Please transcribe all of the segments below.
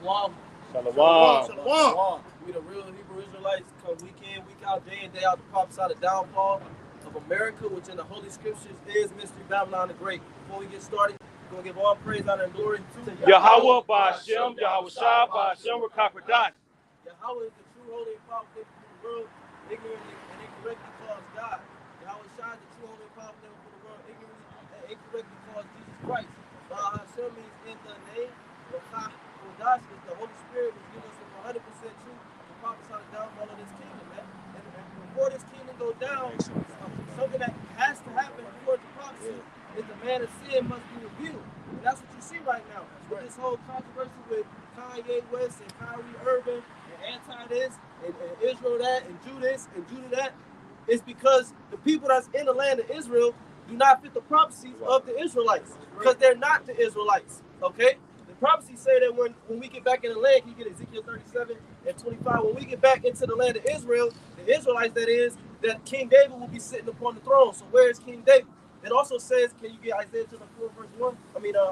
Shalom. Shalom. Shalom. We the real Hebrew Israelites come week in, week out, day in, day out to prophesy the downfall of America, which in the Holy Scriptures is Mystery Babylon the Great. Before we get started, we're going to give all praise, honor, and glory to Yahweh Ba'Shem, Yahweh Shah Ba'Shem, Rakapadat. Yahweh is the true, holy, and powerful name for the world, ignorantly and incorrectly calls God. Yahweh Shah is the true, holy, and powerful name for the world, ignorantly and incorrectly calls Jesus Christ. Hashem means in the name. Kodash is the Holy Spirit, which gives us 100% truth to prophesy the downfall of this kingdom, man. And before this kingdom goes down, something that has to happen before the prophecy is the man of sin must be revealed. And that's what you see right now. With this whole controversy with Kanye West and Kyrie Irving and anti-this and Israel that and Judas and Judah that, is because the people that's in the land of Israel do not fit the prophecies of the Israelites, because they're not the Israelites, okay? The prophecies say that when we get back in the land, you get Ezekiel 37 and 25, when we get back into the land of Israel, the Israelites, that is, that King David will be sitting upon the throne. So where is King David? It also says, can you get Isaiah chapter 4 verse 1?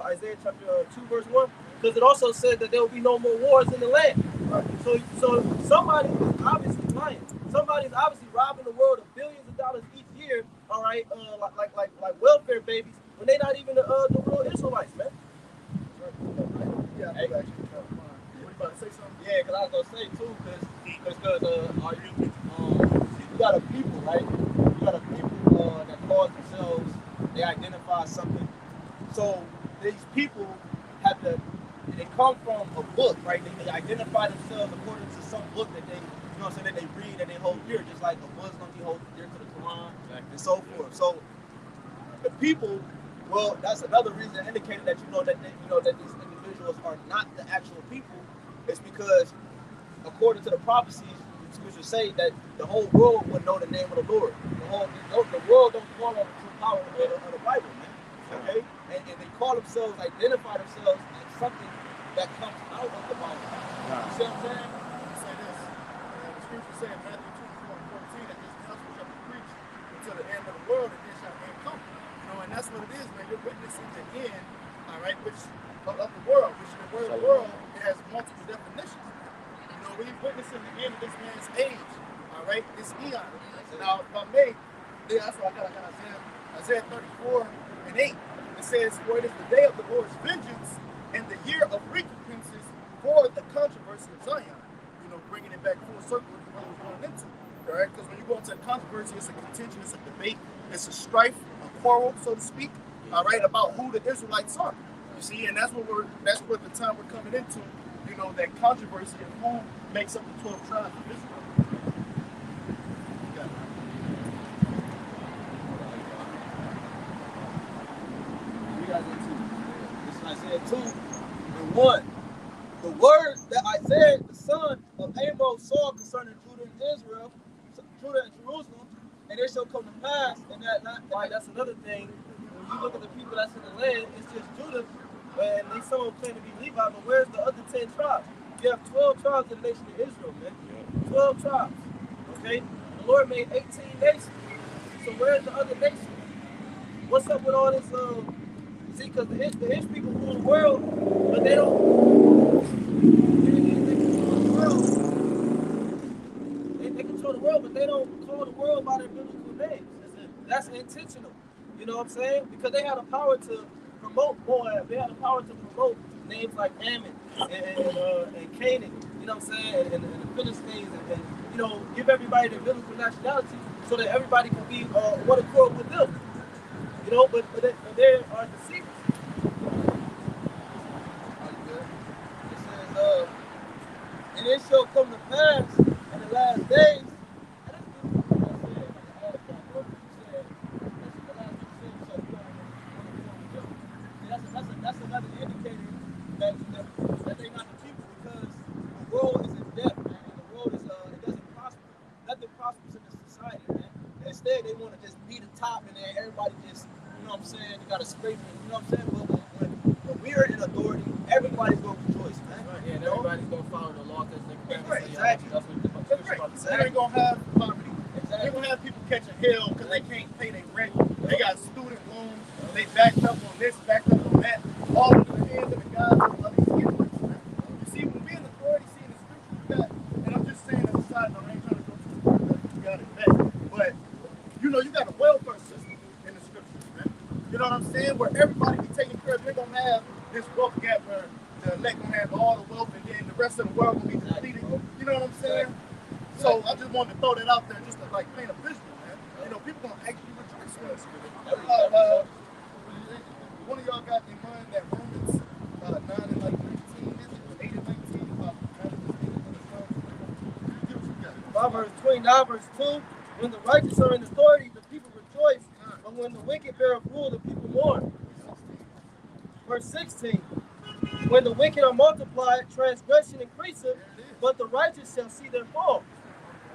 Isaiah chapter 2 verse 1? Because it also said that there will be no more wars in the land. So somebody is obviously lying. Somebody's obviously robbing the world of billions of dollars each year, all right, like welfare babies, when they're not even the real Israelites, man. Yeah, hey, what you about to say something? Yeah, because I was gonna say too, you got a people, right? You got a people that call themselves, they identify something. So these people they come from a book, right? They identify themselves according to some book that they, that they read and they hold dear, just like a Muslim, he holds dear to the Quran and so forth. So the people, well, that's another reason indicating that that these individuals are not the actual people. It's because according to the prophecies, the scriptures say that the whole world would know the name of the Lord. The world don't call on the true power of the Bible, man. Okay? And they call themselves, identify themselves as something that comes out of the Bible. You see what I'm saying? Say this. The scripture said in Matthew 24:14 that this gospel shall be preached until the end of the world, and then shall end come. And that's what it is, man. You're witnessing the end, all right, which of the world, which the word world, it has multiple definitions. We're witnessing the end of this man's age, all right, this eon. Now, if I may, that's why I got Isaiah 34:8. It says, for it is the day of the Lord's vengeance and the year of recompenses for the controversy of Zion. Bringing it back full circle with what we're going into, all right? Because when you go into a controversy, it's a contention, it's a debate, it's a strife, a quarrel, so to speak, all right, about who the Israelites are. You see, and that's what the time we're coming into, that controversy of who makes up the 12 tribes of Israel. We got into this is Isaiah 2 and 1. The word that Isaiah, the son of Amos, saw concerning Judah and Jerusalem, and it shall come to pass, and that's another thing. When you look at the people that's in the land, it's just Judah, and they some of them claim to be Levi, but where's the other 10 tribes? You have 12 tribes in the nation of Israel, man. 12 tribes. Okay? The Lord made 18 nations. So where's the other nations? What's up with all this? See, because the Israel people rule the world, but they don't. They control the world, but they don't call the world by their biblical names. That's intentional. You know what I'm saying? Because they had the power to promote Moab. They had the power to promote names like Ammon and Canaan. You know what I'm saying? And the Philistines, and give everybody their biblical nationality so that everybody can be one accord with them. But they are deceivers. It says, and it shall come to pass in the last days. That's another indicator that they're not the people, because the world is in debt, man, and the world is it doesn't prosper. Nothing prospers in this society, man. Instead, they want to just be the top, and then everybody just, what I'm saying, you got to scrape it, you know what I'm saying? But when we're in authority, everybody's going to rejoice, man. Right, yeah, and everybody's going to follow the law because they're right, exactly. That's right. You ain't going to have poverty. Exactly. You're going to have people catching hell because they can't pay their rent. They got student loans. They backed up on this, backed up on that. All in the hands of the gods of these hypocrites. You see, when the elect gonna have all the wealth, and then the rest of the world gonna be depleted. You know what I'm saying? So I just wanted to throw that out there, just to like paint a visual, man. You know, people gonna actually rejoice with us. One of y'all got in mind that Romans 9 and like 19, is it 8 and 19 about Proverbs 29, verse 2. When the righteous are in authority, the people rejoice. But when the wicked bear rule, the people mourn. Verse 16. When the wicked are multiplied, transgression increaseth, but the righteous shall see their fall.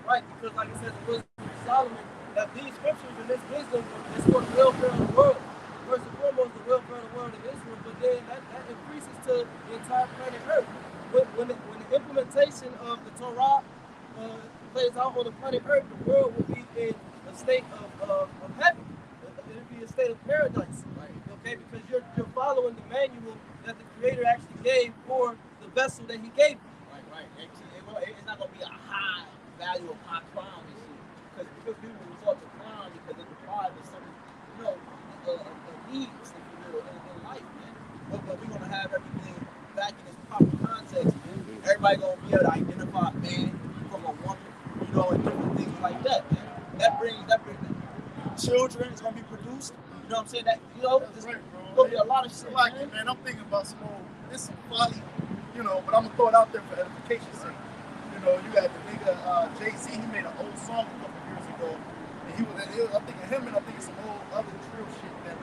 Right, because like it says in Wisdom of Solomon, that these scriptures and this wisdom is for the welfare of the world. First and foremost, the welfare of the world of Israel, but then that increases to the entire planet Earth. When the implementation of the Torah plays out on the planet Earth, the world will be in a state of heaven. It'll be a state of paradise. Right. Okay, because you're following the manual that the Creator actually gave for the vessel that He gave you. Right. It's not gonna be a high value of high crime and shit, because people resort to crime because it deprives of some, needs in life, man. But we're gonna have everything back in its proper context, man. Everybody gonna be able to identify a man from a woman, and different things like that, man. That brings children is gonna be produced. You know what I'm saying? That there's gonna be a lot of shit. Like, man, I'm thinking about some folly, but I'm gonna throw it out there for edification's sake. You got the nigga Jay-Z. He made an old song a couple years ago, and I think him and I think some old other drill shit that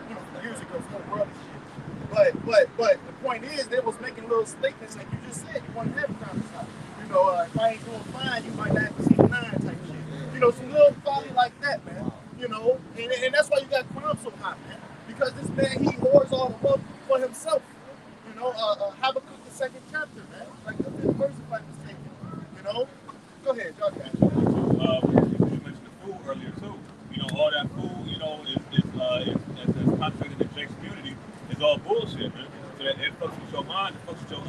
years ago, some old brother shit. But the point is, they was making little statements like you just said. You want to have time to stop. If I ain't doing fine, you might not see 9 type shit. Some little folly like that, man. And that's why you got crime so high, man. Because this man, he hoards all the wealth for himself. Habakkuk the 2nd chapter, man. Like the 5th verse, if I'm mistaken. Go ahead, y'all got it. You mentioned the food earlier too. All that food, is concentrated in the Jake's community is all bullshit, man. So that it fucks with your mind, it fucks with your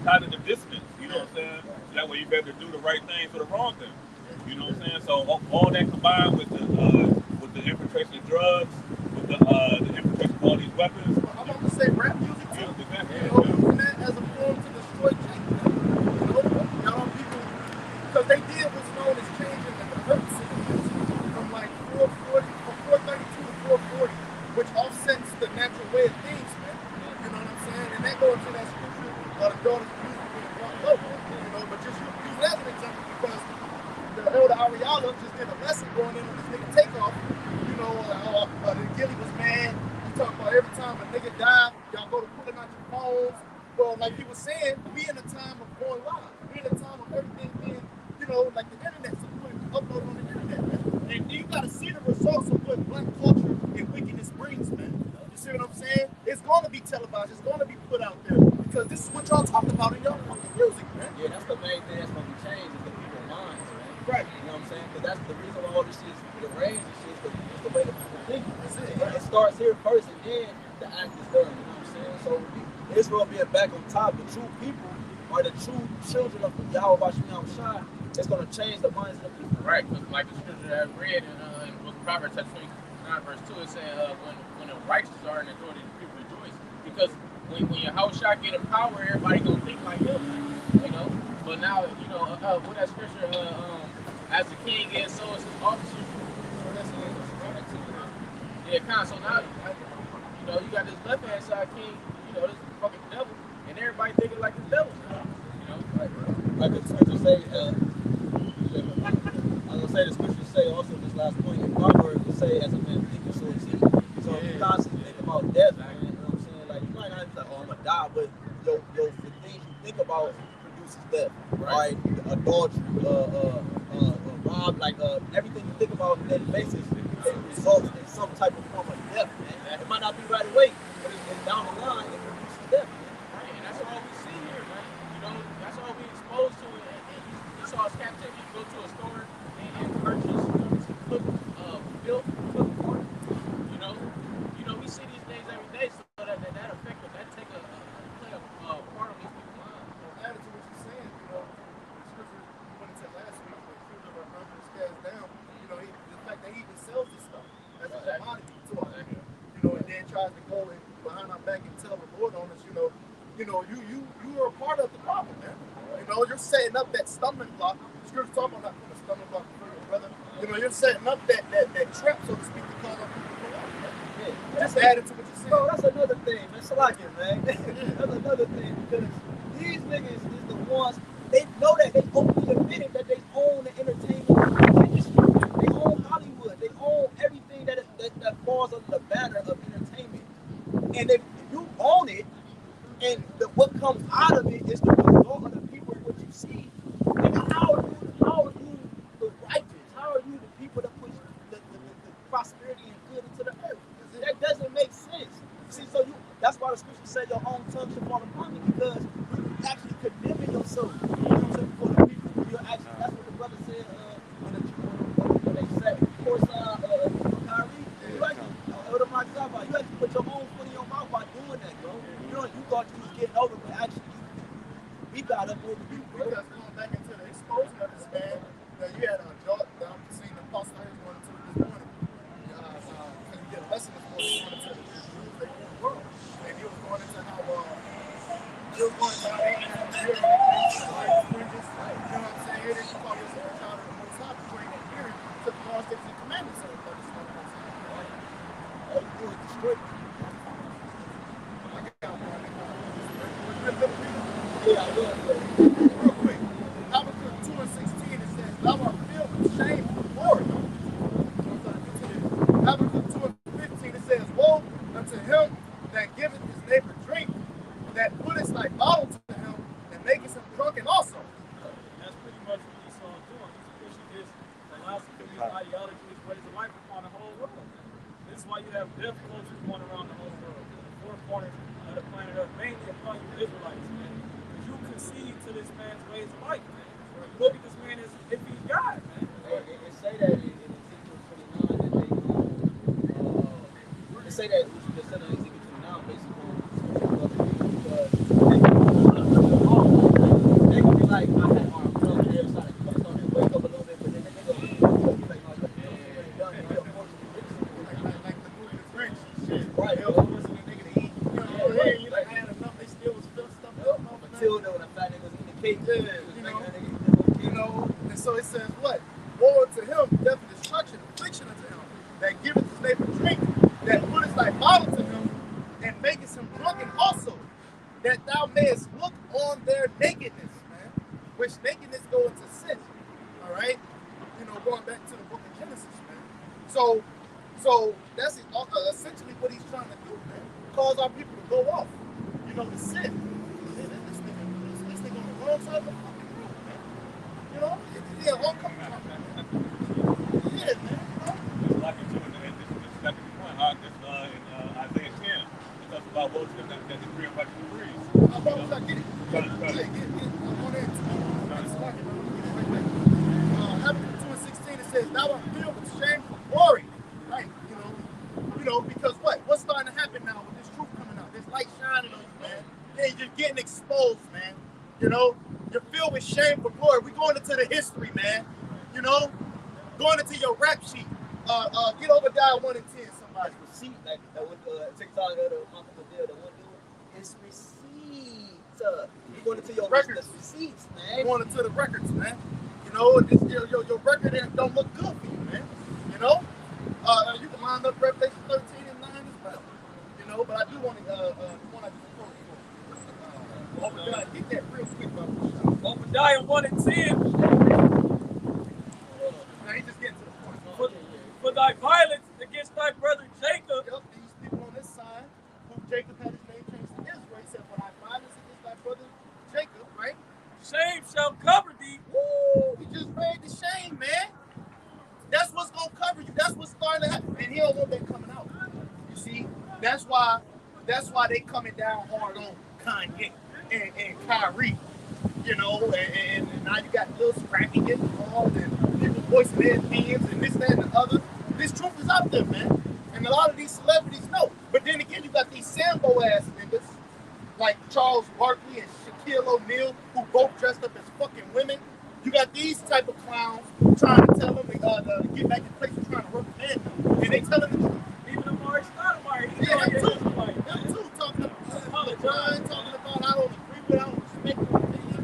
cognitive dissonance. You know what I'm saying? So that way you better do the right thing for the wrong thing. You know what I'm saying? So all that combined with the infiltration of drugs, with the infiltration of all these weapons. I'm about to say rap music too. Exactly. Using that as a form to destroy Jake. People, because they did what's known as changing the hertz from like 432 to 440, which offsets the natural way of things, man. You know what I'm saying? And that goes to that scripture, the daughters of music being brought low. But just use that as an example because the elder Ariala just did a lesson going in on this nigga Takeoff. The Gilly was mad. He talking about every time a nigga die, y'all go to pulling out your phones. Well, like he was saying, we in a time of going live. We in a time of everything being, like the internet, so upload on the internet, man. And you gotta see the results of what black culture and wickedness brings, man. You see what I'm saying? It's gonna be televised. It's gonna be put out there because this is what y'all talk about in your fucking music, man. Yeah, that's the main thing that's gonna be changed is the people's minds, man. Right. You know what I'm saying? Because that's the reason why all this shit is the range and shit is the way that people think. It starts here first and then the act is done. You know what I'm saying? So Israel being back on top, the true people are the true children of Yahweh Bashem Yahushua. It's going to change the minds of the people. Right, because like the scripture that I read in book of Proverbs, chapter 29, verse 2, it said, when the righteous are in authority, the people rejoice. Because when Yahushua get in power, everybody going to think like him. But now, with that scripture, as the king is, so is his officers. So that's yeah, kind of. So now, you got this left-hand side king, this fucking devil, and everybody thinking like the devil. Like the scripture say, I was gonna say the scripture say also this last point in Proverbs, it say as a man thinketh so is he. So if you constantly think about death, man, you know what I'm saying? Like you might not be like, I'm gonna die, but the things you think about produces death, right? Adultery, rob, everything you think about on a daily basis, it results in some type of form of death, man. It might not be right away, but it's down the line, it produces death, man. Right, and that's all we see here, man. That's all we exposed to, and you saw us captivity. You go to a store and purchase milk, water. We see these things every day, so that affect them. That take play a part of these people's lives. Added to what you're saying, the scripture when it said last week, the children of our brother is cast down. The fact that he even sells this stuff as a commodity to us, and then tries to go behind our back and honest, you are a part of the problem, man. You're setting up that stumbling block. The scripture talking about not putting a stumbling block for your brother. You're setting up that trap, so to speak, to cause other people to go off. Yeah. Just add it to what you're saying. Bro, that's another thing, man. Salakia, man. That's another thing because these niggas is the ones, they know that they openly admitted that they own the entertainment industry. They own Hollywood. They own everything that falls under the banner of entertainment. And if you own it, and what comes out of it is the result of the people what you see, nigga, how are you the righteous? How are you the people that push the prosperity and good into the earth? That doesn't make sense. See, that's why the scripture said your own tongue should fall upon you, because you're actually condemning yourself. You know what I'm saying? Before the people, that's what the brother said when they said, of course, Kyrie, you actually put your own foot in your mouth by doing that, bro. You thought you was getting over, but actually we got up over you, bro. Because going back into the exposing of this man, you had a job that I'm seeing the apostle here going into this morning. Because you get a lesson this morning going into the world. And he was going into how they have hearing increase, fringes, you know what I'm saying? Here they call this a child of the Most High, bring in hearing to the laws, statutes, and commandments of the Most High. All you do is destroy them. Yeah, I will. Real quick, Habakkuk 2:16, it says, "Thou art filled with shame for glory." Habakkuk 2:15, it says, "Woe unto him that giveth his neighbor drink, that putteth thy bottle to him, and maketh him drunken also." That's pretty much what Esau's doing. He's pushing his philosophy, his ideology, his ways of life upon the whole world. This is why you have death cultures going around the whole world, the four corners of the planet Earth, mainly upon you Israelites, man. Because you concede to this man's ways of life, man. Look at this man as if he's God, man. It say that in Ezekiel 29 that they say that what you just said in Ezekiel 29 basically because they gonna be like, I had arms on the other side of the on and wake up a little bit, but then they gonna be like, no, you're already done. You're Like the movie The French, shit. right, They was forcing the nigga to eat. You like, I had enough, they still was filling stuff up. Matilda when the fat nigga was in the cake. And so it says what? Woe unto him, death and destruction, affliction unto him, that giveth his neighbor drink, that putteth thy bottle to him, and maketh him drunken also, that thou mayest look on their nakedness, man. Which nakedness go into sin. Alright? Going back to the book of Genesis, man. So that's essentially what he's trying to do, man. Cause our people to go off, to sin. This nigga on the wrong side of the fucking room, man. Yeah, won't come from. Yeah, man. Just like it too, and this is the second point, in Isaiah 10, it talks about woe to them that decree and watch the breeze. I promise I get it. Get. I'm on there too. Habakkuk 2:16, it says, "Thou art filled with shame for glory." Right, because what's starting to happen now with this truth coming out? There's light shining on you, man. Yeah, you're getting exposed, man. You're filled with shame for glory. We're going into the history, man. Going into your rap sheet. Get Obadiah 1 and 10, somebody. Receipt, like that would TikTok or the month of the deal, the one dude, it's receipts. You're going into your Records. Receipts, man. Going into the records, man. Your record don't look good for you, man. You can line up Revelation 13 and 9 as well. But I do want to one I just quote for. Obadiah, get that real quick, brother. Obadiah 1 and 10. Now he's just getting to the point. For thy violence against thy brother Jacob, Yep, these people on this side, who Jacob had his name changed to Israel, he said, "For thy violence against thy brother Jacob," right? shame shall cover thee. Woo! We just read the shame, man. That's what's gonna cover you. That's what's starting to happen. And he don't want that coming out. You see, that's why they coming down hard on Kanye and Kyrie. And now you got little Scrappy getting involved and people voicing their opinions and this, that, and the other. This truth is out there, man. And a lot of these celebrities know. But then again, you got these Sambo ass niggas like Charles Barkley and Shaquille O'Neal, who both dressed up as fucking women. You got these type of clowns trying to tell them to get back in place and trying to repent. And they telling the truth. Even Amari Stoudemire, he's Yeah, out here them too. Israelite, Them man. too talking about Apologize John talking about I don't agree with, I don't respect your opinion.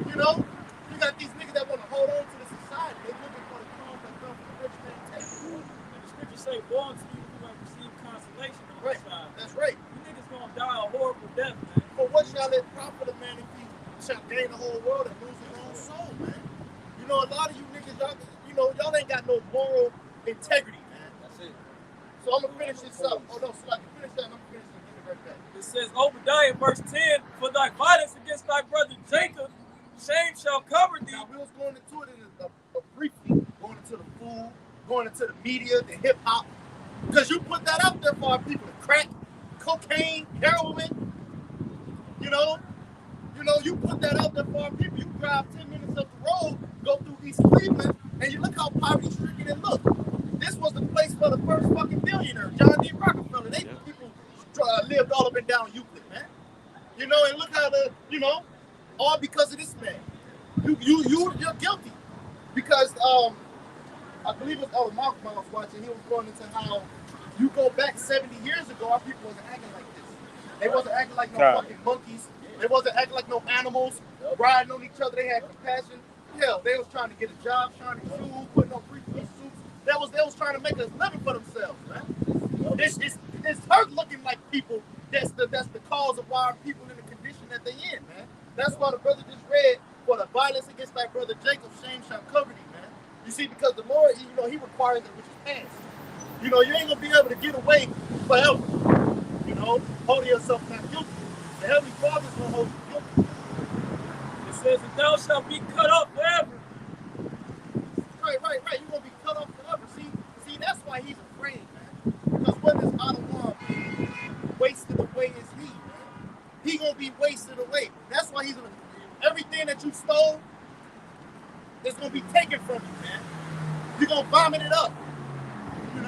You know, you got these niggas that want to hold on to the society. They looking for the crumbs that come from the rich man table. And the scriptures say, "Woe unto you who have received consolation on Right. this side." That's right. You niggas gonna die a horrible death, man. For what shall it profit a man if he shall gain the whole world and lose his own soul, man? You know, a lot of you niggas, y'all ain't got no moral integrity, man. That's it. So I'm gonna finish this up. Oh no, so I can finish that and I'm gonna finish it and give it right back. It says, Obadiah, verse 10, "For thy violence against thy brother Jacob, shame shall cover thee." Now we was going into it in a briefly, going into the food, going into the media, the hip hop, because you put that out there for our people: the crack, cocaine, heroin. You put that out there for our people. You drive 10 minutes up the road, go through East Cleveland, and you look how poverty-stricken it looked. This was the place for the first fucking billionaire, John D. Rockefeller. People lived all up and down Euclid, man. And look how all because of this man. You're guilty. Because I believe it was Malcolm I was watching, he was going into how you go back 70 years ago, our people wasn't acting like this. They wasn't acting like no fucking monkeys. They wasn't acting like no animals, riding on each other. They had compassion. Hell, they was trying to get a job, trying to shoes, putting on three-piece suits. They was trying to make a living for themselves, man. It's her looking like people that's the cause of why our people in the condition that they in, man. That's why the brother just read, "For the violence against thy brother Jacob, shame shall cover thee," man. You see, because the Lord, he requires it which is past. You ain't gonna be able to get away forever. Holding yourself not guilty. The Heavenly Father's gonna hold you guilty. It says, "And thou shalt be cut off forever." Right. You're gonna be cut off forever. See, that's why he's afraid, man. Because when this Ottawa wasted away is he, man. He gonna be wasted away. That's why everything that you stole is gonna be taken from you, man. You're gonna vomit it up. And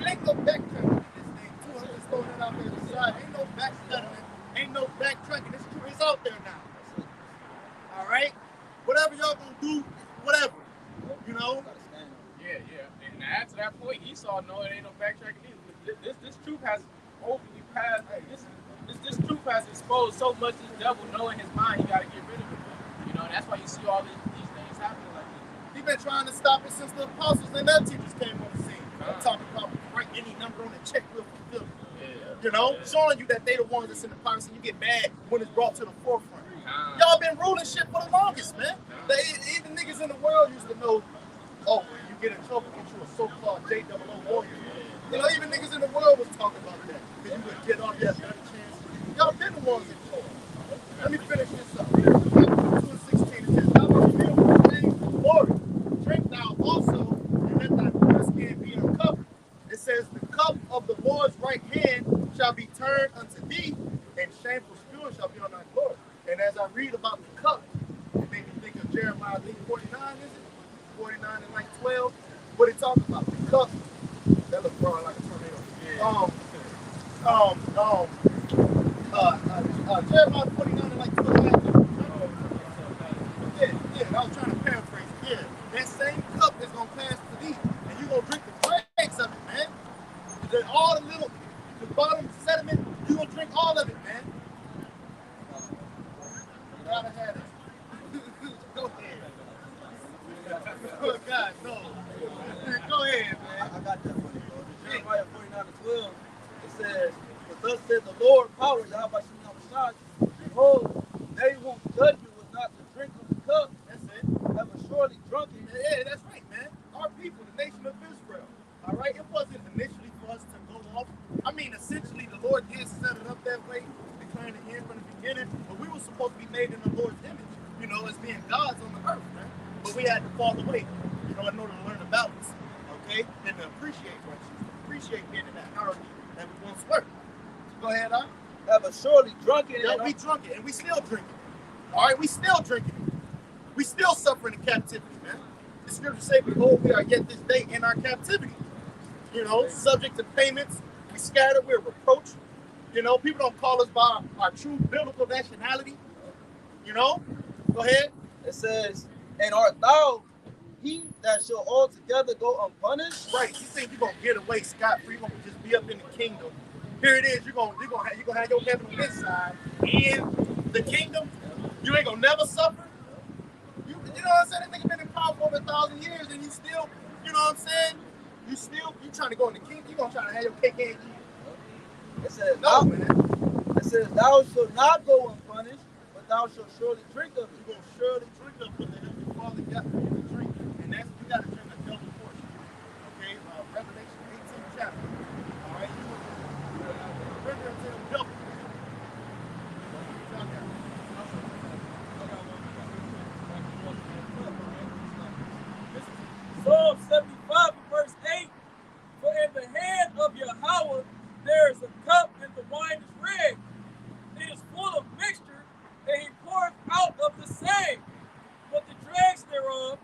there ain't no backtracking in this thing, too. I'm just throwing it out there to the side. Ain't no backtracking. Ain't no backtracking. It's out there now. All right? Whatever y'all gonna do, whatever. Yeah. And to add to that point, Esau know it ain't no backtracking either. This truth has openly passed. This truth has exposed so much this devil knowing his mind, he gotta get rid of it. And that's why you see all these things happening like this. He been trying to stop it since the apostles and their teachers came on the scene. I'm talking about write any number on the check will fulfill it. Showing you that they the ones that's in the pockets and you get mad when it's brought to the forefront. Y'all been ruling shit for the longest, man. Even niggas in the world used to know, when you get in trouble, get you a so-called JOO warrior. Even niggas in the world was talking about that. Because you would get off that better chance. Y'all been the ones in charge. Let me finish this up. 2:16 it says, "Thou must feel the things of glory. Drink thou also, and let thy foreskin be uncovered." It says, "The cup of the Lord's right hand shall be turned unto thee, and shameful spewing shall be on thy glory." And as I read about the cup, it made me think of Jeremiah 49, is it? 49 and 12. What it talks about? The cup. That looks broad like a tornado. Jeremiah 49 and 12. Yeah, I was trying to paraphrase it. Yeah, that same cup is going to pass to thee, and you're going to drink the dregs of it, man. All the bottom sediment, you're going to drink all of it, man. You gotta have it. Go ahead. Oh, God, no. Go ahead, man. I got that for you, bro. Jeremiah 49 and 12, it says, "For thus said the Lord power, Yahweh Shemashah, behold, they who judge you was not to drink of the cup, That's it. that was surely drunken." Yeah, that's right, man. Our people, the nation of Israel. All right, it wasn't initially for us to go off. I mean, essentially, the Lord did set it up that way, declaring the end from the beginning. But we were supposed to be made in the Lord's image, as being gods on the earth, man. But we had to fall away, in order to learn about us, okay, and to appreciate righteousness, appreciate being in that hierarchy that we once were. So go ahead, huh? That was surely drunken. We drunk it, and we still drinking. All right, we still drinking it. We still suffering in captivity, man. The scriptures say, "Behold, we are yet this day in our captivity." Subject to payments. We scattered. We're reproached. People don't call us by our true biblical nationality. Go ahead. It says, "And art thou he that shall altogether go unpunished?" Right. You think you're going to get away scot-free? You're going to just be up in the kingdom Here it is. You're gonna have your heaven on this side and the kingdom. You ain't gonna never suffer. You know what I'm saying? That nigga been in power for over 1,000 years, and you still, you know what I'm saying? You trying to go in the kingdom. You gonna try to have your cake and eat. It says, No, man. it says, thou shalt not go unpunished, but thou shalt surely drink of it. You gonna surely drink up what the Heavenly Father got for you to drink, and that's you gotta drink a double portion. Okay, Revelation 18 chapter. All right, you render unto him double. Psalm 75 verse 8. For in the hand of Yahweh there is a cup, and the wine is red. It is full of mixture, and he poureth out of the same. But the dregs thereof,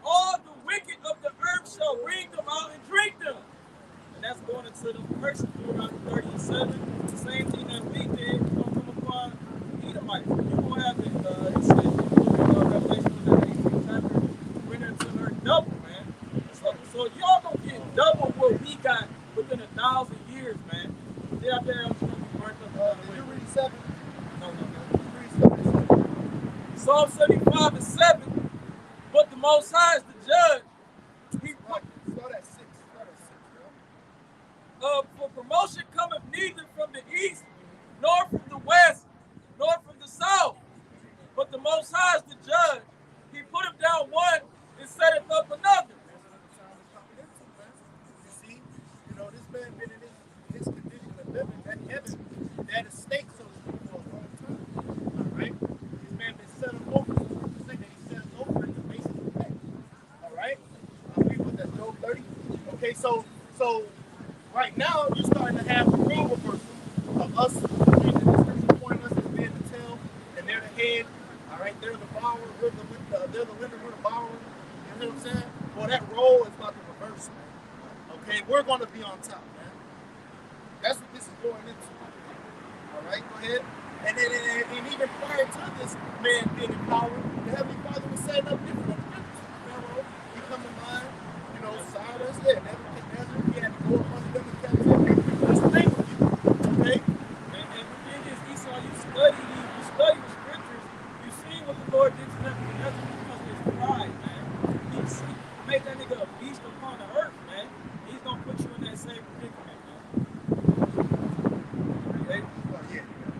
all the wicked of the earth shall wring them out and drink them. And that's going into the verse of Deuteronomy 37. The same thing that we did going to come upon Edomites. You will have it, it says, Revelation 18 chapter, render to her double, man. So y'all gonna get double what we got within 1,000 years, man. They out there gonna be burnt up. Did you read 7? No. Read 7. Psalm 75 and 7. But the Most High is the judge. He Start at 6. Bro. For promotion cometh neither from the east, nor from the west, nor from the south. But the Most High is the judge. He put him down one and setteth up another. You see, you know, this man been in his condition of living, that heaven, that estate, so to speak, for a long time. All right? This man been set up over. The thing that he set us over in the basic pay. All right? We put that Job 30. Okay, so right now you're starting to have the role reversal of us reading the scripture pointing us as being the tail, and they're the head. All right, they're the borrower, they're the lender, we're the borrower. You know what I'm saying? Well, that role is about to reverse, man. Okay, we're going to be on top, man. That's what this is going into. All right, go ahead. And then, and even prior to this man being in power, the Heavenly Father was setting up different princes. Pharaoh, he come to mind, you know, Cyrus, Nebuchadnezzar, he had to go up under them and captivity. That's the thing with you, okay? And the thing is, Esau, you study the scriptures, you see what the Lord did to Nebuchadnezzar because of his pride, man. He made that nigga a beast upon the earth, man. He's gonna put you in that same predicament, man. Okay?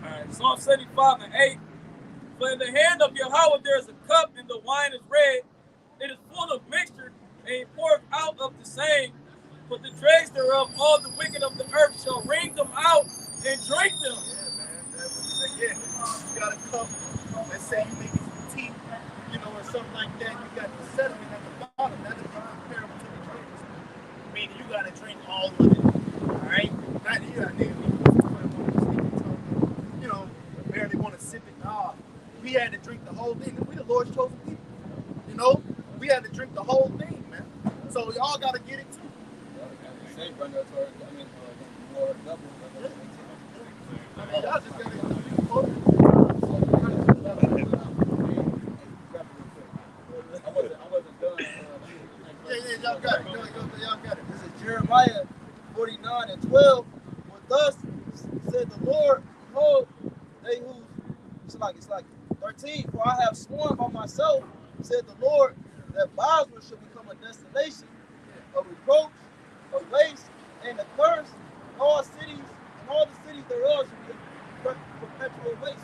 All right, Psalm 75 and 8. For in the hand of Yahweh there is a cup, and the wine is red. It is full of mixture, and he poureth out of the same. But the dregs thereof, all the wicked of the earth shall wring them out and drink them. Yeah, man. Again, you got a cup. Let's say you make some tea, you know, or something like that. You got the sediment at the bottom. That is comparable to the drinks. Meaning you got to drink all of it. All right? Not you got you know, barely want to sip it. Nah, we had to drink the whole thing. We the Lord's chosen people. You know, we had to drink the whole thing, man. So y'all got to get it too. More double. I mean, y'all just got to I wasn't done. yeah, y'all got it. Y'all got it. This is Jeremiah 49 and 12. For thus said the Lord, behold, they who, it's like 13. For I have sworn by myself, said the Lord, that Basra shall become a desolation, a reproach, a waste, and a curse. All cities and all the cities thereof shall be a perpetual waste.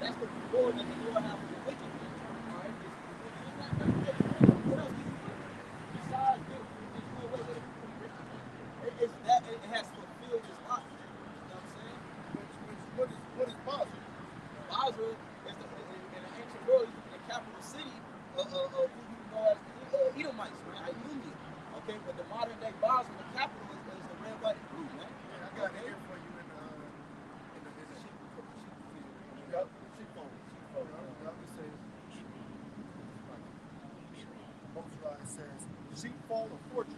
That's the reward that the Lord has for the wicked. All right? What else do you do? Besides it's that it has fulfilled its lot. You know what I'm saying? What is Basra? Basra is in the ancient world, the capital city of who you know as the Edomites, man, Idumea. Okay, but the modern day Basra, the capital is the red, white, and blue, man. Yeah, I got it here for you in the sheep fold. It says sheepfold or fortress.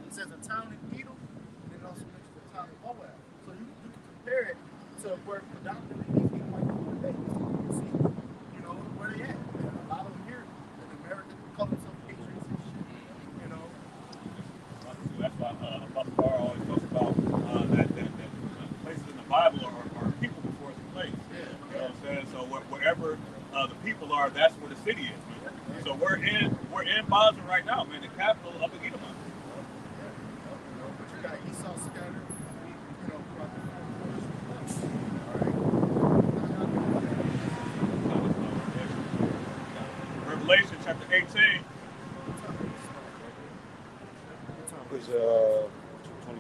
It says a town in Edom, and it also mentions the town of Moab. So you can compare it to where predominantly these people like today. You see, you know, where they at. And a lot of them here in America call themselves patriots and shit. people are, that's where the city is, man. So we're in Basel right now, man, the capital of the Edomite. But you got Esau scattered, throughout the Revelation chapter 18.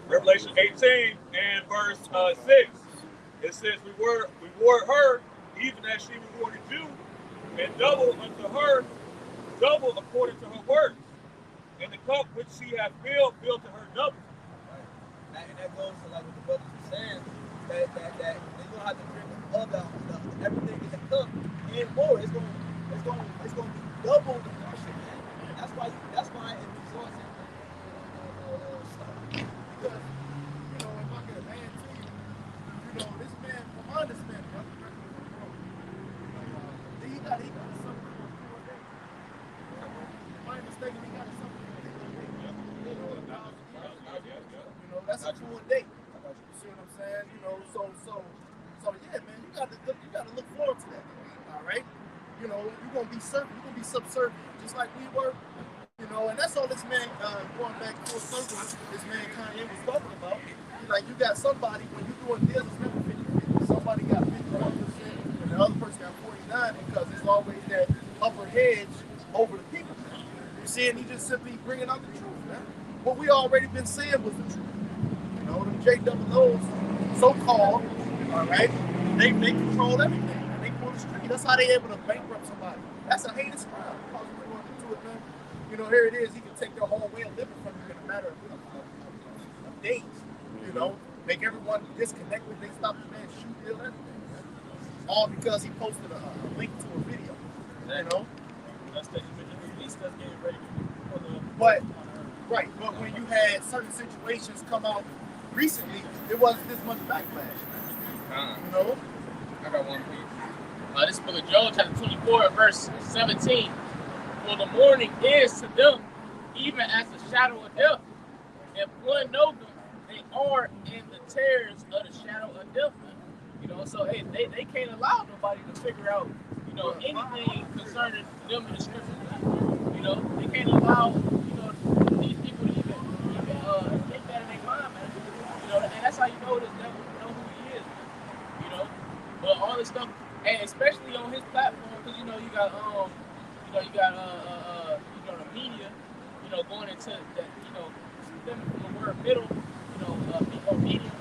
Revelation 18 and verse 6. It says, reward her, even as she rewarded you, and double unto her, double according to her works. And the cup which she hath filled to her double. And that goes to like what the brothers were saying, that they're gonna have to drink of everything in the cup and more. It's gonna be double the portion, man. And that's why it results in because, if I get a man to you, this man, from my understanding, he got something for 4 days. If I'm mistaken, he got something for 4 days. That's a full day. You see what I'm saying? So yeah, man, you gotta look forward to that. All right? You're gonna be subservient, just like we were. And that's all this man, going back full circle, this man Kanye was talking about. Like, you got somebody, when you're doing deals, it's never 50-50. Somebody got 51% and the other person got 49 because there's always that upper hedge over the people. You see, and he just simply bringing out the truth, man. What we already been saying was the truth. Them JWOs, so-called, all right, they control everything. And they pull the street. That's how they able to bankrupt somebody. That's a heinous crime. Because we're going into it, man. Here it is. He can take their whole way of living from you in a matter of days. Make everyone disconnect when they stop the man shoot, everything. All because he posted a link to a video. That's the release that's getting ready for the. But when you had certain situations come out recently, it wasn't this much backlash. I got one for you. This is book of Joel, chapter 24, verse 17. For the morning is to them even as the shadow of death. If one know them, they are in the terrors of the shadow of death. So hey, they can't allow nobody to figure out, anything concerning them in the scriptures. They can't allow, these people to even get that in their mind, man. And that's how you know this devil know who he is, man. But all this stuff, and especially on his platform, because you got the media, going into that, stemming from the word middle, or medium.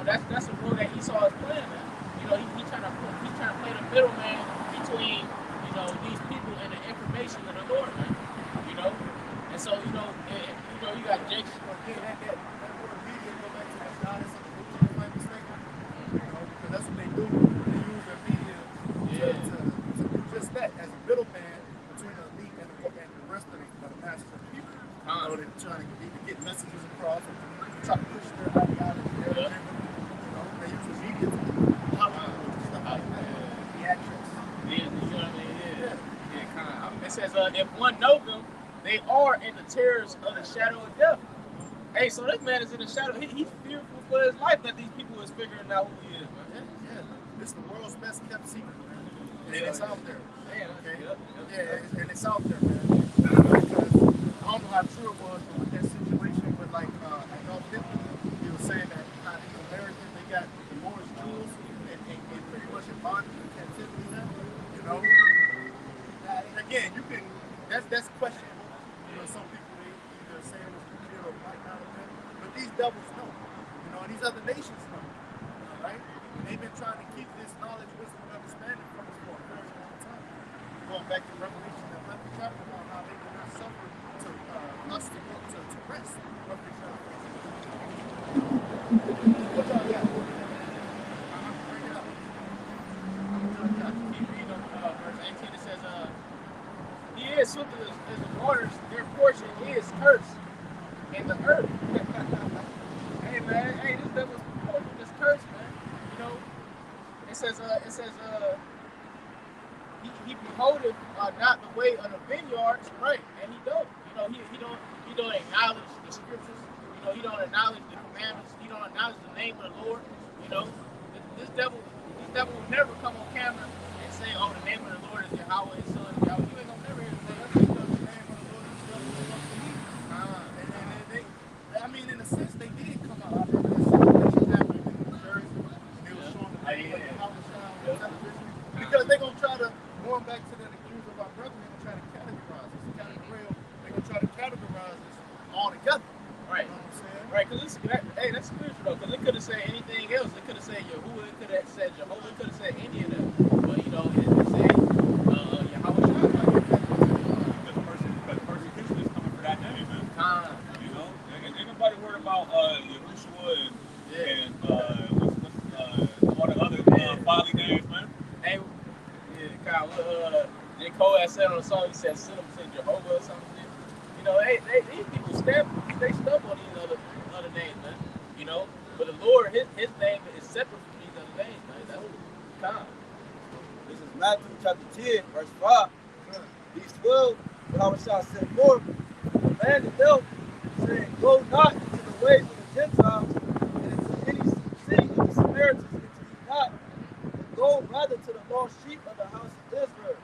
That's a role that Esau is playing now. He's trying to play the middleman between, these people and the information of the Lord, man. And so, you got Jake. That word media go back to that goddess of the movie, if I'm not mistaken. Because that's what they do. They use their media to do just that, as a middleman between the elite and the rest of the masses of the people. They're trying to get messages across and try to push their ideology, their agenda. They use the media to do Hollywood and stuff like that. Theatrics. Yeah, you know what I mean? Yeah, kind of. It says, if one know them, they are in the terrors of the shadow of death. Hey, so this man is in the shadow. He's fearful for his life that these people is figuring out who he is, man. Yeah. This is the world's best kept secret, man. And it's out there. Yeah, and it's out there, man. Because I don't know how true it was with that situation, but like Adolf Hitler, he was saying that these Americans, they got the Moorish Jews and pretty much in bondage and captivity now. And again, that's questionable. Some people they either say it was real or might not have been, but these devils know. And these other nations know. All right? And they've been trying to keep this knowledge, wisdom, and understanding from us for a very long time. Going back to Revelation, the 11th chapter, about how they did not suffer us to go to rest. Roughly translated. What y'all got? Bring it up. Keep reading verse 18. It says, he is swift as the waters, their portion is cursed in the earth. Hey man, this devil's portion is cursed, man. It says he beholdeth not the way of the vineyards, right? And he don't. He don't acknowledge the scriptures. He don't acknowledge the commandments. He don't acknowledge the name of the Lord. This devil will never come on camera and say, "Oh, the name of the Lord is Yahweh and Son, Yahweh, you ain't gonna never hear the name. That's because the name of the Lord is just amongst the heathen. And they, I mean, in a sense, they did come out. I remember this situation happening in New Jersey, and they were showing the name of the Howard Child on television. Because they're going to try to, going back to that accuse of our brother, they're going to try to categorize us. They're going to try to categorize us all together. Right. You know what I'm saying? Right, because hey, that's spiritual though, because it could have said anything else. It could have said Yahuwah, it could have said Jehovah, it could have said any of them. But you know, it said Yahweh Shai. Because persecution is coming for that name, man. You know, ain't nobody worried about Yahushua and all the other folly names, man. Hey, yeah, Kyle, J. Cole had said on the song, he said, send them to Jehovah or something. You know, these people they stumble on these other names, man. You know, but the Lord, his name is separate from these other names, man. That's calm. This is Matthew chapter 10, verse 5. These 12, Yahweh shall send forth, commanded them, saying, go not into the ways of the Gentiles, and into any city of the Samaritans into ye not, but go rather to the lost sheep of the house of Israel.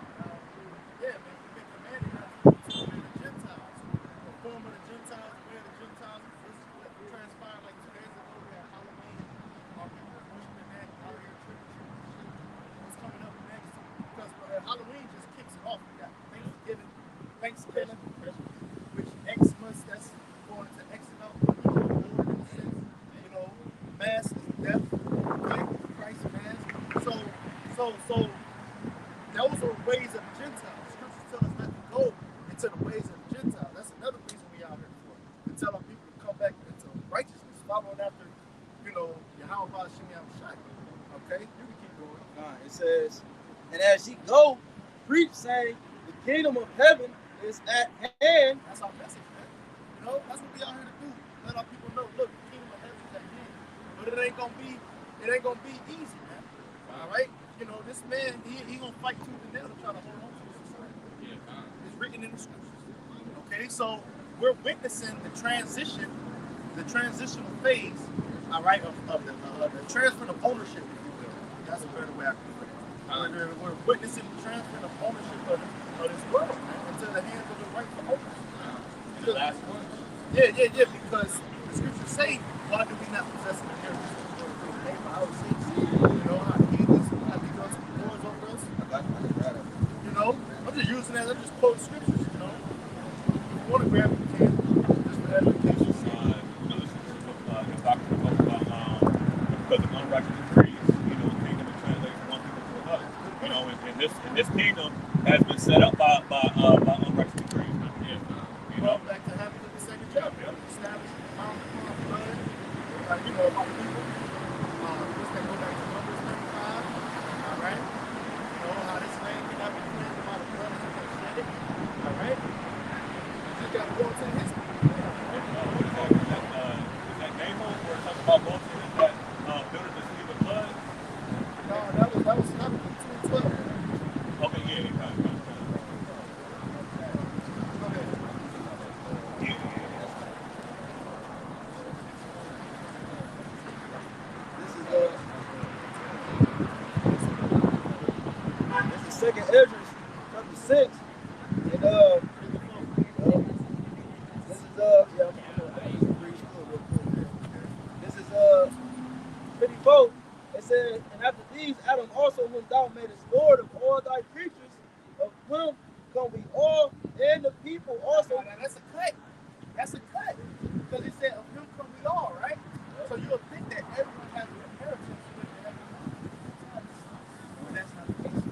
Yeah, man, you've been commanded not to participate in the Gentiles. The form of the Gentiles, where the Gentiles, this is what transpired like 2 days ago. We had Halloween. Our people were worshiping that out here, trick-or-treating shit. What's coming up next? Because Halloween just kicks it off. We got Thanksgiving, which Xmas, that's going to exit out, you know, Lord in a sense. You know, Mass is death, okay? Christ Mass. So those are ways of the Gentiles. Scriptures tell us not to go into the ways of the Gentiles. That's another reason we out here for. To tell our people to come back into righteousness, following after, you know, Yahweh Shem Shai. Okay? You can keep going. It says, and as ye go, preach, saying, the kingdom of heaven is at hand. That's our message, man. You know, that's what we out here to do. Let our people know, look, the kingdom of heaven is at hand. But it ain't gonna be easy, man. All right? You know, this man, he gonna fight tooth and nail to try to hold on to his society. It's written in the scriptures. Okay, so we're witnessing the transitional phase, all right, of the transfer of ownership, if you will. That's a better way I can put it. We're witnessing the transfer of ownership of this world, man, into the hands of the rightful owners. The last one. Yeah, because the scriptures say, why do we not possess an inheritance of the world through neighbor our seats? You know, how the heathens have begun to doors over us. You know, I'm just using that, I'm just quoting scriptures, you know. If you want to grab it, you can, just for edification. Because of unrighteous decrees, you know, the kingdom is translated from one people to another. You know, and this kingdom has been set up by unrighteous decrees. You know, back to having the second chapter, established upon blood, you know, about people. Just that go back to Numbers 35. All right, you know how this land cannot be cleansed by the blood of the shed it. All right, you just got to go into the history. Is that Nahum where it talks about both of that building the city with blood? No, that was Habakkuk 2:12. Okay, yeah, This is Second Ezra, chapter 6. And this is this is 54. It says, and after these, Adam also, whom thou madest Lord of all thy creatures, of whom come we all, and the people also. Now, that's a cut. That's a cut. Because it said, of him come we all, right? So you'll think that everyone has an inheritance with the but that's not the case.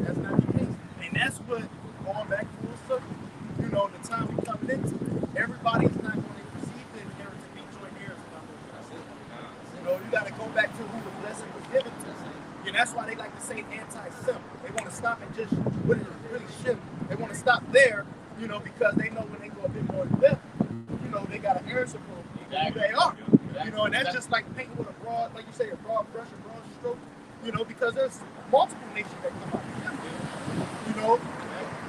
That's not the case. And that's what, going back full circle, you know, the time we coming into, everybody's not going to receive the inheritance, be joint heirs. You know, you got to go back to who the blessing was given to. And that's why they like to say anti-sim. They want to stop and just, what is really shit? They want to stop there, you know, because they know when they go a bit more in depth, you know, they got an answer for who they are. You know, and that's just like painting with a broad, like you say, a broad brush, a broad stroke, you know, because there's multiple nations that come out of them. You know,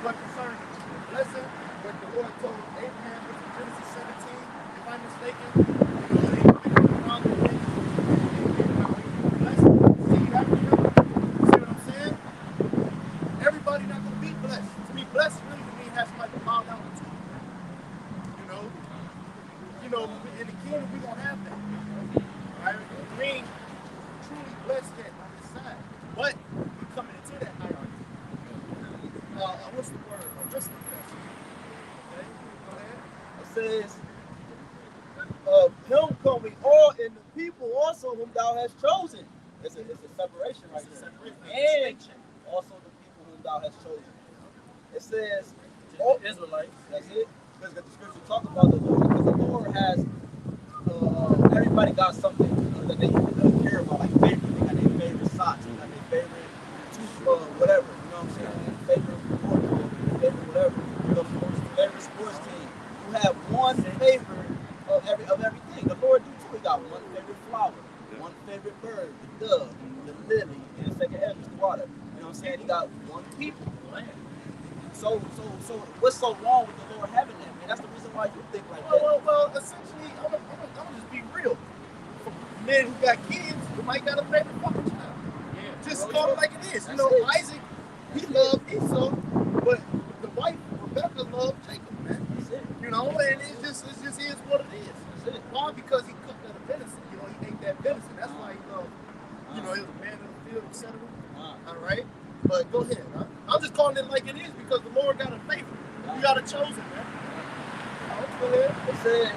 what concerns the blessing, what the Lord told Abraham was in Genesis 17, if I'm mistaken, you know, they found the nation, blessing, seed after him. You see what I'm saying? Everybody not going the kingdom, we're going to have that. Right? We ain't truly blessed yet on this side. But we're coming into that hierarchy. What's the word? Just the best. Okay, go ahead. It says, of him come we all, and the people also whom thou hast chosen. It's a separation right there. And also the people whom thou hast chosen. It says, all Israelites, that's it. Because the scripture talks about the Lord. Because the Lord has, everybody got something that they care about, like favorite. They got their favorite socks, they got their favorite whatever. You know what I'm saying? Their favorite wardrobe, their favorite whatever. You know, favorite sports team. You have one favorite of everything. The Lord do too. He got one favorite flower, one favorite bird, the dove, the lily, and the second heavens, the water. You know what I'm saying? He got one people. So what's so wrong with the Lord having that, man? That's the reason why you think like that. Well, essentially, I'm gonna just be real. For men who got kids, who might got a favorite fucking child. Yeah. Just call it like it is. You know, Isaac, he loved Esau, but the wife, Rebecca, loved Jacob, man. That's it. You know, and it just is what it is. That's it. Why? Because he cooked that venison. You know, he ate that venison. That's why he loved, you know, he was a man of the field, etc. All right? But go ahead. Huh? I'm just calling it like it is because the Lord got a favor. You got a chosen, man. Go ahead. It says,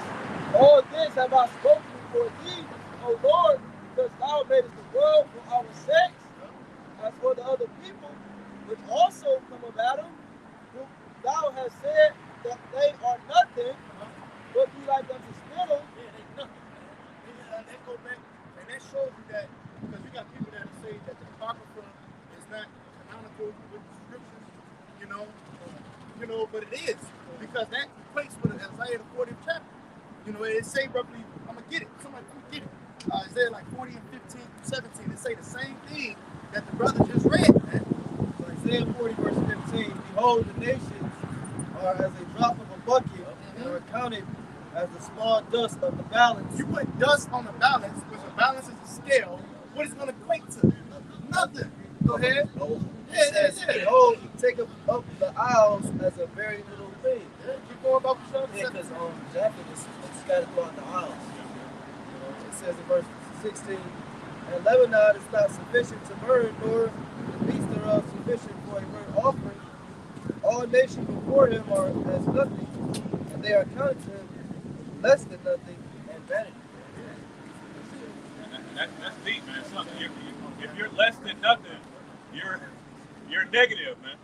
all this have I spoken before thee, O Lord, because thou madest the world for our sakes, as for the other people, which also come of Adam, whom thou hast said that they are nothing, but be like unto spittle. Yeah, they nothing, man. That go back, and that shows you that, because you got people that say that the Apocrypha is not canonical with the scriptures, you know, but it is, because that equates with Isaiah the 40th chapter. You know, it say roughly, I'm gonna get it, somebody come get it. Isaiah like 40 and 15 through 17, it say the same thing that the brother just read, man. So Isaiah 40 verse 15, behold, the nations are as a drop of a bucket, and are counted as the small dust of the balance. You put dust on the balance, which a balance is a scale, what is it gonna equate to? Nothing. Go ahead. It says, behold, he taketh up the isles as a very little thing. Keep going about the show. Yeah, because Japheth is scattered throughout the isles. You know, it says in verse 16, and Lebanon is not sufficient to burn, nor the beasts thereof sufficient for a burnt offering. All nations before him are as nothing, and they are counted to him less than nothing and vanity. That's deep, man. If you're less than nothing, you're negative, man.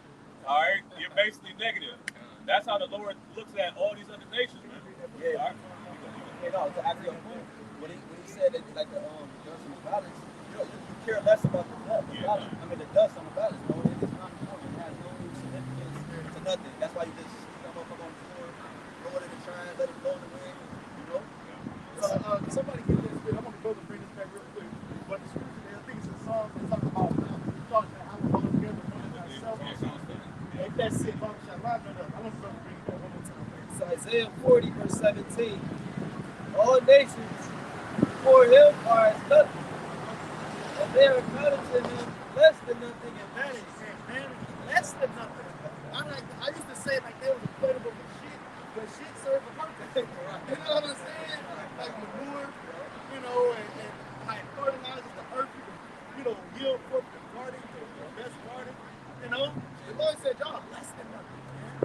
All right, you're basically negative. That's how the Lord looks at all these other nations, man. Yeah. All right? You know, to actually your point, when he said that like the dust on the balance, you care less about the dust. Yeah. I mean the dust on the balance, no, it is not important. It has no significance to nothing. That's why you just come up on the floor, throw it in the shine, let it blow in the wind, you know? Somebody get this bit. I'm gonna go to bring this back real quick. But the scripture there, I think it's a song that talks about how we're all together, one of ourselves. If that's it, Baba Shah, line it up. I'm gonna go bring it back one more time. So Isaiah 40 verse 17, all nations before him are as nothing, and they are counted to him less than nothing and vanity. Man, less than nothing. I used to say like they was equatable with shit, but shit served a purpose. You know what I'm saying? Like manure, you know, and how it fertilizes the earth, you know, yield forth the garden, the best garden. You know, the Lord said, y'all less than nothing, man.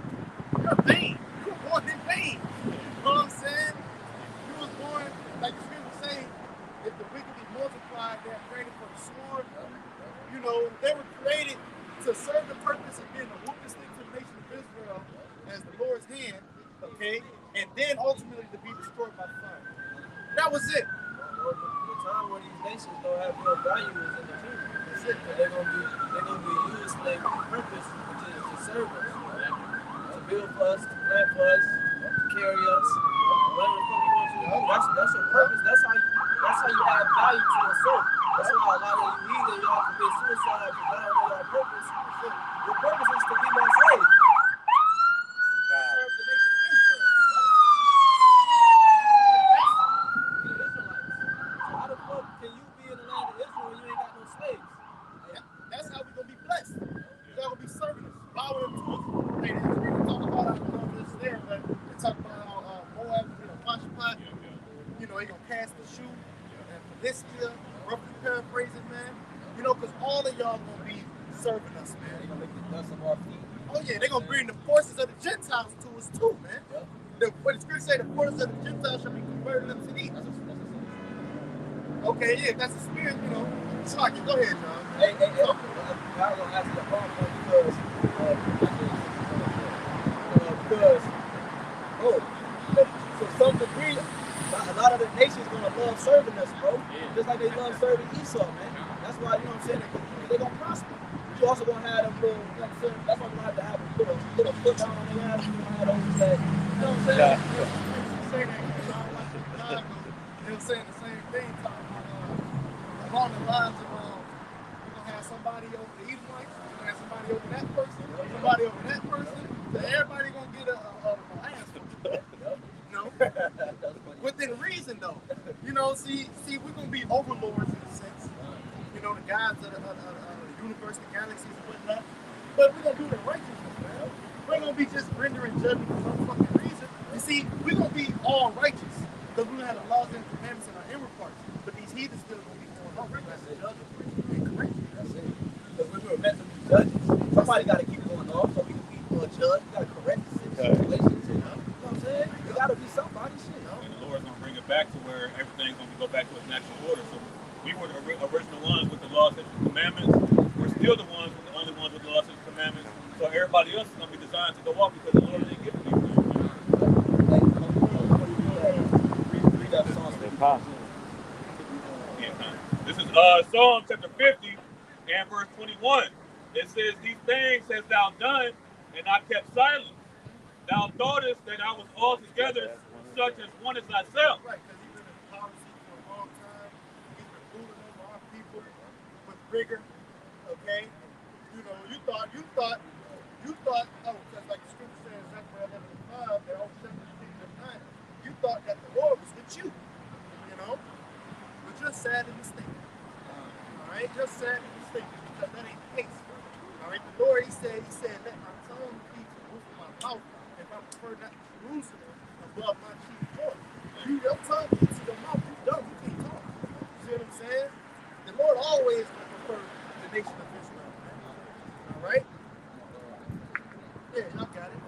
You're vain. You're born in vain. You know what I'm saying? You was born, like the scripture saying, if the wicked be multiplied, they are created for the sword. You know, they were created to serve the purpose of being the weakest thing to the nation of Israel as the Lord's hand, okay? And then ultimately to be destroyed by the fire. That was it. The time where these nations don't have no value is in the kingdom. That's it. They're gonna be used for their purpose, which is to serve us, to build for us, to plant for us, to carry us. Whatever the fuck you want to do, that's your purpose. That's how you add value to yourself. That's why a lot of you either y'all commit suicide because y'all don't know your purpose. Your purpose is to be my slave. Serve the nation of Israel. How the fuck can you be in the land of Israel when you ain't got no slaves? That's how we're going to be blessed. We're going to be serving us, bowing to us. Hey, we can talk about, I don't know if it's there, but they talk about Moab, Pashpat, know, he gonna cast the shoe and Philistia, roughly paraphrasing, man. You know, because all of y'all gonna be serving us, They man. gonna make the dust of our feet. Oh yeah, they're gonna bring the forces of the Gentiles to us too, man. Yep. What the scripture say, the forces of the Gentiles shall be converted unto thee. That's a Okay, yeah, that's the spirit, you know. Slocky, go ahead, John. Hey, I was gonna ask you a problem because to some degree, a lot of the nations gonna love serving us, bro. Just like they love serving Esau, man. That's why, you know what I'm saying, they're gonna prosper. But you also gonna have them little, you know what I'm saying, that's why we're gonna have to have a little foot down on their ass. You're gonna have those that, you know what I'm saying? Say that, because I don't like the God, they were saying the same thing, talking about along the lines of we're gonna have somebody over the Edomites, we're gonna have somebody over that person, somebody over that person, and everybody gonna get an answer. No, within reason though. You know, see, we're gonna be overlords in a sense. You know, the gods of the universe, the galaxies, and whatnot. But we're gonna do the righteousness, man. We're gonna be just rendering judgment for some fucking reason. You see, we're gonna be all righteous because we're gonna have the laws and commandments in our inward parts. But these heathens still gonna be going on. That's the judgment. Incorrect. That's it. Because we were meant to be judges. Somebody got to keep going off so we can be a judge. We got to correct the situations. You know what I'm saying? You got to be somebody, shit. And the Lord's gonna bring it back to where everything's gonna go back to its natural order. So we were the original ones with the laws and commandments. We're still the only ones with the laws and commandments. So everybody else is gonna be designed to go off because the Lord didn't give it to you. Read that song. This is Psalm chapter 50 and verse 21. It says, "These things hast thou done, and I kept silence. Thou thoughtest that I was altogether such as one as thyself." Right, because he's been in power seat for a long time. He's been ruling over our people with rigor. Okay? You know, you thought, oh, because like the scripture says, Zechariah 11:5, they're all shepherds, kings of night. You thought that the Lord was with you. You know? But you're sad and mistaken. Alright? You're sad and mistaken because that ain't the case. Alright? The Lord, he said, let my tongue be to the roof of my mouth if I prefer not Jerusalem above my chief joy. Your tongue gets to your mouth, you dumb, you can't talk. See what I'm saying? The Lord always will prefer the nation of Israel. Alright? Yeah, y'all got it.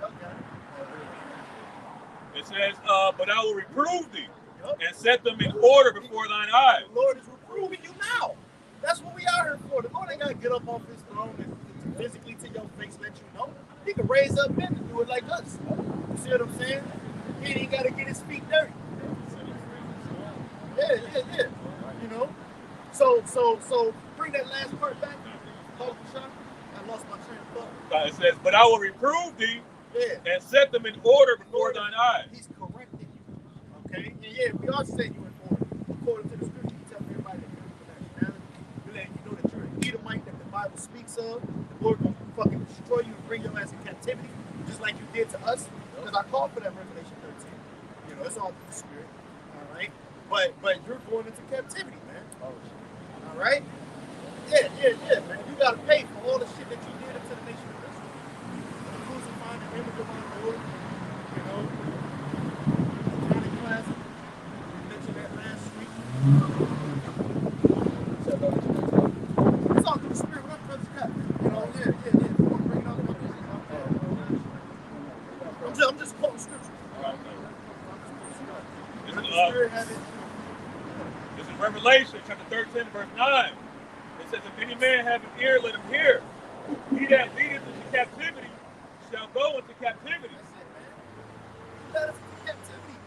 It says, "But I will reprove thee and set them in order before thine eyes." The Lord is reproving you now. That's what we are here for. The Lord ain't got to get up off his throne and physically to your face let you know. He can raise up men to do it like us. You see what I'm saying? He ain't got to get his feet dirty. Yeah. You know? So bring that last part back. Hold on, Sean. I lost my train of thought. It says, "But I will reprove thee and set them in order before thine eyes." He's correcting you. Okay? And yeah, we are setting you in order. According to the scripture, you tell everybody that you're from nationality. You let you know that you're an Edomite that the Bible speaks of. The Lord gonna fucking destroy you and bring your ass in captivity, just like you did to us. Because I called for that Revelation 13. You know, it's all through the spirit. Alright? But you're going into captivity, man. Alright? Yeah, man. You gotta pay for all the shit that you did into the nation of Israel. The crucifying the image of our Lord. You know, Johnny Classic. We mentioned that last week. It's all through the spirit. What up, Brother Scott? You know, yeah. We're gonna bring it out. I'm just quoting scripture. This is Revelation chapter 13, verse 9. It says, "If any man have an ear, let him hear. He that leadeth into captivity shall go into captivity." That's it, man. You led us into captivity.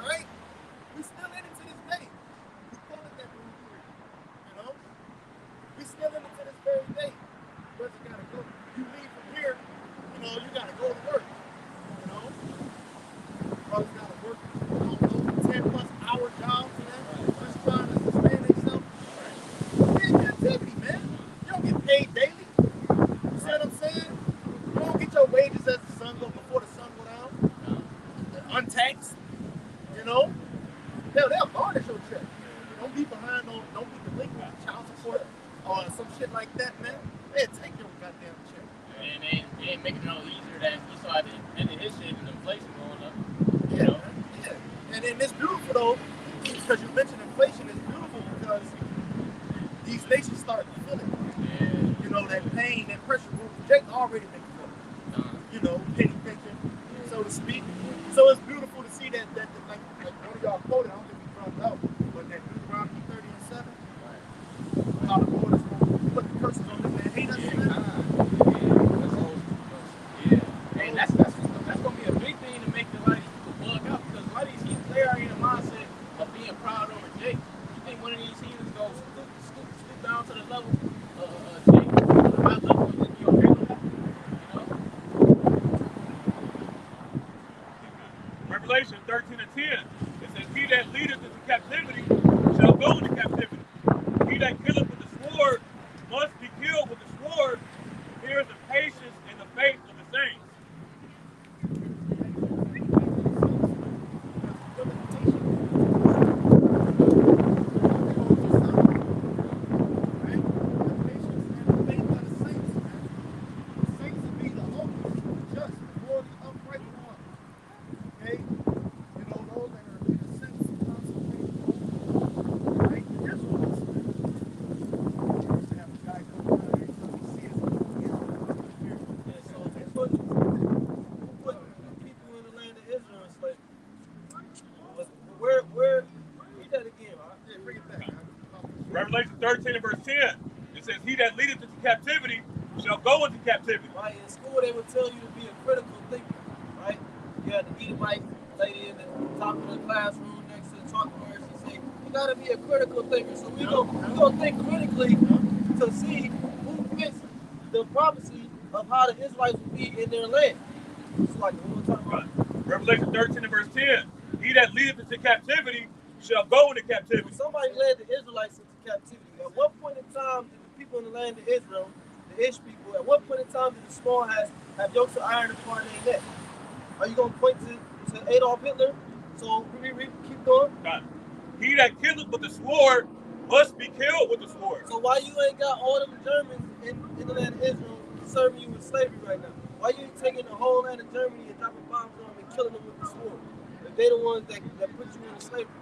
Alright? We still in it to this day. We call it that when we read. You know? We still in it to this very day. Where's it gotta go? You leave from here, you know, you gotta go to work. You know? Brothers gotta work, 10+ hour jobs, man. Just trying to sustain themselves. We're in captivity, man. You don't get paid daily. You see what I'm saying? You don't get your wages as the sun go before the sun go down. Untaxed. You know? They'll garnish your check. Don't be behind on, don't be delinquent with child support or some shit like that, man. They'll take your goddamn check. And they ain't making it no easier than you saw at the end of his shit and inflation going up. Yeah, You know? yeah. And it's beautiful though, because you mentioned inflation. It's beautiful because these nations start to feel it. Yeah. You know, that pain, that pressure. Jake already been feeling it. You know, penny pinching, so to speak. So it's beautiful to see that like one of y'all quoted, I don't think we brought it out, but that Deuteronomy 30:7. How the Lord is going to put the curses on them that hate us. And that's gonna be a big thing to make a lot of these people bug out, because a lot of these heathens, they are in the mindset of being proud over Jake. You think one of these heathens go scoop down to the level of Jake, high level, and just be okay with that? You know? Revelation 13:10. It says, "He that leadeth into captivity shall go into captivity. He that killeth with the sword must be killed with the sword. Here is the patience and the faith of the saints." Revelation 13:10. It says, "He that leadeth into captivity shall go into captivity." Right, in school they would tell you to be a critical thinker, right? You had the Edomite lady in the top of the classroom next to the chalkboard. She said, you gotta be a critical thinker. So we gonna think critically to see who fits the prophecy of how the Israelites will be in their land. It's like what we're talking about. Revelation 13:10. "He that leadeth into captivity shall go into captivity." Somebody led the Israelites into captivity. At what point in time did the people in the land of Israel, the Ish people, at what point in time did the small have yokes of iron upon their neck? Are you going to point to Adolf Hitler? So keep going. God. "He that killeth with the sword must be killed with the sword." So why you ain't got all them Germans in the land of Israel serving you with slavery right now? Why you ain't taking the whole land of Germany and dropping bombs on them and killing them with the sword? If they the ones that put you into slavery.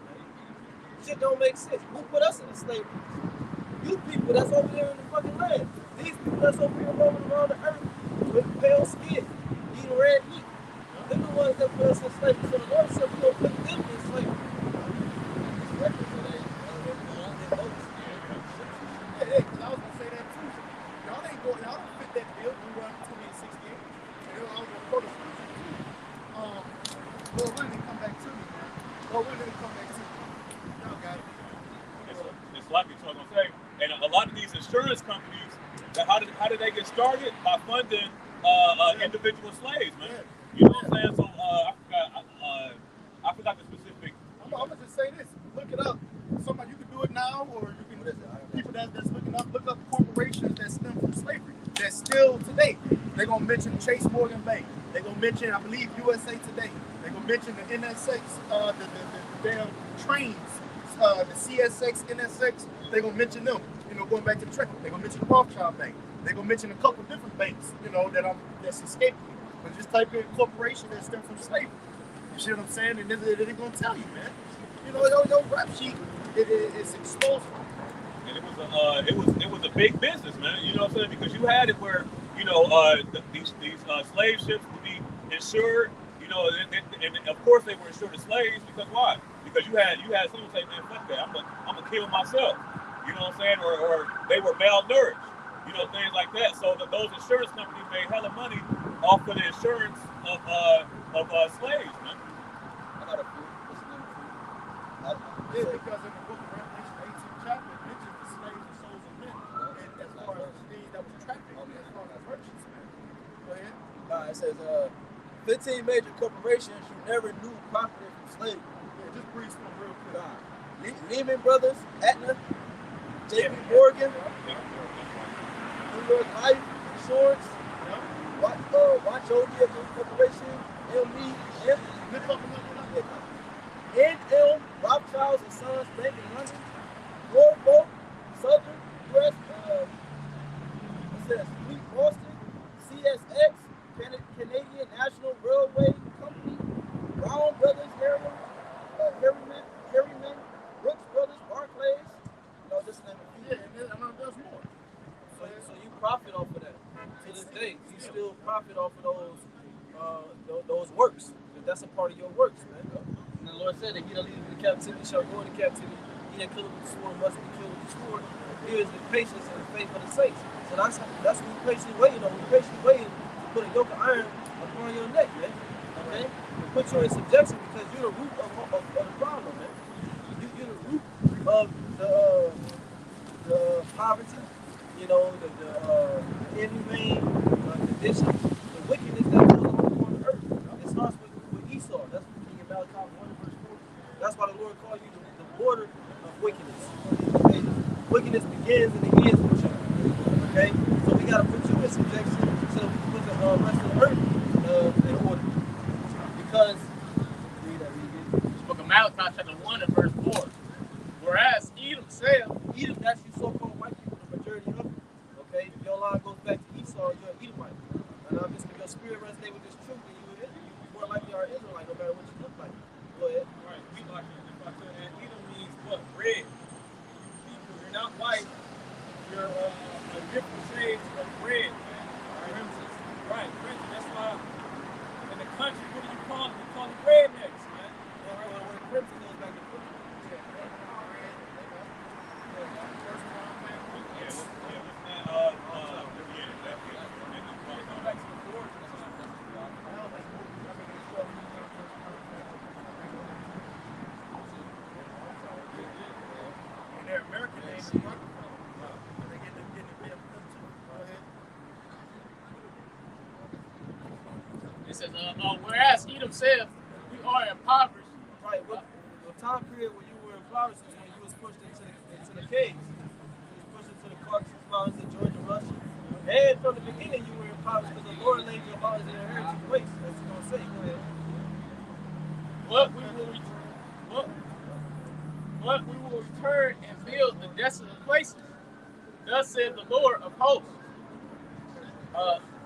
Shit don't make sense. Who put us into slavery? You people that's over there in the fucking land. These people that's over here roaming around the earth with pale skin, eating red meat. They're the ones that put us in slavery. So the Lord said we're going to put them in slavery. Hey, because I was going to say that too. Y'all don't fit that bill. We run 2868. I was going to quote it. Lord, when did it come back to me, man? Lord, when did it come back to me? Y'all got it. It's like it's what I'm gonna say. And a lot of these insurance companies, how did they get started? By funding individual slaves, man. Yeah. You know what I'm saying? So I forgot the specific. I'm gonna just say this. Look it up. Somebody, you can do it now, or you can people that's looking up, look up corporations that stem from slavery. That's still today. They're gonna mention Chase Morgan Bank. They're gonna mention, I believe, USA Today. They're gonna mention the NSX, the damn trains, the CSX, NSX. They're gonna mention them. You know, going back to the train. They're gonna mention the Rothschild Bank. They're gonna mention a couple different banks. You know that's escaped me. But just type in corporation that stem from slavery. You see what I'm saying? And they're gonna tell you, man. You know, your rap sheet it's exposed. And it was a big business, man. You know what I'm saying? Because you had it where these slave ships would be insured. You know, and of course they were insured as slaves because why? Because you had someone say, man, fuck that, I'm gonna kill myself. You know what I'm saying? Or they were malnourished. You know, things like that. So those insurance companies made hella money off of the insurance of slaves, man. I got a few. What's the name of Yeah, because in the book of Revelation, 18th chapter, it mentions the slaves and souls of men. And as far as the things that was trafficked, as far as merchants, man. Go ahead. It says 15 major corporations you never knew profited from slavery. Yeah, just breeze from real quick. Lehman Brothers, Aetna, JP Morgan, New York Life Insurance, Wachovia Corporation, NL, Rothschilds and Sons Bank in London, Norfolk, Southern U.S. Fleet Boston, CSX, Canadian National Railway Company, Brown Brothers Area, captivity shall go into captivity. He that killeth with the sword must be killed with the sword. Here is the patience and the faith of the saints. So that's what we patiently waiting on. We patiently waiting to put a yoke of iron upon your neck, man. Okay? We put you in subjection because you're the root of the problem, man. You're the root of the poverty, you know, the inhumane condition, the wickedness that goes on the earth. It starts with Esau. That's what we get Malachi 1 verse 4. That's why the Lord called you the border of wickedness. Okay? Wickedness begins and it ends with you. Okay? So we got to put you in subjection so that we can put the rest of the earth in order. Because, read that. Book of Malachi chapter 1 and verse 4. Whereas Edom said, Edom, that's you so-called white people, the majority of them. Okay? If your line goes back to Esau, you're an Edomite. And if your spirit resonate with this truth, then you more likely are Israelite, no matter what you look like. Go ahead. Right. We like it. If I could add, Edom means what? Red. People, you're not white. You're a different shade of red, man. Crimson. Right. Crimson. That's why in the country, what do you call it? We call it rednecks, man. When crimson goes back to crimson. Their American name is Rockefeller. They get the bit of them too. Go ahead. it says, whereas Edom said, we are impoverished. Right. Well, the time period when you were in Florida is when you was pushed into the caves. You was pushed into the Caucasus Mountains in Georgia, Russia. And from the beginning you were impoverished because the Lord laid your fathers in inheritance waste. That's what you're going to say. Go ahead. But we will return and build the desolate places. Thus said the Lord of hosts.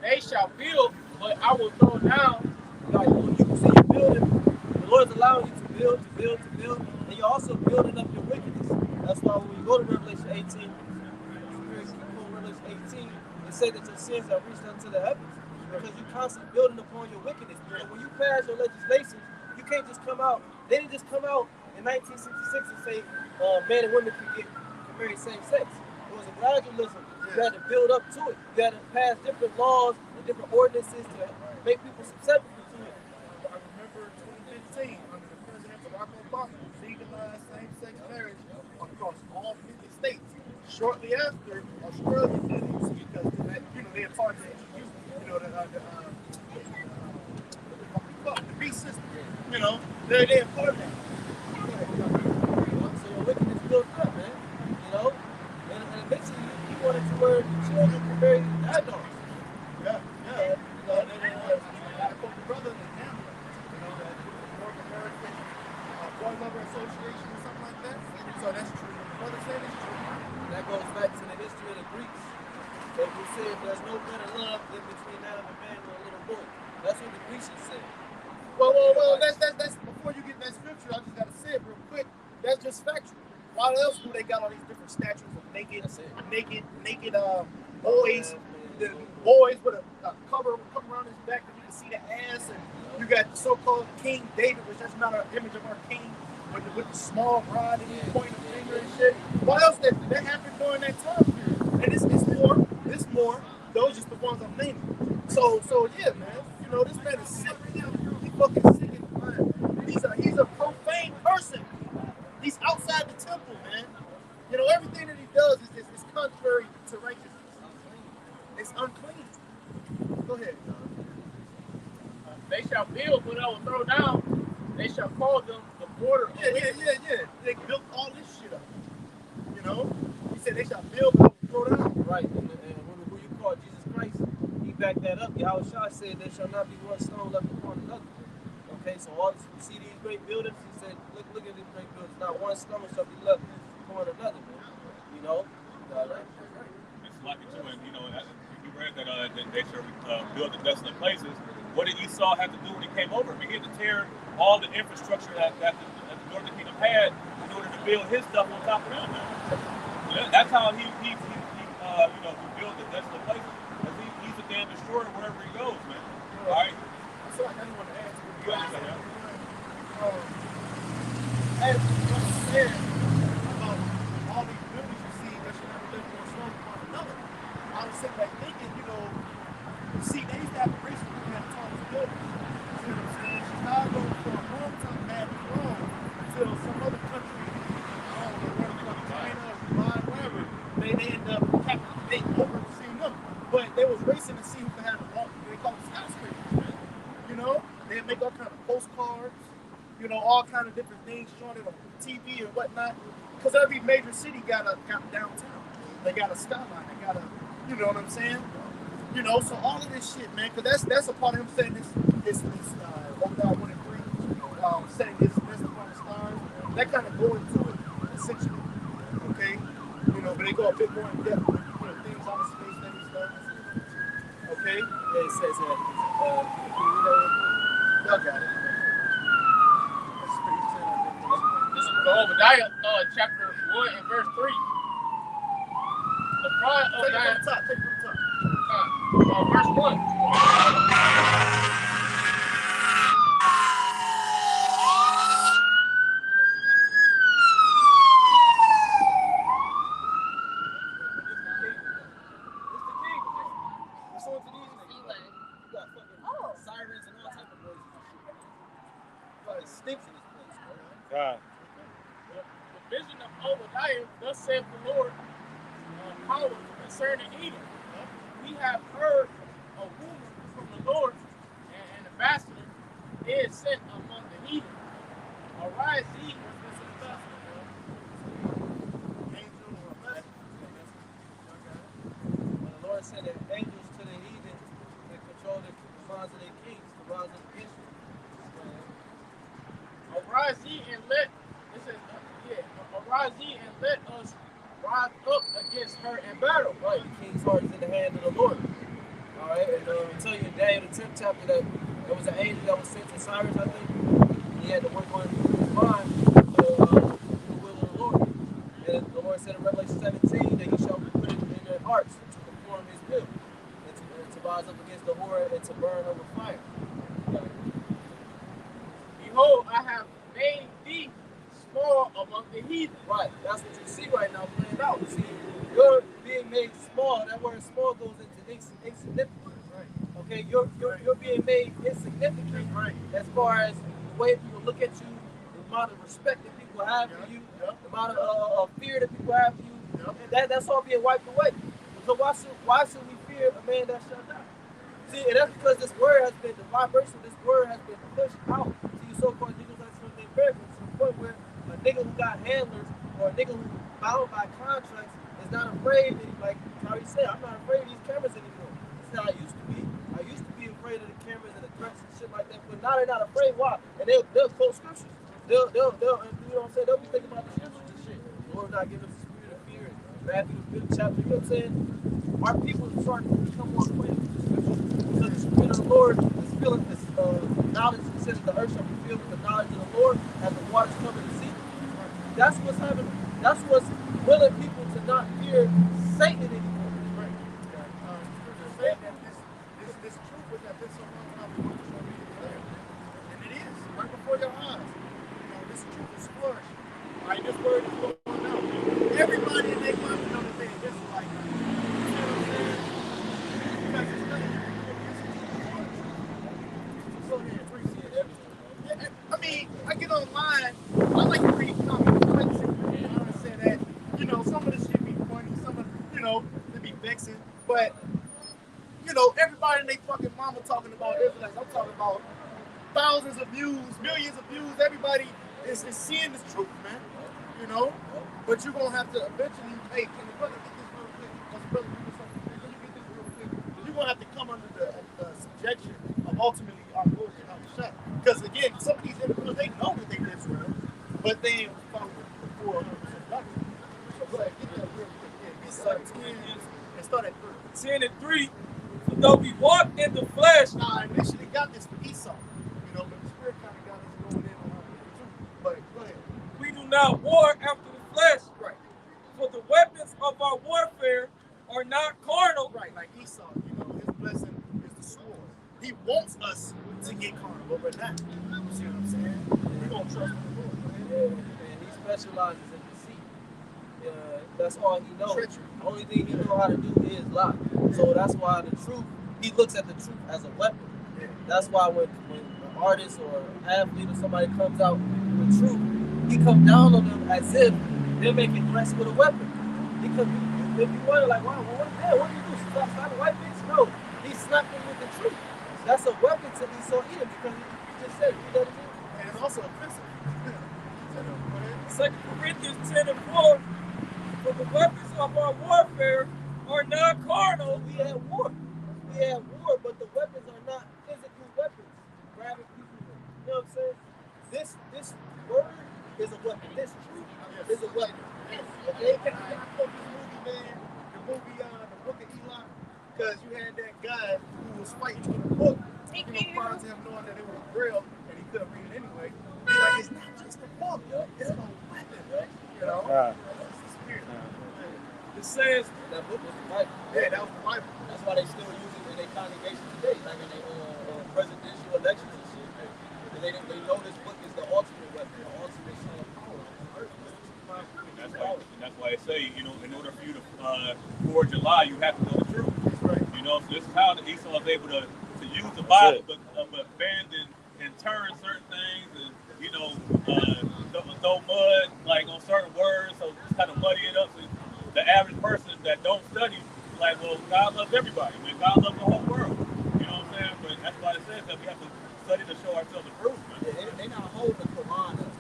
They shall build, but I will throw down. Like, you can see you're building. The Lord's allowing you to build, and you're also building up your wickedness. That's why when you go to Revelation 18, it said that your sins have reached unto the heavens because you're constantly building upon your wickedness. And when you pass your legislation, you can't just come out. They didn't just come out in 1966 and say men and women can marry same sex. It was a gradualism. You had to build up to it. You had to pass different laws and different ordinances to make people susceptible to it. I remember 2015 under the President Barack Obama legalized same-sex marriage across all 50 states. Shortly after, Australia did it because they had part of the beast system. They're part of that. So your wickedness built up, man. And eventually you wanted to where children can marry adults. Yeah. I quote the brother in Hamlet, that North American Boy Lover Association or something like that. So that's true. The brother said it's true. That goes back to the history of the Greeks. They said there's no better love than between that of a man and a little boy. That's what the Grecians said. Well, that's before you get that scripture, I just gotta say it real quick. That's just factual. Why else do they got all these different statues of naked boys? The boys with a cover around his back that you can see the ass, and you got the so-called King David, which that's not an image of our king, with the small rod and the pointing finger and shit. What else that happened during that time period? And it's more. Those just the ones I'm naming. So yeah, man. This man is sick. He fucking sick in the mind. He's a profane person. He's outside the temple, man. Everything that he does is contrary to righteousness. It's unclean. Go ahead, John. They shall build, but I will throw down. They shall call them the border. Yeah. They built all this shit up. He said they shall build, but I will throw down. Right. And who you call Jesus Christ, he backed that up. Yahushua said there shall not be one stone left upon another. Okay, so all this, you see these great buildings, he said, look at these great buildings. Not one stone shall be left upon another, man. It's lucky too, and you read that they should build the desolate places. What did Esau have to do when he came over? He had to tear all the infrastructure that the Northern Kingdom had in order to build his stuff on top of them. That's how he built the desolate places. He's a damn destroyer wherever he goes, man. All right. So I just want to add to what you said. as what you said about all these buildings you see that should never live on slope upon another. I was sitting back thinking, you know, see, they used to have races looking at the tallest buildings. See what I'm saying? Chicago for a long time had it wrong until some other country, I don't know, whether from China or Dubai, wherever, they end up they overseeing them. But they was racing to see who could have the long, they call it skyscrapers, man. You know, they make all kind of postcards, you know, all kind of different things showing it on TV and whatnot. Because every major city got downtown. They got a skyline. They got a, you know what I'm saying? You know, so all of this shit, man, because that's a part of him saying this oh God, 1 and 3, setting this upon the stars. That kind of go into it, essentially. Okay? You know, but they go a bit more in depth with, you know, things out of space that he stuff. Okay? Yeah, it says that. Y'all got it. This is Obadiah chapter 1 and verse 3. The pride of Take it thy from the top. Take it from the top. verse 1. Sirens and all type of noises and shit. Fucking stinks in this place, bro. God. The vision of Obadiah, thus saith the Lord, power concerning Edom. We have heard a rumor from the Lord, and an ambassador is sent among the heathen. Arise ye, When the Lord sent angels to the heathen that control the minds of their kings to rise up against you. arise ye and let arise ye and let us rise up against her in battle. Right, the king's heart is in the hand of the Lord. All right, and I tell you in Daniel the 10th chapter that there was an angel that was sent to Cyrus, I think. He had to work on his mind to do the will of the Lord. And the Lord said in Revelation 17 that he shall put it in their hearts to perform his will, and to rise up against the whore and to burn over fire. Right. Behold, I have made thee small among the heathen. Right, that's what you see right now playing out. You see, you're being made small. That word small goes into insignificant. Right. Okay, you're being made insignificant, Right. as far as the way people look at you, the amount of respect that people have for you, the amount of fear that people have for you. And that's all being wiped away. So why should we fear a man that shall die? See, and that's because this word has been, the vibration of this word has been pushed out to you so-called niggas like some of the Americans, to the point where a nigga who got handlers or a nigga who's bound by contracts is not afraid, like Kyrie said, I'm not afraid of these cameras anymore. It's how I used to be. I used to be afraid of the cameras and the threats and shit like that, but now they're not afraid. Why? And they'll quote scriptures. They'll you know what I'm saying? They'll be thinking about the scriptures and shit. The Lord not giving us the spirit of fear. Matthew the 5th chapter, you know what I'm saying? Our people are starting to become more acquainted with the scriptures. So the spirit of the Lord is filling this knowledge. It says the earth shall be filled with the knowledge of the Lord as the waters come in the sea. That's what's happening. That's what's willing people to not fear Satan anymore. Right. Scripture said that this truth was that been so long now we want to show you clear. And it is, right before your eyes. You know, this truth is flourishing. Right? This word is going out. Everybody in their mind know that they're Israelite. You know what I'm saying? Because it's nothing. So yeah, appreciate everything. Yeah, I mean, I get online, I like to read comic books. I say that, you know, some of the shit be funny, some of, you know, it be vexing, but, you know, everybody and they fucking mama talking about Israelites. I'm talking about thousands of views, millions of views. Everybody is seeing this truth, man. You know, but you're gonna have to eventually, hey, can the brother get this real quick? Because the brother do something. Can you get this real quick? You're gonna have to come under the subjection of ultimately our Lord and our shot. Because again, some of these individuals, they know that they're Israel, but they ain't following the 400% doctrine. So go ahead, get that real quick. Yeah, get 10 and start at 10 and 3. For though we walk in the flesh, Now, I initially got this for Esau, you know, but the spirit kind of got us going in on our too. But go ahead. we do not war after the flesh. Right. For the weapons of our warfare are not carnal. Right, like Esau, you know, his blessing is the sword. He wants us to get carnal, but we're not. You see what I'm saying? We're going to trust in the Lord. And he specializes in deceit. That's all he knows. Treachery. The only thing he knows how to do is lie. So that's why the truth, he looks at the truth as a weapon. Yeah. That's why when an artist or an athlete or somebody comes out with truth, he comes down on them as if they're making threats with a weapon. Because if you wonder, like, wow, well, what do you do? Slap a white bitch? No, he slapped him with the truth. That's a weapon to Esau Edom because he just said, you know what I mean? And it's also offensive. Second Corinthians 10 and 4, for the weapons of our warfare are not carnal. We had war. But the weapons are not physical weapons. Grabbing people, you know what I'm saying? This word is a weapon. This truth is a weapon. Okay, can I quote this movie, man? The movie, The Book of Eli? Because you had that guy who was fighting with a book. You know, prior to him knowing that it was Braille and he couldn't read it anyway. He's like, it's not just a book, it's a weapon. You know? It's the spirit. It says, That book was the Bible. Yeah, that was the Bible. That's why they still use it in their congregation today, like in their presidential elections and shit. Because they know this book is the ultimate weapon, the ultimate son of power. That's why I say, you know, in order for you to forge a lie, you have to know the truth. That's right. You know, so this is how Esau is able to use the Bible, but bend and turn certain things, and you know, throw mud like on certain words, so just kind of muddy it up. So the average person that don't study, like, well, God loves everybody. I mean, God loves the whole world. You know what I'm saying? But that's why it says that we have to study to show ourselves approved. Man. They're not holding the Quran up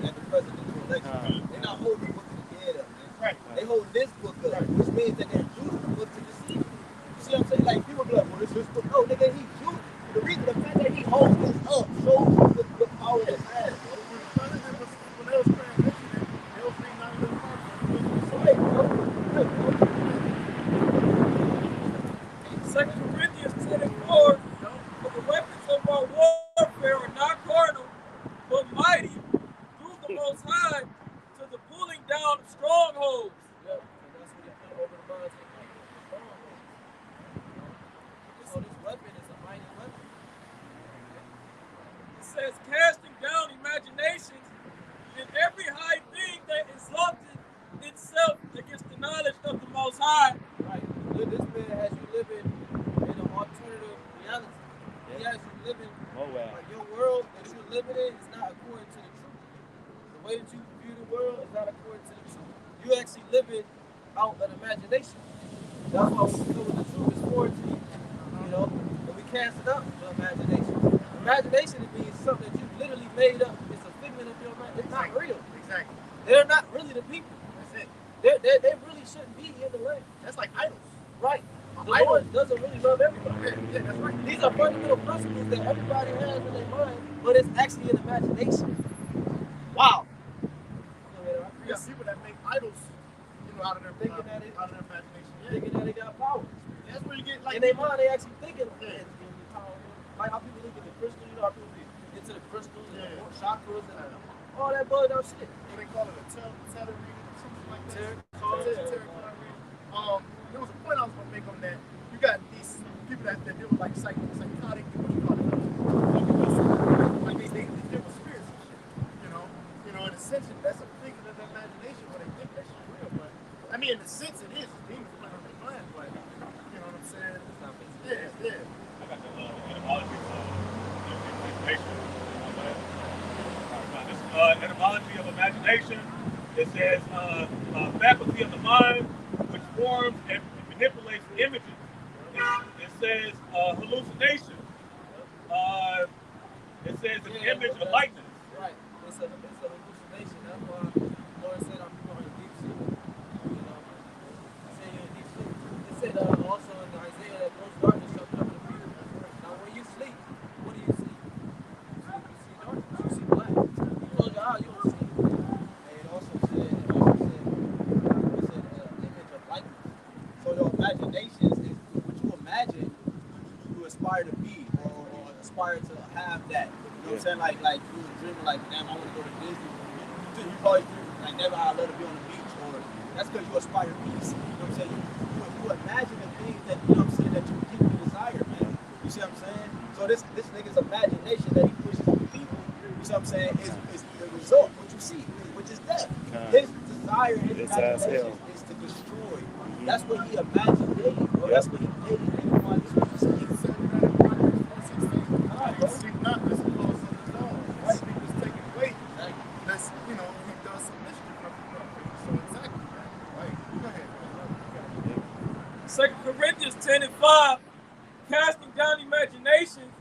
at the presidential election. They're not holding the book of the dead up, man. Right. They hold this book up, which means that they're using the book to deceive you. You see what I'm saying? Like, people be like, well, it's his book. No, nigga, he's using the reason, the fact that he holds this up shows you the power that has. When they was transitioning, they was reading out of the Second Corinthians 10 and 4, for the weapons of our warfare are not carnal, but mighty through the Most High to the pulling down of strongholds. Yep. And that's what he put over the minds of people. So this weapon is a mighty weapon. It says, casting down imaginations and every high thing that exalted itself against the knowledge of the Most High. Right. This man has you living in an alternative reality. He has you living like your world that you're living in is not according to the truth. The way that you view the world is not according to the truth. You actually living out an imagination. That's why we feel the truth is foreign to you. You know, and we cast it up to imagination. Imagination means something that you literally made up. It's a figment of your mind. It's not real. Exactly. They're not really the people. That's it. They really shouldn't be in the land. That's like idols. Right. The Idol. Lord doesn't really love everybody. Yeah, that's right. These are fundamental principles that everybody has in their mind, but it's actually an imagination. Wow. You got people that make idols, you know, out of their Thinking that it- out of their imagination. Yeah. Thinking that they got power. That's where you get like In their mind, they actually thinking Yeah. it's giving me power. Like how people look at the crystals, you know how people get into the crystals and Yeah. the chakras and all that bugged out shit. what they call it, a tarot reading or something like that. Tarot Tarot reading. There was a point I was gonna make on that. You got these people that deal with like psychotic, what do you call it? Like they deal with spirits and shit. You know, in a sense, that's a figment of their imagination when they think that shit's real. But I mean, in a sense, it is. It's demons playing on their mind, but you know what I'm saying? Yeah. I got the etymology of imagination. This etymology of imagination, it says faculty of the mind which forms and manipulates images. It says hallucination. It says an image or likeness. Right. It's a hallucination. That's why the Lord said I'm people in deep sleep. You know, saying you're in deep sleep. It said also in Isaiah that gross darkness shall cover the people. Now when you sleep, what do you see? You see darkness. You see black. You close your eyes, you don't see. And it also said image of likeness. So your imagination is what you imagine you aspire to be or aspire to have that. You know what I'm saying? Like you were dreaming like, damn, I want to go to Disney. You probably dream like never I love to be on the beach, or that's because you aspire to peace. You know what I'm saying? You imagine the things that you know what I'm saying that you deeply desire, man. You see what I'm saying? So this nigga's imagination that he pushes on people, you see what I'm saying, is the result. What you desire in his It's as hell. imagination is to destroy. That's what he imagined daily, bro. That's what he daily think about. This was He said that in Proverbs 4:16. All right, bro. Seek not this applause of the Lord. Right. Speak was taken away. Let's, he does some mischief. So exactly, man. Right. Go ahead, man. 2 Corinthians 10:5, casting down imaginations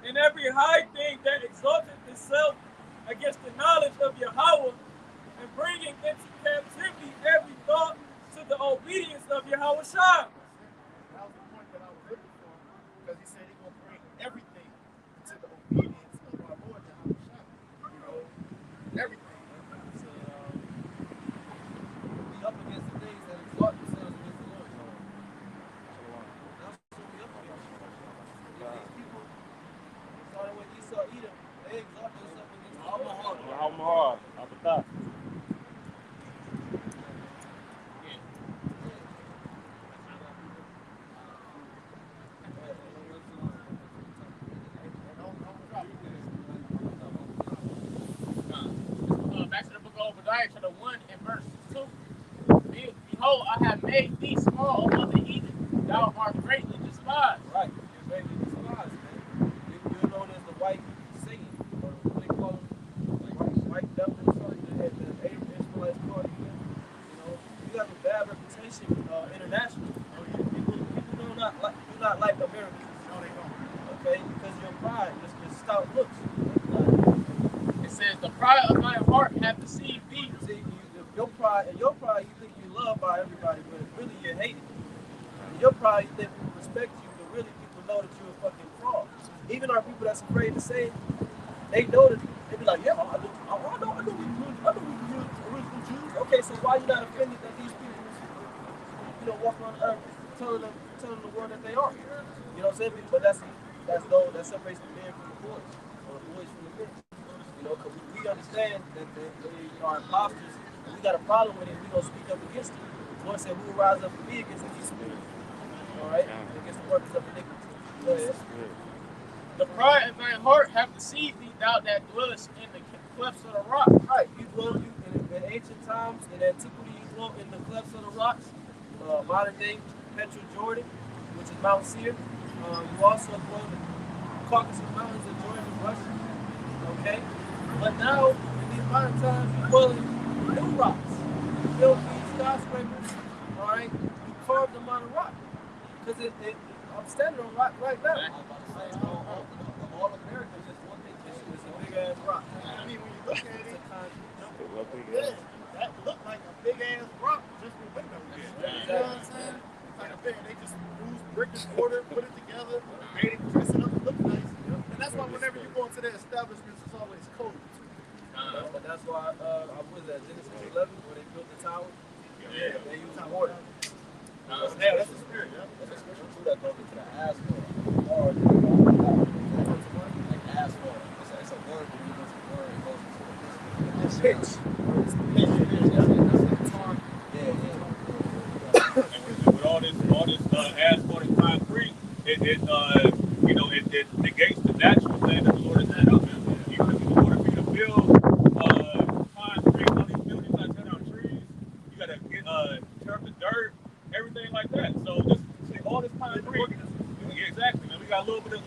and every high thing that exalteth itself against the knowledge of Yahweh, and bringing into captivity every thought to the obedience of Yahweh Shai. That was the point that I was looking for, because he said he's going to bring everything to the obedience of our Lord Yahweh Shai. Everything. So, We up against the things that exalt themselves against the Lord. That's what we up against. These people, starting with Esau, Edom, they exalt themselves against the Lord. Al-Mahar, Al-Fatah. Back to the book of Obadiah, chapter 1 and verse 2. Behold, I have made thee small among the heathen. Thou art greatly despised. Right, you're greatly despised, man. You're known as the white Satan, or what they call him, white devil or something. The Israelites call it. You have a bad reputation internationally. People do not like Americans. no, they don't. Okay, because of your pride, just your stout looks. It says, the pride of my heart hath deceived thee. See, your pride, you think you love by everybody, but really you're hated. In your pride, you think people respect you, but really people know that you're a fucking fraud. Even our people that's afraid to say, they know that they be like, yeah, I know we original Jews. Okay, so why you not offended that these people, walk on the earth telling the world that they are? You know what I'm saying? But that separates the men from the boys, or the boys from the men. Because we understand that they are imposters, and we got a problem with it. We gonna speak up against it. The Lord said, "Who will rise up for me against these spirits?" All right, against the workers of iniquity. Go ahead. The pride of thine heart hath deceived thee, thou that dwellest in the clefts of the rock. Right, you dwell in ancient times, in antiquity, you dwell in the clefts of the rocks. Modern day Petra, Jordan, which is Mount Seir. You also dwell in the Caucasus Mountains of Jordan and Russia. Okay, but now in these modern times, you dwell in new rocks. You build these skyscrapers. All right, you carve them out of rock because I'm standing on rock right now. All America is just one big issue. It's a big ass rock. I mean, when you look at it, Yeah. that looked like a big ass rock just with windows. You know what I'm saying? Like a big, they just used brick and mortar, put it together, made it, dress it up, it looked nice. And that's why whenever you go into their establishments, it's always cold. But that's why I was at Genesis 11 where they built the tower. Yeah. They used mortar. Yeah, that's the spirit, yeah. That's a scripture too that goes into the asphalt. Or like asphalt. It's a word, but you know it's a word. It goes into the pitch. And with all this asphalt and concrete, it negates the natural thing that the Lord has set up. In order for you to build concrete on these buildings, like cut down trees, you gotta tear up the dirt, everything like that. So all this concrete, exactly. Man, we got a little bit of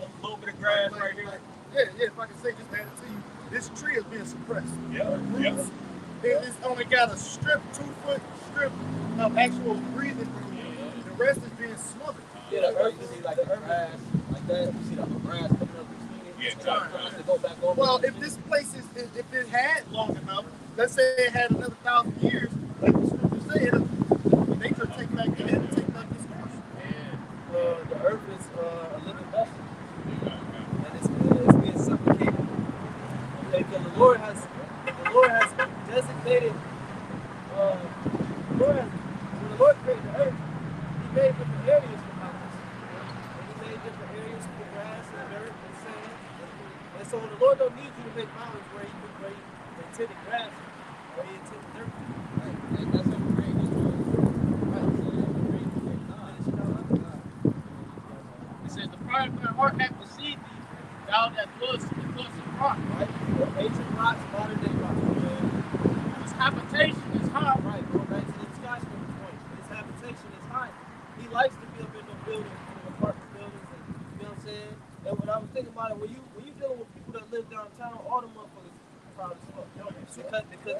grass right here. Yeah, if I can say, just add it to you, this tree is being suppressed. Yeah. It's only got a 2-foot strip of actual breathing room. The rest is being smothered. Yeah, the earth, you see like the grass, like that. You see the grass coming up between it. Yeah, It's time for us to go back over. Well, if this place if it had long enough, let's say it had another 1,000 years, like the scripture said, nature take back this course. The earth is a living vessel, and it's being suffocated. Okay, because the Lord has designated. When the Lord created the earth, He made different areas for mountains, and He made different areas for grass and dirt and sand. And so the Lord don't need you to make mountains where He intended grass or He intended dirt.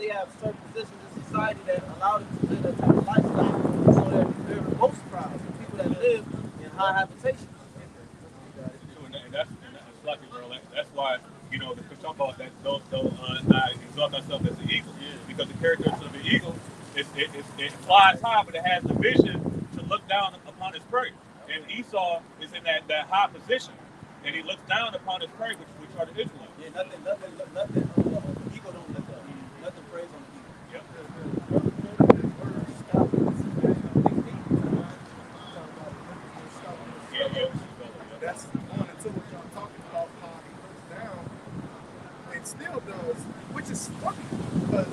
they have certain positions in society that allow them to live that type of lifestyle. So they're most proud of people that live in high habitation. And that's lucky, bro. That's why the talk about that. Don't not exalt ourselves as an eagle, because the characteristic of the eagle it flies high, but it has the vision to look down upon its prey. And Esau is in that high position, and he looks down upon his prey, which are the Israelites. Yeah, nothing. Eagle don't look up. Nothing preys on the eagle. Yep. That's going into what y'all talking about, how he looks down and still does, which is funny because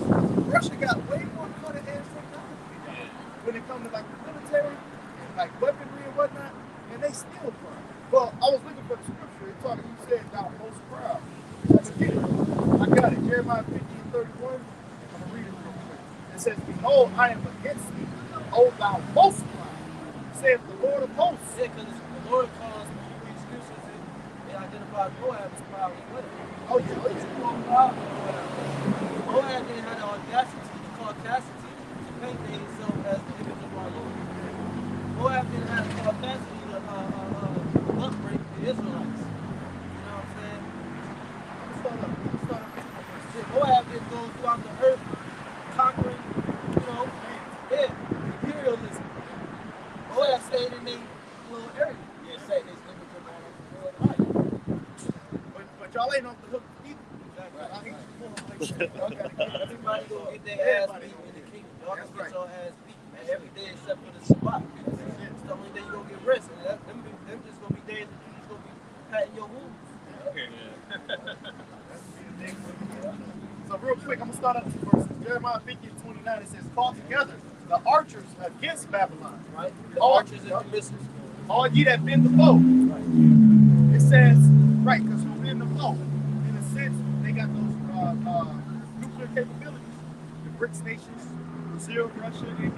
Russia got way more cutting edge technology when it comes to like the military and like weaponry and whatnot, and they still proud. Well, I was looking for the scripture. It talking, you said thou most proud. Let's get it. I got it. Jeremiah 15:31. I'm gonna read it real quick. It says, "Behold, I am against thee, O thou most proud, saith the Lord of hosts." Yeah, because the Lord calls the excuses and they identify Moab as proud and what? Oh yeah, oh, It's more proud than Moab. Moab didn't have the audacity to call Cassidy to paint himself as the image of our Lord. Moab didn't have the audacity to upbreak the Israelites. You know what I'm saying? Moab didn't go throughout the earth conquering, imperialism. Moab stayed in their little area. Yeah, say his image of our Lord. But y'all ain't off the hook either. Everybody gonna get their ass beat in the kingdom. Y'all gonna get your ass beat every day except for the Shabbat. It's the only day you gonna get rest. And them just gonna be days that you just gonna be patting your wounds. Okay, So real quick, I'm gonna start up two verses. Jeremiah 15:29. It says, "Call together the archers against Babylon, Right? The archers and the missiles. all ye that bend the bow." It says, right, because who bend the bow? In a sense, they got those nuclear capabilities. The BRICS nations, Brazil, Russia, India.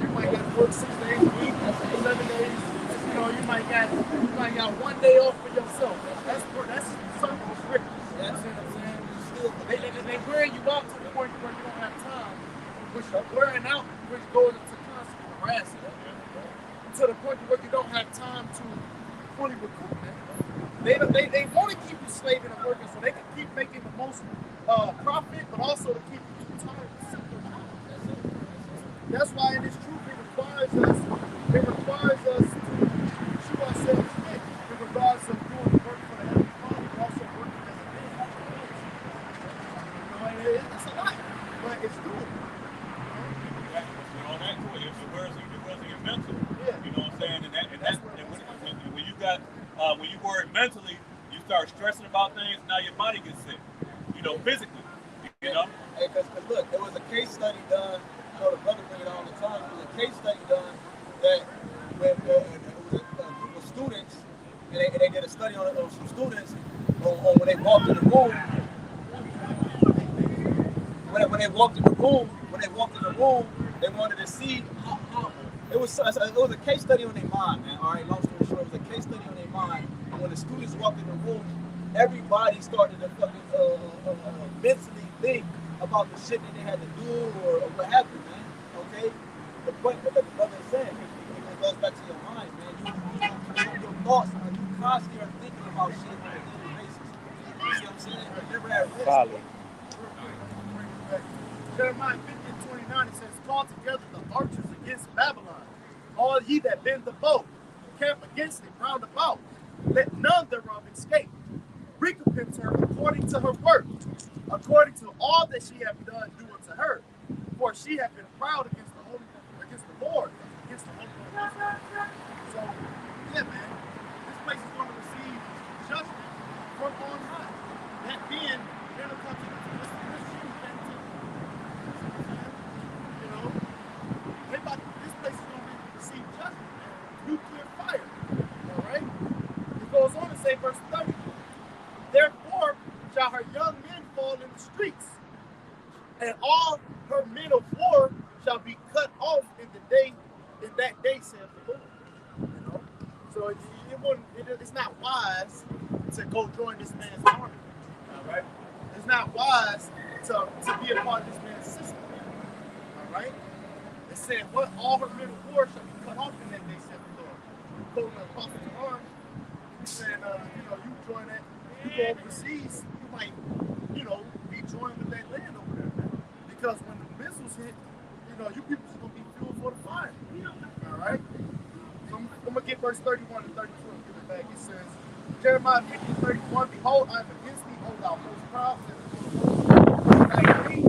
You might got to work 6 days a week, 7 days. You might got 1 day off for yourself. That's something restricted. You know what I'm saying? They wear you out to the point where you don't have time, which wearing out, which goes into constant harassment, to the point where you don't have time to fully recoup, man. They want to keep you slaving and working so they can keep making the most profit, but also to keep you too tired to sit there. That's why in this truth it requires us to shoot ourselves fit in regards of doing the work for the Heavenly Father, but also working as a man. It's a lot, but it's doable. on that point, it wears on your mental. Yeah. You know what I'm saying? And when you got when you worry mentally, you start stressing about things. Now your body gets sick. Physically. You know. Hey, because look, there was a case study done. The brother bring it all the time. There was a case study done that when it was a group of students, and they did a study on some students on when they walked in the room. When they walked in the room, they wanted to see how it was a case study on their mind, man. All right, long story short, it was a case study on their mind. And when the students walked in the room, everybody started to fucking mentally think about the shit that they had to do or what happened, man. Okay? The point that the brother is saying, it goes back to your mind, man. Your thoughts, you constantly are thinking about shit on a daily basis. You see what I'm saying? You're never at rest. Folly. Jeremiah 15:29, it says, "Call together the archers against Babylon, all ye that bend the bow, camp against it round about. Let none thereof escape. Recompense her according to her work, according to all that she hath done, do unto her. For she hath been proud against the Lord, against the Holy One." So, yeah, man, this place is going to receive judgment from on high. That being Pentecostal, this place is going to receive judgment. verse 30. Therefore shall her young men fall in the streets, and all her men of war shall be cut off in that day, saith the Lord. You know? So it's not wise to go join this man's army. All right? It's not wise to be a part of this man's system. All right? It said, what? All her men of war shall be cut off in that day, saith the Lord. Quoting the Apostle's arm, he said, you join that, you go overseas, you might, be joined with that land over there, man. Because when the missiles hit, you people are going to be fueled for the fire. All right? So I'm going to get verse 31 and 32 and give it back. It says, Jeremiah 50:31, behold, I am against thee, O thou most proud, thy day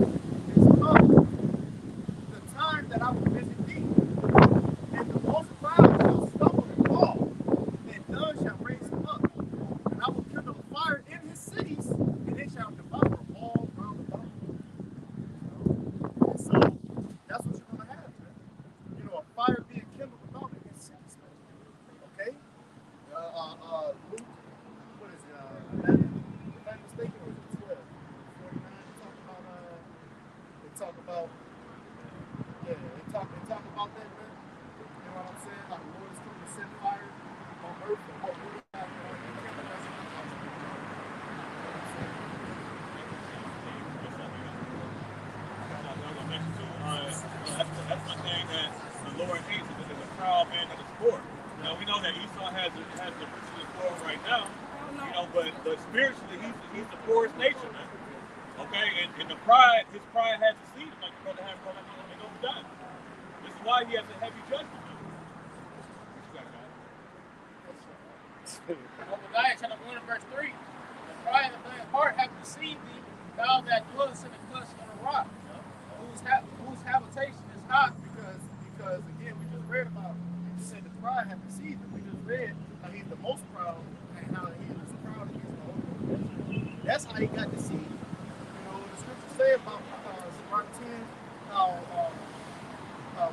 is come, the time that I will visit thee, and the most proud shall stumble and fall, and none shall raise him up. And I will kindle a fire in his cities, and it shall devour all round about. And so that's what you're going to have, man. A fire being kindled about in his cities, man. Okay? Luke, what is it? 11, if I'm mistaken, or is it 12? 49, they talk about, yeah, they talk about that, man. You know what I'm saying? Like the Lord is coming to send fire on earth, and what really happened on the kingdom, that's what I'm talking about. That's one thing that the Lord hates is a proud man that is poor. Now we know that Esau has the riches of the world right now, but spiritually he's the poorest nation, man. Okay, and his pride has deceived him, like the brother had overdone. This is why he has a heavy judgment. Obadiah chapter 1 and verse 3. The pride of thy heart hath deceived thee, thou that dwellest in the clutch of the rock, whose habitation is hot. Because again, we just read about, you said the pride had deceived him. We just read how he's the most proud and how he was proud against the whole nation. That's how he got deceived. The scriptures say about Mark 10, how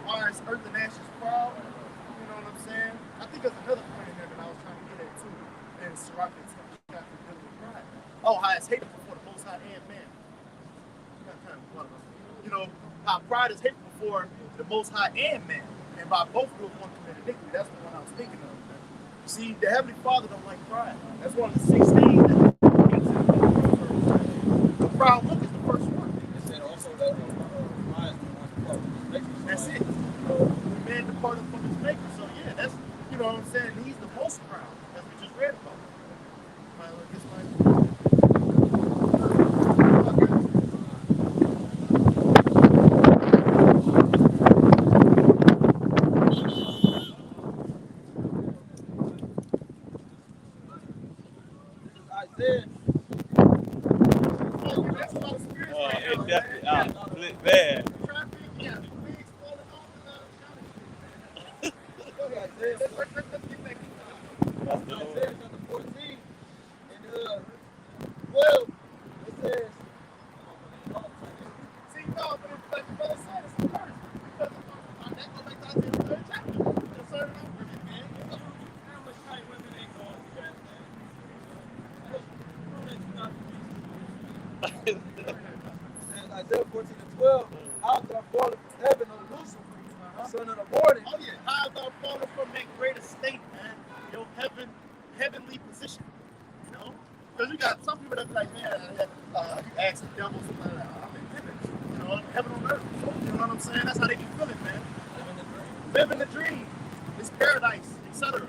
why is earth and ashes proud? You know what I'm saying? I think there's another point in there that I was trying to get at too. And Sirach 10 chapter dealing with pride. Oh, how it's hateful before the Most High and man. How pride is hateful before the Most High and man. And by both of those one commit iniquity. That's the one I was thinking of. You see, the Heavenly Father don't like pride. That's one of the 6 things that the proud look is the first one. It said also that pride is the one that part of his nature. That's it. The man departed from his maker. So yeah, that's, you know what I'm saying? He's the most proud, as we just read about. Isaiah 14:12, how thou fallen from heaven, O Lucifer, son of the morning. Oh yeah, how thou fallen from that great estate, man. Your heavenly position. Because you got some people that be like, man, you ask the devil something like, I'm in heaven. Heaven on earth. You know what I'm saying? That's how they be feeling, man. Living the dream. It's paradise, etc.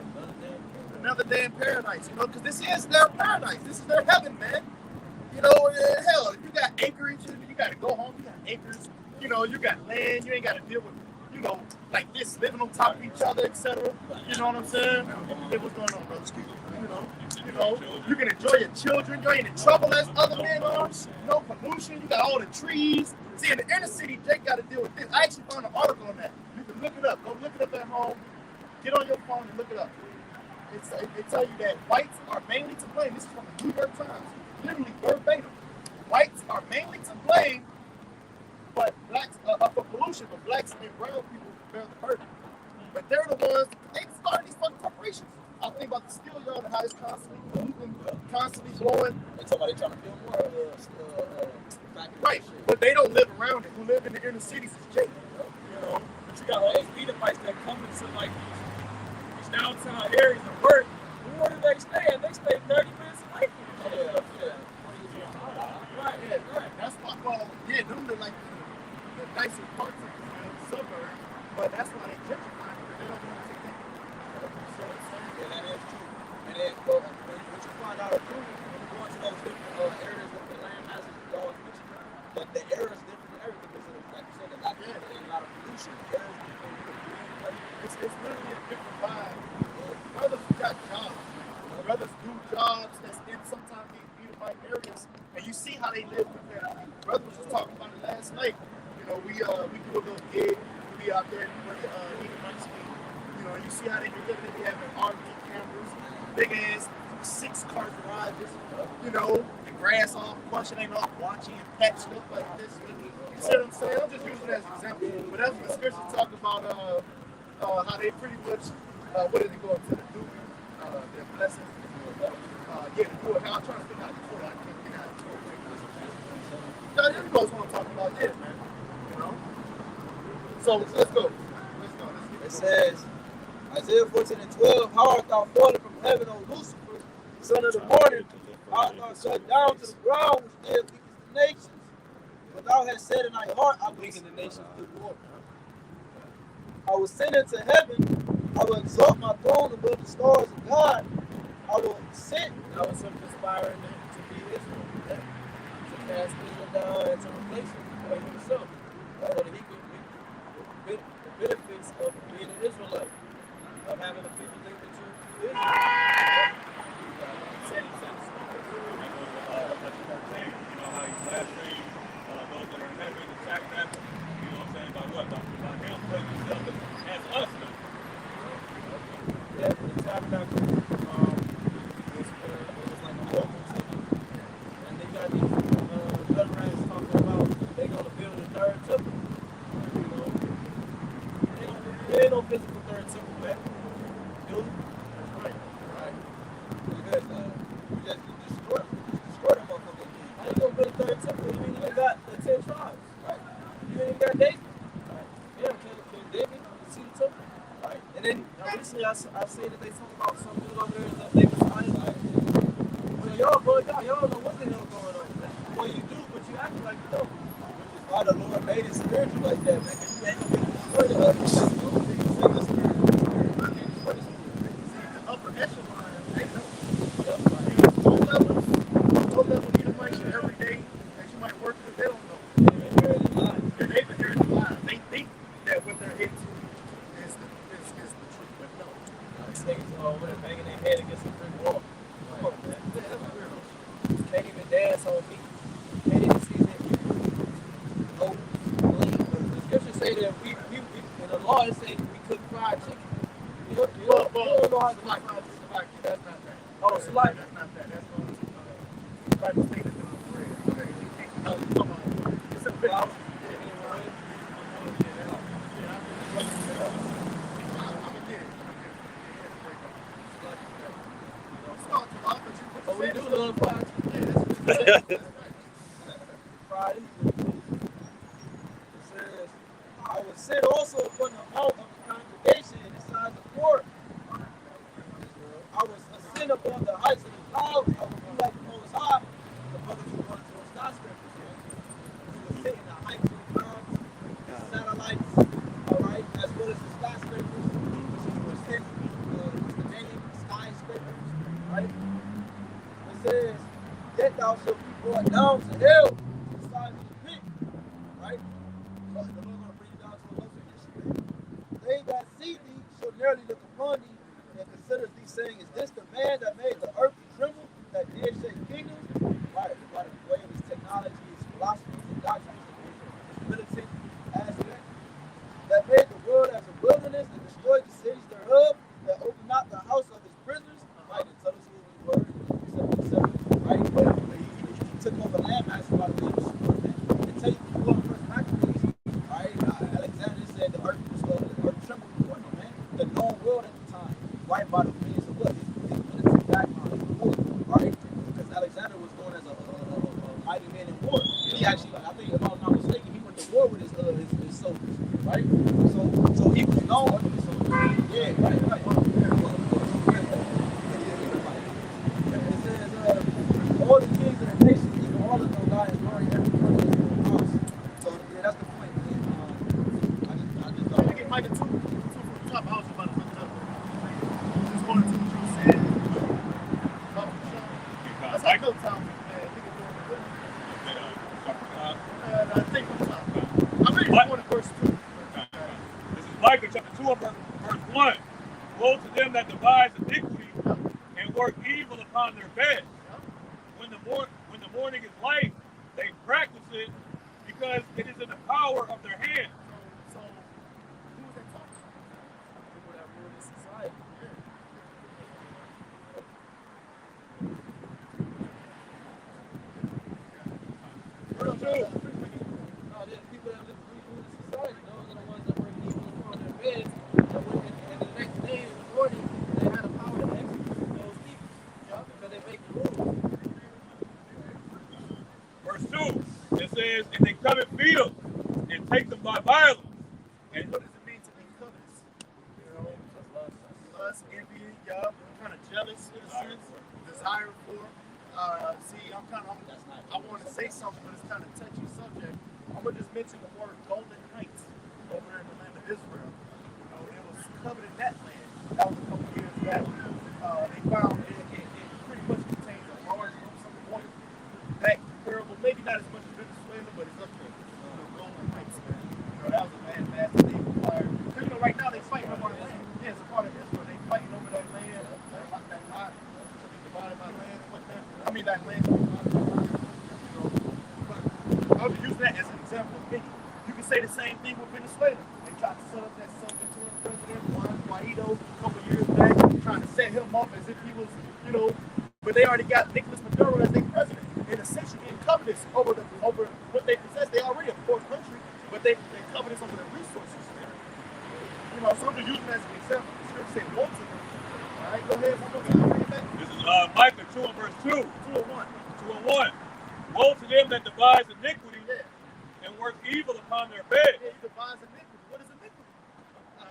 Another day in paradise, because this is their paradise. This is their heaven, man. Hell, if you got acreage, you got to go home, you got acres, you got land, you ain't got to deal with, like this, living on top of each other, etc. You know what I'm saying? Hey, what's going on, brother? Excuse me. You can enjoy your children, you ain't in trouble as other men are, no pollution, you got all the trees. See, in the inner city, Jake got to deal with this. I actually found an article on that. You can look it up. Go look it up at home. Get on your phone and look it up. They tell you that whites are mainly to blame. This is from the New York Times. Literally verbatim. Whites are mainly to blame, but blacks for pollution, but blacks and brown people bear the burden. But they're the ones, they started these fucking corporations out think about the steel yard and how it's constantly moving, constantly blowing. They talk about they trying to build more factories. Right, but they don't live around it. Who live in the inner cities is Jake. You know, but you got all these Edomites that come into like these downtown areas of work. Where do they stay? And they stay 30 minutes away from each other. Right. That's why I call them the like the nicer parts of the suburb. But that's why they gentrify it, because they don't want to take that. Yeah, that is true. And then, well, what you find out too, when you go into those different areas that the land has, you always mention that the air is different and everything because of, like you said, the lack of a lot of pollution. The air is different. It's literally a different vibe. Brothers got jobs. Brothers do jobs that's in sometimes these beautified areas, and you see how they live with their brothers was just talking about it last night. You know, we do a little gig. We be out there with Edomites. You know, and you see how they be living. They have RV cameras, big ass 6-car garages. You know, the grass off, washing ain't off, watching pets look like this. You see what I'm saying? I'm just using it as an example. But that's what the scripture talk about. How they pretty much what did they go into the new their blessings. The poor. I'm trying to figure out the poor. I can't figure out the poor. That goes what I'm talking about this, man. You know? So let's go. It says, Isaiah 14:12, how art thou fallen from heaven, O Lucifer, son of the morning? How art thou shut down to the ground, which did weaken the nations? But thou hast said in thy heart, I will weaken the nations with war. I will send into heaven, I will exalt my throne above the stars of God. I will sit. That was him conspiring to be Israel. To cast Israel down and to replace him for himself. So that he could reap the benefits of being an Israelite. Of having the people think that you're Israel. You know how he blasphemed those that are in heaven, the tabernacle. You know what I'm saying? By what? By him putting himself as us now. Yeah, the tabernacle was like a local temple. And they got these veterans talking about they're going to build a third temple. You know, there ain't no physical third temple, man. Build it. That's right. Right. Because you just destroy the motherfucker. How you gonna build a third temple? You ain't even got the 10 tribes, right? You ain't even got David, right? Yeah, can David see the temple, right? And then recently I seen that they talk about some dude over there that David's Isaac. Well, y'all don't know what the hell going on, man. Well, you do, but you act like you don't. Which is why the Lord made it spiritual like that, man. Because you ain't gonna get destroyed in us. The upper echelon, they know. Low-level Edomites every day that you might work with, they don't know. And they've been hearing the lie. They think that what they're into is the truth, but no. These niggas over there banging their head against a brick wall. Come on, man. Can't even dance on me. Can't even see that. Oh, the scriptures say that we in the law it say we cook fried chicken. You don't know how to cook fried chicken. That's not that. Oh, it's like That's not that. That's what I'm trying to think of the bread. Come on. It's a bit. but we do love fried chicken. Friday. It says, I will sit also upon the mount of the congregation and inside the court. I will ascend above the heights of the clouds. I will be like the Most High. The brothers who run to those skyscrapers here. You will sit in the heights of the clouds, the satellites, all right, as well as the skyscrapers, which is what's the name, skyscrapers, right? It says, yet thou shalt be brought down to hell, to the sides of the pit, right? So the Lord going to bring you down to a low position. They that see thee shall nearly look upon thee and consider thee, saying, is this the man that made the earth tremble, that did shake kingdoms? Right, by the way of his technology, his philosophies, his doctrines, his militant aspect, that made the world as a wilderness and destroyed the cities thereof, that opened not the house of his prisoners, right? And tell us who we were, right? But he took over landmass by the way of sword, man. And tell you before the first Maccabees, right? Alexander said the earth trembled before him, man. The known world at the time, right? By the means of what? His work evil upon their bed. When the morning is light, they practice it because it is in the power of their hand. So who was that talking? People that rule this society. Verse 2. No, there's people that live rule this society. Those are the ones that work evil upon their beds. And the next day in the morning, they had the power to execute those people. Because they make the rules. Verse 2. It says, and they come and feed them and take them by violence. And What does it mean to be covetous? You know, lust, envy, kind of jealous in a sense, desire for. See, I want to say something, but it's kind of touchy subject. I'm gonna just mention the word Golden Heights over there in the land of Israel. You know, it was coveted in that land. That was a couple years back. They found it pretty much contains a large lump sum of money. That comparable, maybe not as much as Venezuela, but it's up there. Golden Heights, man. You know, that was a bad that they acquired. Because, you know, right now they fighting over our land. Yeah, it's a part of Israel. They fighting over that land, that lot, divided by land, whatnot. I mean, that land. I'll be using that as an example of many. You can say the same thing with Venezuela. They tried to set up that self-interim president, Juan Guaido, a couple years back, trying to set him up as if he was, you know, but they already got Nicolas Maduro as their president. And essentially being covetous over what they possess. They already a poor country, but they covetous over their resources. You know, so I'm just using that as an example. The scripture said, woe to them. All right, go ahead. One more time. Read it back. this is Micah 2 and verse 2. 2 and 1. 2 and 1. Woe to them that devise iniquity and work evil upon their bed. Yeah, you devise iniquity. What is iniquity?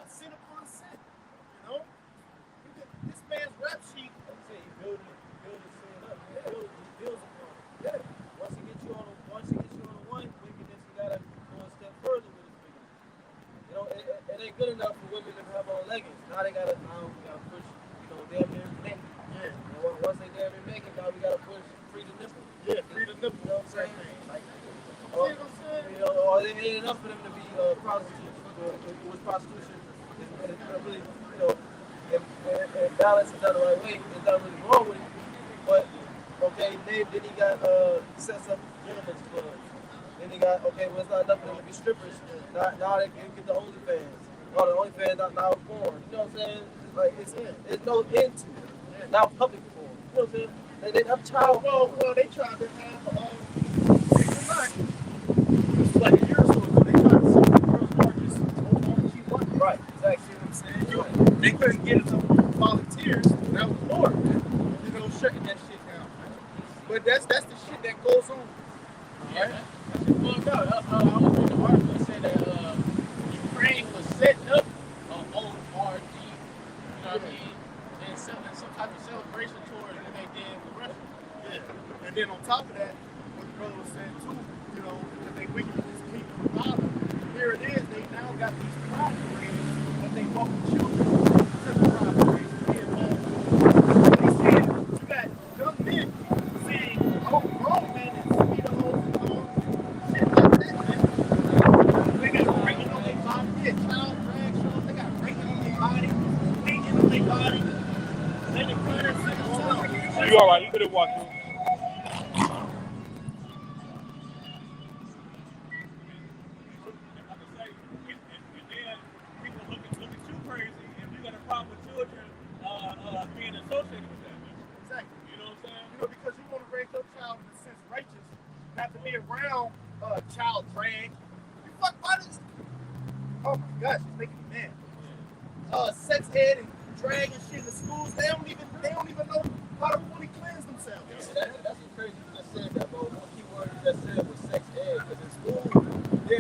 Sin upon sin. You know? This man's rap sheet. I'm saying he builds sin up. He builds upon it. Yeah. Once he gets you on the one wickedness, you gotta go a step further with his wickedness. You know, it ain't good enough for women to have on leggings. Now we gotta push, damn near naked. Yeah. And once they damn near naked, now we gotta push free the nipple. Yeah, free the nipple. You know what I'm saying? Like, Or it ain't enough for them to be prostitutes. It was prostitution. It's really, and balance is done the right way. There's nothing really wrong with it. But okay, then he got sets up gentlemen's clubs. Then he got it's not enough for them to be strippers. Now they can get the OnlyFans. Oh, the OnlyFans now porn. You know what I'm saying? Like it's no end to it. Now public porn. You know what I'm saying? They have child. well, they tried to have like a year or so ago, they tried to sell the girls' markets over she wanted. Right, exactly. You know what I'm saying? They couldn't get enough volunteers. That was Lord. You know, shutting that shit down. But that's the shit that goes on. Yeah, that's just fucked up. I was reading the article that said that Ukraine was setting up an old RD, you know what I mean, and some type of celebration tour that they did with Russia. Yeah. And then on top of that, what the brother was saying too, you know, that they wicked this kingdom of God. Here it is, they now got these pride parades, but they welcome children to the pride parades to be involved. They said, you got young men saying, oh, grown men and speedos and all shit like that, man. They got breaking on their body, yeah, child drag shows, they got breaking on their body, painting on their body, and then they put it in the You all right? You could have walked in. Being associated with that. Exactly. You know what I'm saying? You know, because you want to raise your child in a sense righteous, not to be around child drag. You fuck buddies. Oh my gosh, it's making me mad. Sex ed and drag and shit in the schools, they don't even know how to fully cleanse themselves. That's crazy. You just said that, bro. One key word you just said was sex ed. Because in school, they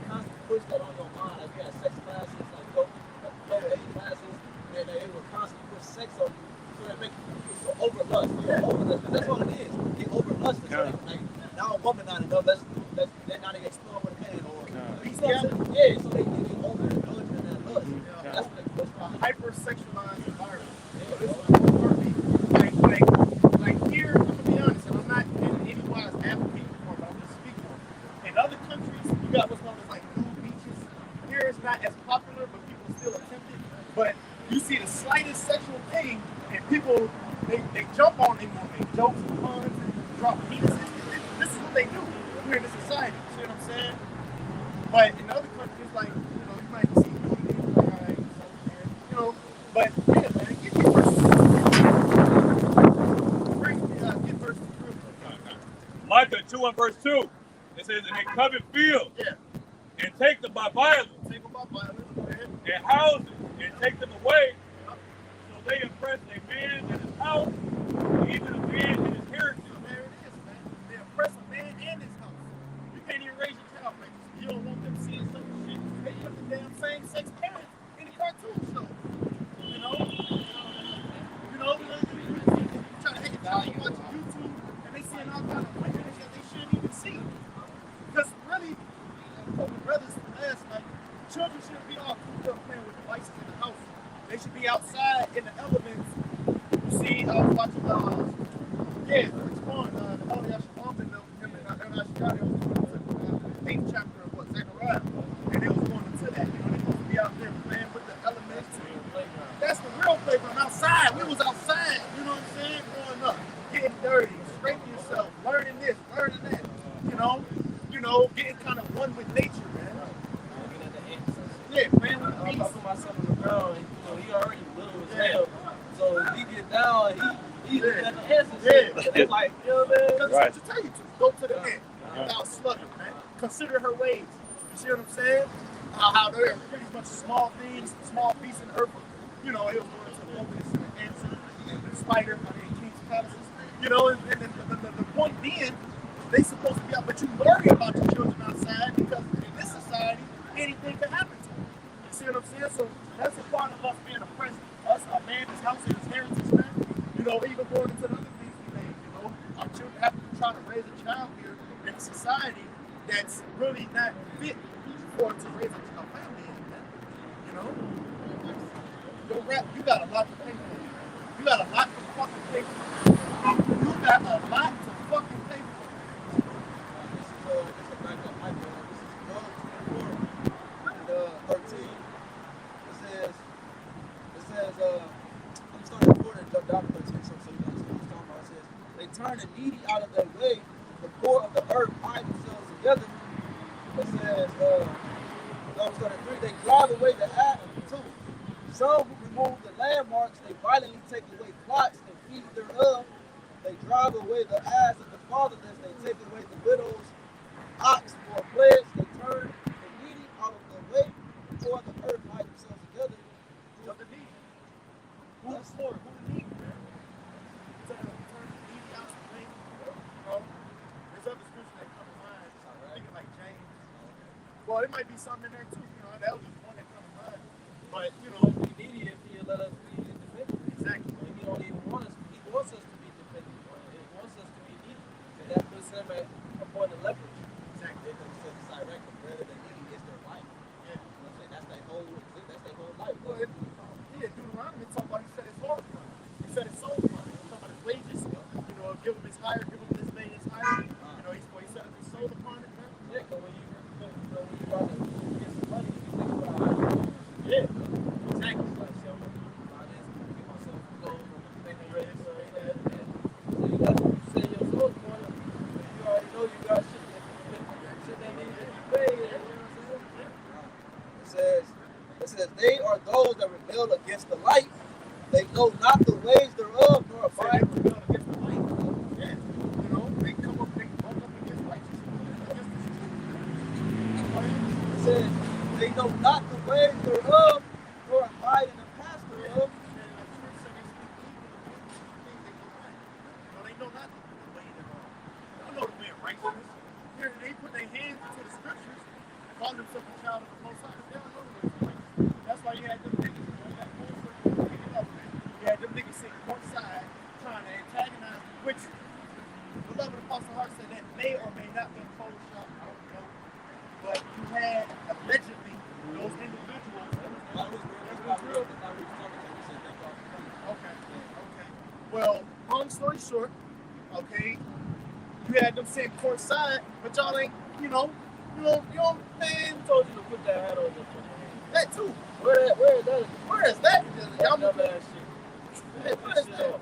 constantly push that on your mind. Like you had sex classes, like co-ed classes, and they would constantly push sex on you. So they make you so overlust. Overlust. That's all it is. Get overlust. Yeah. Like, now a woman not enough. Now they explore with a man or Yeah. yeah. So they overindulge in that lust. Yeah. That's what they push on. Hyper-sexualized environment. So this is like here, I'm gonna be honest, and I'm not in any wise advocating for it, but I'm just speaking for it. In other countries, you got what's known as like nude beaches. Here it's not as popular, but people still attempt it. But you see the slightest sexual thing, and people they jump on them when they jokes and puns and drop penises. This is what they do. We're in this society. See what I'm saying? But in other countries, like, you might see nudity, but yeah, man, get verses. Get verses through. Micah 2 and verse 2. It says, and they covet fields Yeah. and take them by violence, Take them by violence, man. and houses and take them away. So they oppress a man in his house, even a man in his heritage. There it is, man. They oppress a man and his house. You can't even raise your child right. You don't want them seeing some shit. They have the damn same-sex parents in the cartoon show. You try to hate your child, you watch YouTube, and they seeing all kind of women that they shouldn't even see. Because really, what my brothers last night, children shouldn't be all cooped up playing with devices in the house. They should be outside in the elements. You see, I was watching the Holy Ashram and him and Ashram, was going to the 8th chapter of Zechariah. And they was going into that. They supposed to be out there playing with the elements. That's the real playground outside. We was outside, you know what I'm saying? Growing up, getting dirty, scraping yourself, learning this, learning that. Getting kind of one with nature, man. Yeah, playing with the I beast. put myself on the ground, and he already little as hell. So he get down, he looking at the ants and shit. It's like, Because Right. to tell you to go to the end without slugging, man. Consider her ways. You see what I'm saying? How they're pretty much small things, small beasts in the earth. It was going to the locusts and the ants and the spider, king's palaces. And the point being, they supposed to be out, but you worry about your children outside because in this society, anything can happen to them. You see what I'm saying? So that's a part of us being oppressed. Us, our man, his house, and his heritage, man. Even going into the other things we made, our children have to try to raise a child here in a society that's really not fit for to raise a family in, man. Your rap, you got a lot to pay for. You got a lot to fucking pay for. You got a lot to fucking pay for. This is a backup Michael. This is Job 24 and 13. It says, I'm starting to record and jump down to 13, so you understand what I'm talking about. It says, they turn the needy out of their way, the poor of the earth hide themselves together. It says, Job 33, they drive away the ass. 2. Some who remove the landmarks, they violently take away plots and feed thereof. They drive away the ass of the fatherless, they take away the widow's ox for a pledge, they turn the needy out of the way, the poor of the earth hide themselves together. Who's the needy? Who's the poor? Who's the needy, man? Turn the needy out of the way. There's other scriptures that come to mind. I'm thinking like James. Well, it might be something in there too. That was just one that come to mind. But, Be needy if he let us be independent. exactly. He don't even want us. He wants us to be dependent. He wants us to be needy. And that puts him at a point of leverage. Exactly. It's direct, rather than needy is their life. Yeah. That's their whole life. Well, Deuteronomy talk about he said his Lord's money. He said his soul's money. He talk about his wages. Give him his hire, give him his wages hire. He set up his soul upon it, man. Yeah, but when you about to get some money, you think about it. Yeah. Exactly. It's like, so, buy this, get myself a gold, make me ready for that. So you got to say your soul's money. You already know you got shit that needs to be paid. You know what I'm saying? It says, they are those that rebel against the light. They know not the ways thereof, nor abide. They rebel against the light. Yeah. They come up, they bump up against righteousness. It says, they know not the ways thereof, nor abide in the paths thereof. They know not the way thereof. They don't know the way of righteousness. They put their hands into the scriptures and call themselves a child of the Most High. They don't know the way of righteousness. That's why you had them niggas doing that whole circle picking up, man. You had them niggas sitting one side trying to antagonize, which beloved Apostle Hart said that may or may not be Photoshop. I don't know. But you had allegedly those individuals. Okay. Well, long story short, okay, you had them sitting courtside, but y'all ain't, you don't, man. Told you to put that hat on. That too. Where is that? Where is that? Y'all Dumb ass shit. What is that?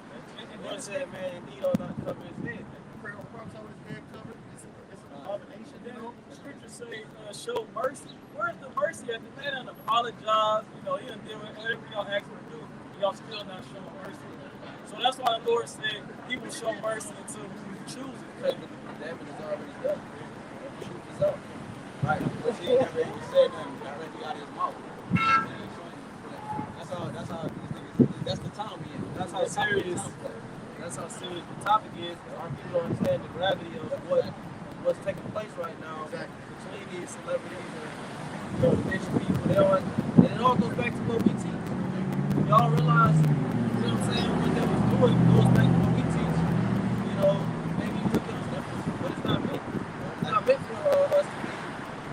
said, man, indeed ought not cover his head. Pray on cross over his head covered. It's an abomination, you know. The scriptures say, show mercy. Where's the mercy at the man done apologize? You know, he done did whatever y'all asked him to do. Y'all still not showing mercy. So that's why the Lord said he will show mercy until who he chooses. Because the damage is already done. The truth is up. Right? Because he ain't never even said nothing directly out of his mouth. That's the time we in. That's how serious the topic is. Our people don't understand the gravity of what's taking place right now between these celebrities and the rich people. And it all goes back to what we teach. Y'all realize, you know what I'm saying, what they was doing goes back to what we teach. You know, maybe you look at us different, but it's not meant. It's not meant for us to be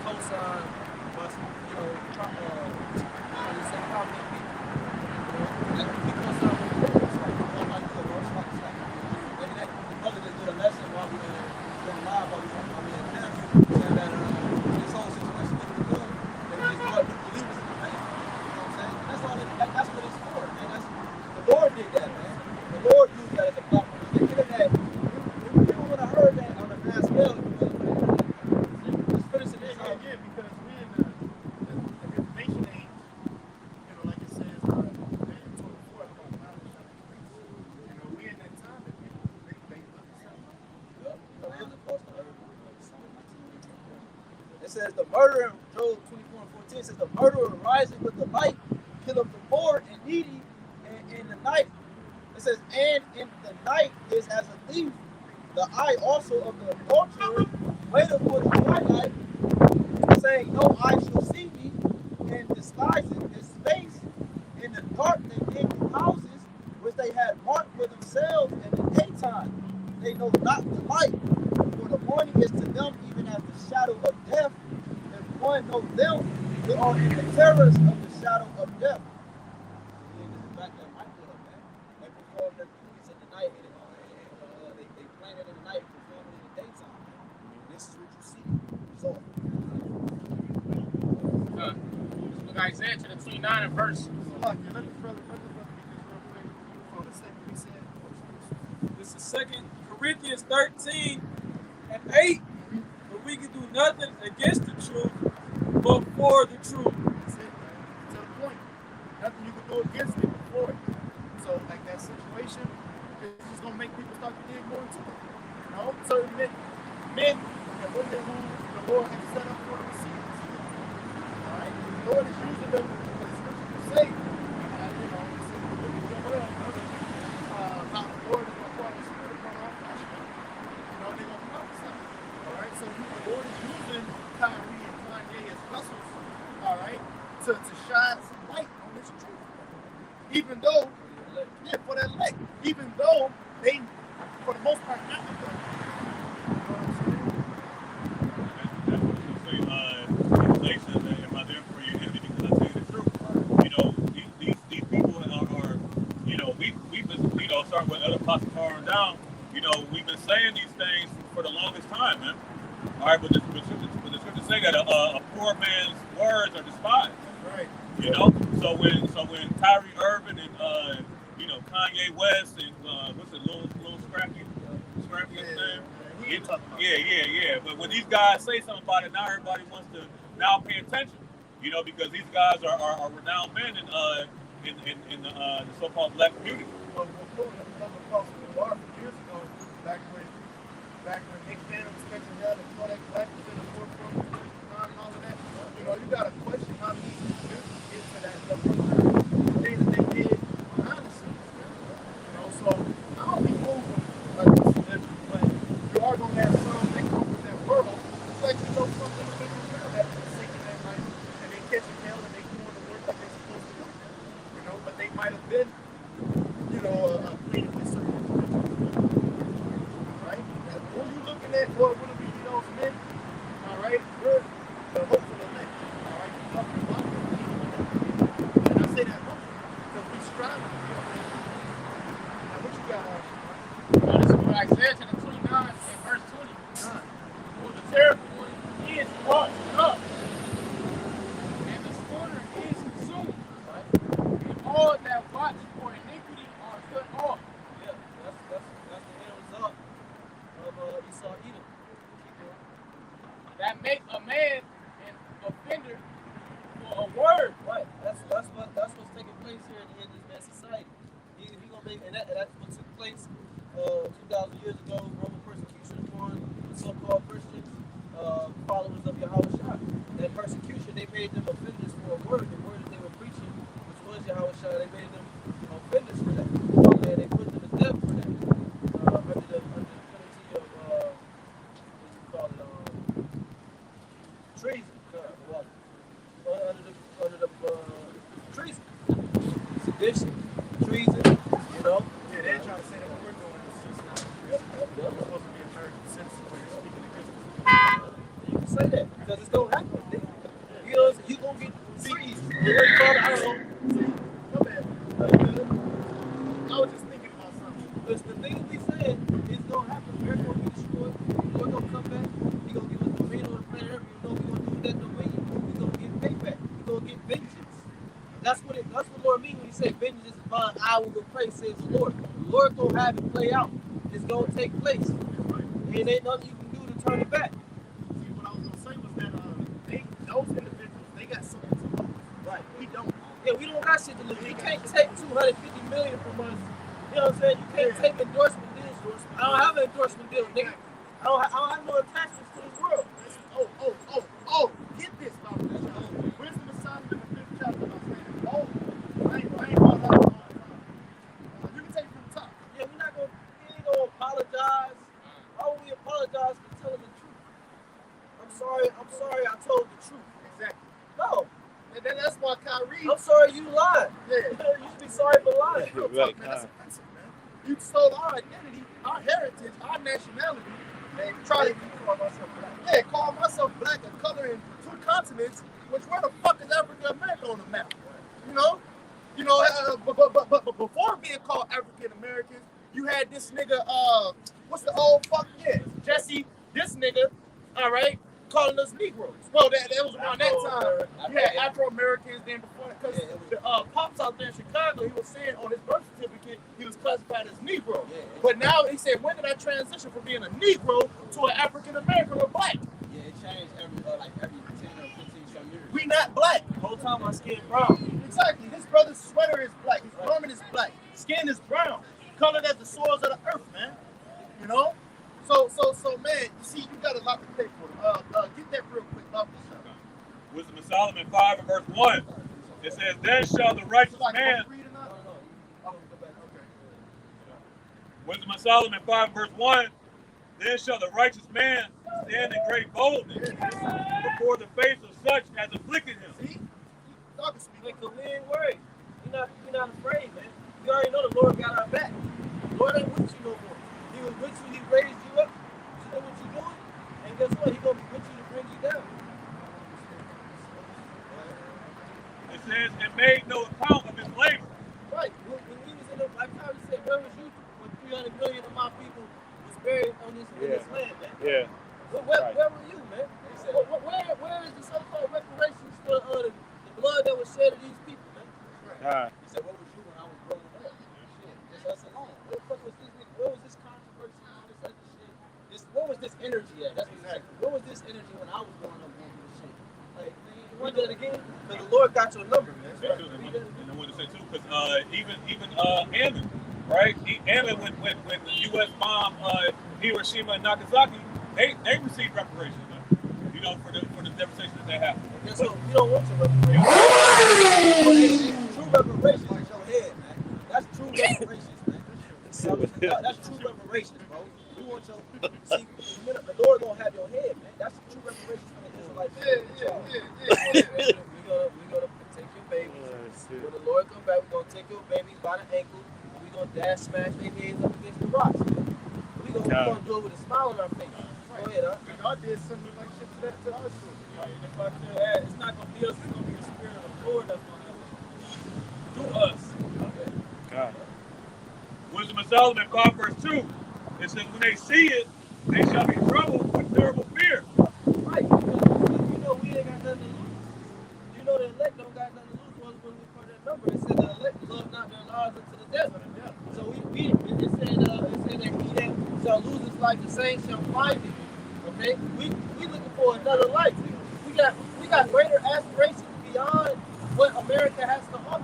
co-signed by some, you know, prominent people. Like, we co-sign with the it's like, oh my God, bro, it's like, maybe that brother just did a lesson while we were live, while we in camp, saying that this whole situation is good. They just want to believers in the faith. You know what I'm saying? That's all. That's what it's for, man. The Lord did that, man. The Lord used that as a platform. If they did that, you would have heard that on a mass scale. Let's finish it this out. Yeah, because we in the information age, you know, like it says, Matthew 24 about knowledge shall increase. You know, we in that time that people, they look at something. It says the murderer, Job 24 and 14 says the murderer rising with the light, kill up the poor and needy in the night. It says, and in the night is as a thief. The eye also of the adulterer waiteth for the twilight, saying, no eye shall see me, and disguising his face. In the dark they came to houses which they had marked for themselves in the daytime. They know not the light, for the morning is to them even as the shadow of death. If one knows them, they are in the terrors of the shadow of death. Back that mic up, man. They perform their duties in the night, and they plan it in the night, perform it in the daytime. This is what you see. So, Look, Isaiah to the 29 and verse. Let this brother get this real quick. For the sake we said. This is 2 Corinthians 13 and 8. But we can do nothing against the truth, but for the truth. That's it, man. To the point. Nothing you can do against it before it. So, like that situation, it's just gonna make people start to dig more into it. You know, certain men that what they want, the Lord has set up for the receivers. All right, the Lord is using them for the scripture to say, you know, it's in the book of Joel, about the Lord is gonna pour the Spirit upon all flesh. You know, they're gonna prophesy. All right, so the Lord is using Kyrie and Kanye as vessels. All right, to shine some light on this truth. Even though, for that elect, even though they, for the most part, not the good. You know what I'm saying? That's what you say, inflation, am I there for you, Anthony, because I tell you the truth. You know, these people are you know, we've been, you know, starting with other apostles far down, you know, we've been saying these things for the longest time, man. All right, but the scripture say that a poor man's words are despised. Right. You know, so when Kyrie Irving and you know, Kanye West and what's it, Lil Scrappy his name? Yeah. But when these guys say something about it, now everybody wants to now pay attention. You know, because these guys are renowned men in the so-called black community. Well, before the cross the bar years ago, back when Nick Cannon was catching down and Kodak Black was in the forefront and all of that, you know, you got to question how these people get to that level. The things that they did behind the scenes. You know, so I don't be moving like this celebrity, but you are going to have some that come from that world. It's like, you know, something that people feel that they're singing that night and they catching hell and they doing the work that they're supposed to do. You know, but they might have been, you know, creatively certain. Right? And who you looking at, boy, will it be those men? All right? We're the hopeful elect. All right? You're talking about them. And I say that hopeful because we strive to be on that. Now, what you got, Now, this is what Isaiah to the 29 and verse 20. For the terrible one is brought up, and the scorner is consumed. Right? And all that watch for iniquity are cut off. yeah, that's man an offender for a word. Right. That's what's taking place here in this man's society. He gonna make, and that's what took place 2,000 years ago. Roman persecution upon the so-called Christians, followers of Yahweh Shah. That persecution, they made them offenders for a word. The word that they were preaching, which was Yahweh Shah, they made them offenders for that. And they put them to death for that. Under the penalty of what you call it, treason. Under the treason, sedition, treason. You know. Yeah, they're trying to say that what we're doing is just not. We're supposed to be American citizens when you're speaking to Christians. You can say that because it's gonna happen. You know, you gonna get trees. I don't know. My bad. I was just thinking about something. Because the thing we said is gonna happen. America gonna be destroyed. We're gonna come back. He gonna give us dominion on the planet Earth. You know we gonna do that dominion. We gonna get payback. We gonna get vengeance. That's what the Lord means when he said vengeance is mine, I will repay, says the Lord. The Lord gonna have it play out. It's gonna take place. And ain't nothing you can do to turn it back. See, what I was gonna say was that those individuals, they got something to lose. Right. We don't. Yeah, we don't got shit to lose. You can't take $250 million from us. You know what I'm saying? You can't take endorsement deals. I don't have an endorsement deal, nigga. I don't have no attachments to this world. Oh, get this, Bible. Wisdom of Solomon in the 5th chapter. I ain't brought that up all the time. You can take it from the top. Yeah, we ain't gonna apologize. Why would we apologize for telling the truth? I'm sorry I told the truth. Exactly. No. And then that's why Kyrie. I'm sorry you lied. Yeah. You should be sorry for lying. Real Right, talk, man, that's offensive, man. You stole our identity, our heritage, our nationality, and try to call myself black. Yeah, call myself black and color in 2 continents, which where the fuck is African America on the map? You know, but before being called African Americans, you had this nigga, what's the old fuck? Yeah, Jesse, this nigga, all right, calling us Negroes. Well, that was around that time. You had Afro Americans, then before, because the pops out there in Chicago, he was saying on his birth certificate he was classified as Negro. But now he said, when did I transition from being a Negro to an African American or black? Yeah, it changed every 10 or 15 some years. We not black. The whole time my skin brown. Exactly. His brother's sweater is black. His garment is black. Skin is brown. Colored as the soils of the earth, man. You know? So, man, you see, you got a lot to pay for. Get that real quick. Wisdom of Solomon 5 and verse 1. It says, then shall the righteous man. Wisdom of Solomon 5 verse 1. Then shall the righteous man stand in great boldness before the face of such as afflicted him. See? Because we ain't worried. We're not afraid, man. You already know the Lord got our back. The Lord ain't with you no more. He was with you, he raised you up. You know what you're doing? And guess what? He's going to be with you to bring you down. It says, and made no account of his labor. Right. When we was in the, like how we said, where was you when 300 million of my people was buried on this, in this land, man? Yeah. Where were you, man? Where is the so-called reparations for the blood that was shed of these people, man? He said, what was you when I was growing up? Shit, just us alone. Where the fuck was this? Where was this controversy and all this other shit? Where was this energy at? That's what he's saying. Where was this energy when I was growing up going through this shit? Like, you want that again? Because the Lord got your number, man. And I wanted to say too, because even Ammon, right? Ammon, when the U.S. bombed Hiroshima and Nagasaki, they received reparations, man. You know, for the devastation that they have. Guess what? You don't want your reparations. True reparations is your head, man. That's true reparations, man. That's true reparations, bro. We want your see. The Lord gonna have your head, man. That's true reparations for the Israelites. We gonna take your baby. When the Lord come back, we're gonna take your baby by the ankle. And we're gonna dash smash their heads up against the rocks. We're gonna do it with a smile on our face. Go ahead, huh? Y'all did something like shit to that to our school. If I could add, it's not going to be us, it's going to be the Spirit of the Lord that's going to do us. God. Wisdom of Solomon 5 verse 2. It says, when they see it, they shall be troubled with terrible fear. Right. You know we ain't got nothing to lose. You know the elect don't got nothing to lose when we put that number. It said the elect love not their lives into the desert. So it said that he that shall lose his life, the same shall find it. Okay? We looking for another life. we got greater aspirations beyond what America has to offer.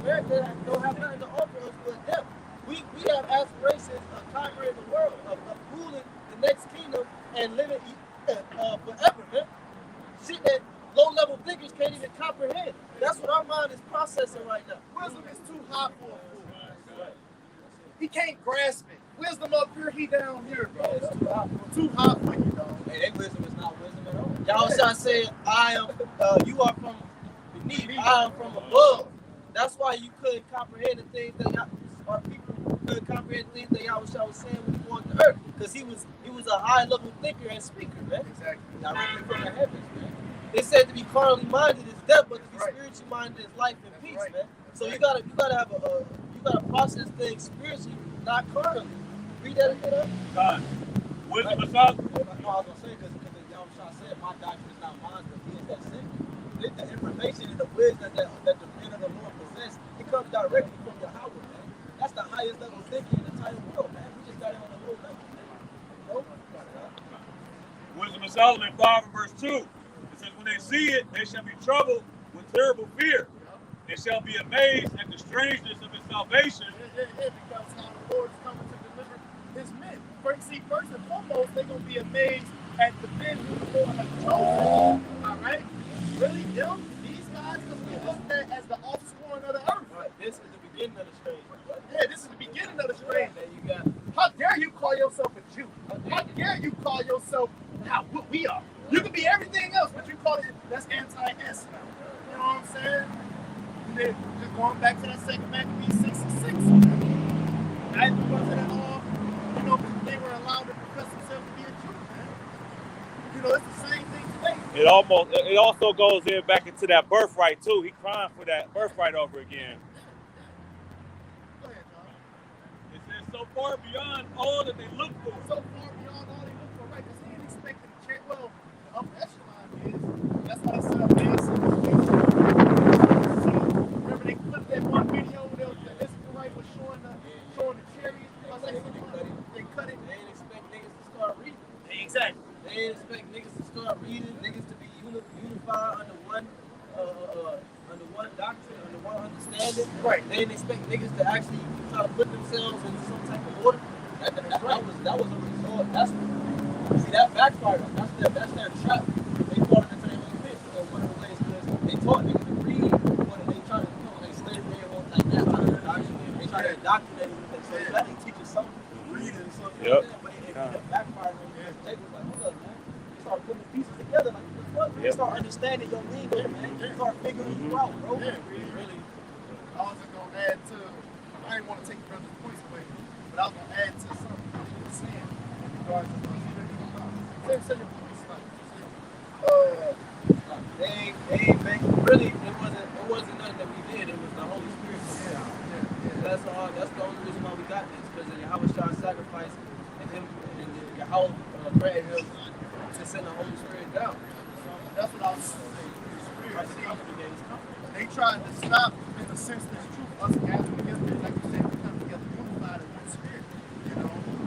America don't have nothing to offer us but death. We have aspirations of conquering the world, of ruling the next kingdom and living forever, man. Shit that low-level thinkers can't even comprehend. That's what our mind is processing right now. Wisdom is too high for a fool. He can't grasp it. Wisdom up here, he down here, bro. It's too high. Too high for you, dog. Hey, that wisdom is not wisdom at all. Y'all shall say, you are from beneath, I am from above. That's why you couldn't comprehend the things that our people couldn't comprehend the things that y'all was saying when he walked the earth. Because he was a high-level thinker and speaker, man. Exactly. Directly from the heavens, man. They said to be carnally minded is death, but to be spiritually minded is life and peace, man. So you gotta have you gotta process things spiritually, not carnally. Read that again. God. Wisdom of Solomon. No, I was gonna say because Yahweh Shah said, "My doctrine is not mine, but He is that sent me." The information and the wisdom that the men of the Lord possess, it comes directly from Yahweh, man. That's the highest level thinking in the entire world, man. We just got it on the low level, man. Wisdom of Solomon 5 and verse 2. It says, when they see it, they shall be troubled with terrible fear. They shall be amazed at the strangeness of His salvation. Because how the Lord is coming to deliver His men. First and foremost, they're going to be amazed at the men who the Lord has chosen. All right? Really, them, these guys, because we looked at as the offspring of the earth. Right. This is the beginning of the strange. Yeah, this is the beginning of the strange. Then you got How dare you call yourself a Jew? How dare you call yourself what we are? You can be everything else, but you call it, that's anti-S now. You know what I'm saying? And then just going back to that second Maccabees 6 and 6. That wasn't at all, they were allowed to profess themselves to be a Jew, man. It's the same thing today. It also goes in back into that birthright too. He crying for that birthright over again. Go ahead, John. It says, so far beyond all that they look for. So far beyond all they look for, right? Because he ain't expecting to change. Well, the upper echelon is. That's why they set up massive. So, remember they clipped that one video where the Israelite was showing the chariots? They cut it. they ain't expect niggas to start reading. Exactly. They ain't expect niggas to start reading, niggas to be unified under one doctrine, under one understanding. Right. They didn't expect niggas to actually try to put themselves in some type of order. That was a result. See, that backfired. That's their trap. They fall into the same pit. So one of the ways was they taught niggas to read, but they try to they slave their whole like that out of their doctrine. They try to indoctrinate you with that. So that they teach you something, reading and something. Yep. But it backfired on them. They was like, hold up, man. You start putting the pieces together like what the fuck? You start understanding your lingo, man. You start figuring you out, bro. Yeah, really. I was just going to add to, I didn't want to take brother's points away, but I was going to add to something that he was saying in regards to say your points. They ain't make really. It wasn't nothing that we did. It was the Holy Spirit. Yeah. That's all. That's the only reason why we got this, because of Yahweh Shah's sacrifice and him and Yahweh praying him to send the Holy Spirit down. That's what I was saying. They tried to stop in the sense that's true us gathering together, like you said, we come together unified in one spirit.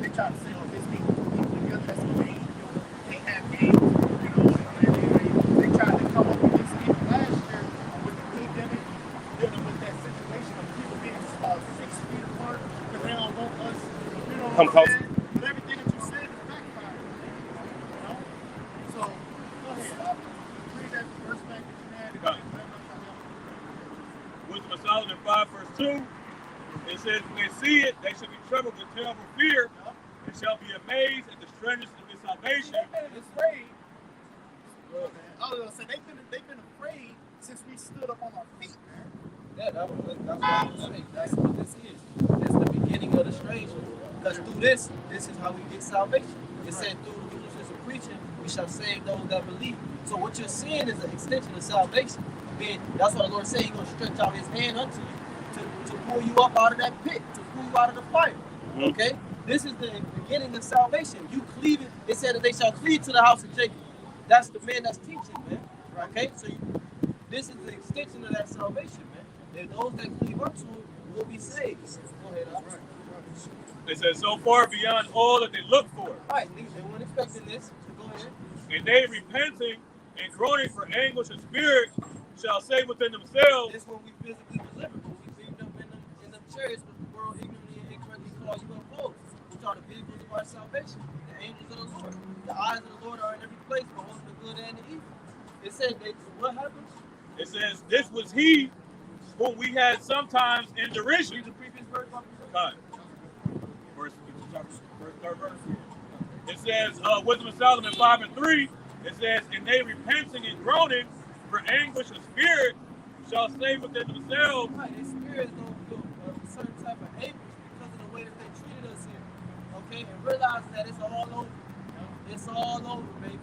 They tried to say, oh, this needs to be together, that's a game. Can't have games. And they tried to come up with this even last year with the pandemic, dealing with that situation of people being 6 feet apart, because they don't want us, Come close. But everything that you said is backfired. So, go ahead. Read that verse back that you had. Wisdom of Solomon 5 verse 2. It says, when they see it, they shall be troubled with terrible fear, and shall be amazed at the strangeness of His salvation. They've been afraid. I was gonna say they've been afraid since we stood up on our feet, man. Yeah, that's what I was saying. That's what this is. It's the beginning of the strange. Because through this is how we get salvation. It said through the foolishness of preaching, we shall save those that believe. So what you're seeing is an extension of salvation. That's what the Lord said. He's going to stretch out His hand unto you to pull you up out of that pit, to pull you out of the fire. Okay? This is the beginning of salvation. You cleave it. It said that they shall cleave to the house of Jacob. That's the man that's teaching, man. Okay? So this is the extension of that salvation, man. And those that cleave unto it will be saved. Go ahead, all right. It says, so far beyond all that they look for. Right, they weren't expecting this. So go ahead. And they repenting and groaning for anguish of spirit shall say within themselves. This when we physically delivered, when we beamed up in them chariots with the world ignorantly and incorrectly called UFOs, which are the vehicles of our salvation, the angels of the Lord. The eyes of the Lord are in every place, beholding the good and the evil. It said, what happens? It says, this was he whom we had sometimes in derision. Read the previous verse. Right. Third verse. It says, Wisdom of Solomon 5:3. It says, and they repenting and groaning for anguish of spirit shall say within themselves. Right, their spirits don't feel a certain type of anguish because of the way that they treated us here. Okay, and realize that it's all over. It's all over, baby.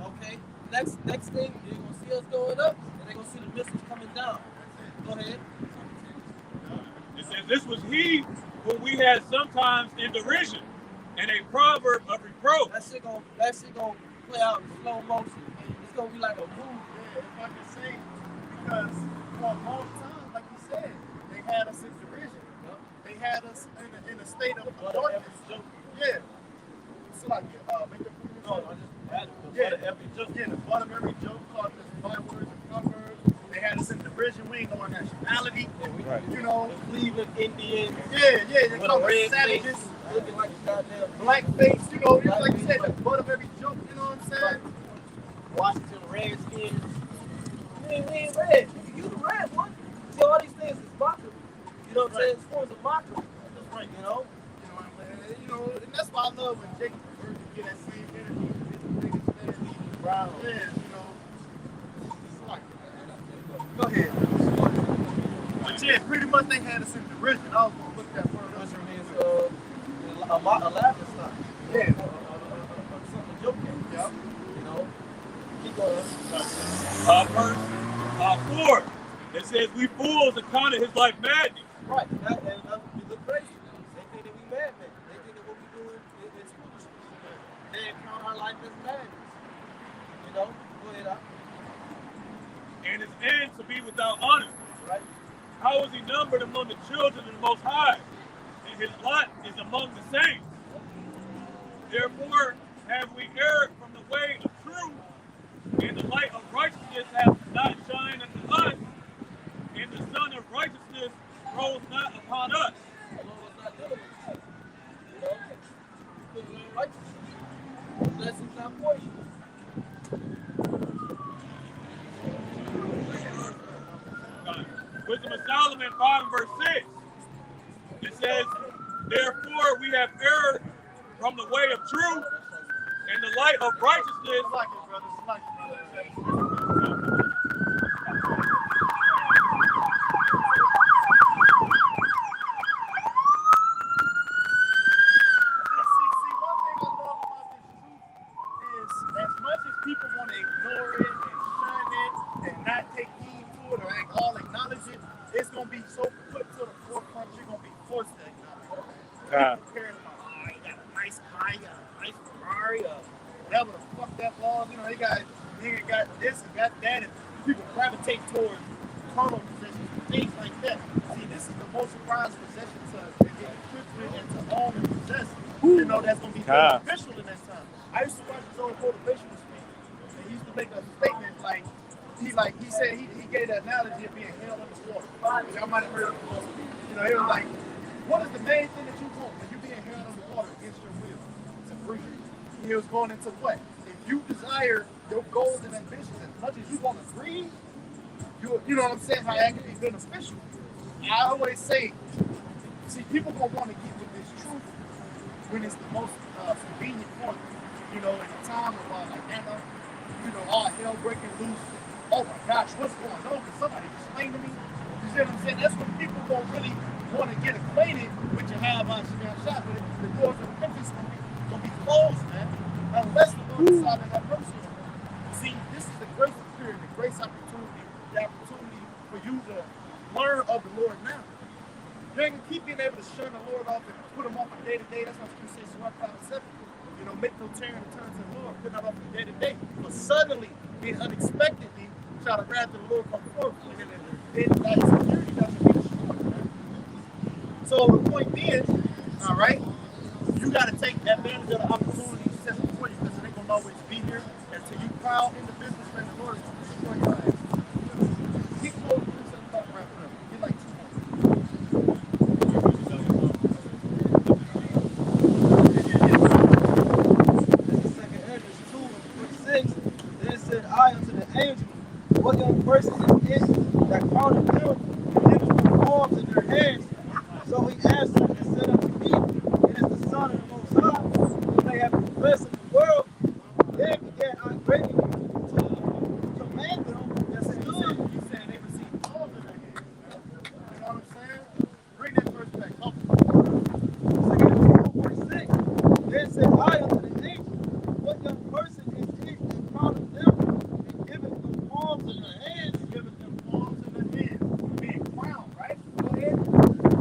Okay. Next thing, they're gonna see us going up, and they're gonna see the missiles coming down. Go ahead. It says, this was he whom we had sometimes in derision, and a proverb of reproach. That shit gonna play out in slow motion. It's gonna be like a movie. Yeah, if I can say, because for a long time, like you said, they had us in derision. They had us in a state of darkness. Yeah. So like, make the the butt of every joke called this bywords and proverbs. They had us in derision. We ain't know our nationality. Right. You know. Cleveland Indians. Yeah. They With call a us red savages. face, looking like a goddamn Black face, you know, like you said, the butt of every joke, you know what I'm saying? Washington Redskins. We ain't red. You the red one. See, all these things is mockery. You know what I'm saying? It's forms of mockery. That's right, you know? You know, and that's why I love when Jake Bird get that same energy. Brown. Yeah, you know. It's like, go ahead. But yeah, pretty much they had us in derision. I was going to look that word up. A laughing stock. Yeah. Something joking. Yep. You know? Keep going. Verse 4. It says, we fools accounted his life madness. Right. And we look crazy. They think that we madmen. They think that what we doing is foolishness. They count our life as madness. You know? Go ahead, Doc. And his end to be without honor. Right? How is he numbered among the children of the Most High? And his lot is among the saints. Therefore have we erred from the way of truth, and the light of righteousness hath not shined unto us, and the sun of righteousness rose not upon us. The Lord was not dealing with us. You know? Because we're in righteousness. Blessings not for you. Wisdom of Solomon 5:6. It says, therefore we have erred from the way of truth, and the light of righteousness. I like it, brothers. I like it, brothers. Compared to my, he got a nice car, he got a nice Ferrari, whatever the fuck that was, you know, he got this and got that, and people gravitate towards carnal possessions, things like that. See, this is the most prized possession to get equipped with and to own and possess. You know, that's going to be beneficial in that time. I used to watch his own motivational speech, and he used to make a statement like, he said he gave the analogy of being held under water. Y'all might have heard of it. You know, he was like, what is the main thing that you want when you're being held under water against your will? To breathe. He was going into what? If you desire your goals and ambitions as much as you want to breathe, you know what I'm saying, how that can be beneficial. I always say, see, people gonna want to get with this truth when it's the most convenient for them. You know, in a time of like Anna, you know, all hell breaking loose. Oh my gosh, what's going on? Can somebody explain to me? You see what I'm saying? That's when people gonna really want to get acquainted with your shot, but the doors of repentance gonna be closed, man. Unless the Lord decided to have mercy on them. See, this is the grace period, the grace opportunity, the opportunity for you to learn of the Lord now. You ain't gonna keep being able to shun the Lord off and put him off from day to day. That's why you say Surah 5:7. You know, make no turn and turn to the Lord, put that off from day to day. But suddenly, being unexpectedly, try to wrath of the Lord come forth. And then that security doesn't be destroyed, man. So the point being, all right, you got to take advantage of the opportunities set before you because they ain't gonna always be here. And So you proud individuals that the Lord is destroy your ass. Keep close to yourself about wrapping up. Get like 2:46, then it said, I unto the angel, what young person is it that crowned them, given palms in their hands? So he answered and said unto me, it is the Son of the Most High, whom they have confessed in the world. Then began I greatly to command them that stood. He's saying they received palms in their hands. You know what I'm saying? Bring that verse back. Up. 2:46, then said I unto the angel, what young person is it that crowned them and given them palms in their hands? Giving them palms in their hands. Being crowned, right? Go ahead.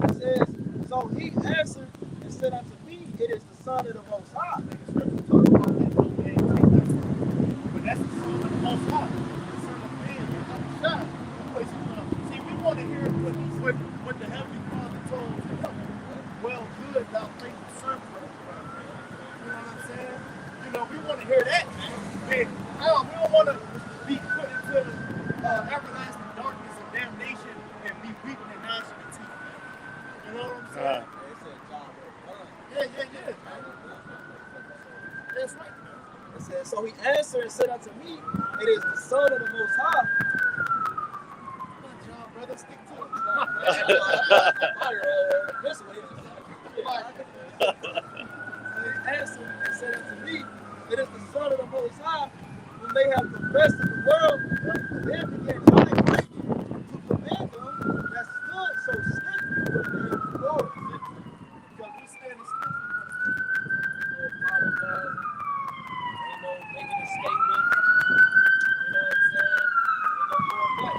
It says, so he answered and said unto me, it is the Son of the Most High. But that's the Son of the Most High. The Son of Man. That's not shot. See, we want to hear what the Heavenly Father told him. Well, good, thou faithful servant. You know what I'm saying? You know, we want to hear that. Man, we don't want to be put into everlasting darkness and damnation and be weeping and gnashing of teeth. You know what I'm saying? Yeah. That's right. It says, so he answered and said unto me, it is the Son of the Most High. Come on, John, brother, stick to it. This way. So he answered and said unto me, it is the Son of the Most High, whom they have confessed in the world. Then began I greatly to command them that stood so stiffly for the name of the Lord. Because we standing still. Apologizing, making a statement. You know what I'm saying? Ain't no going back.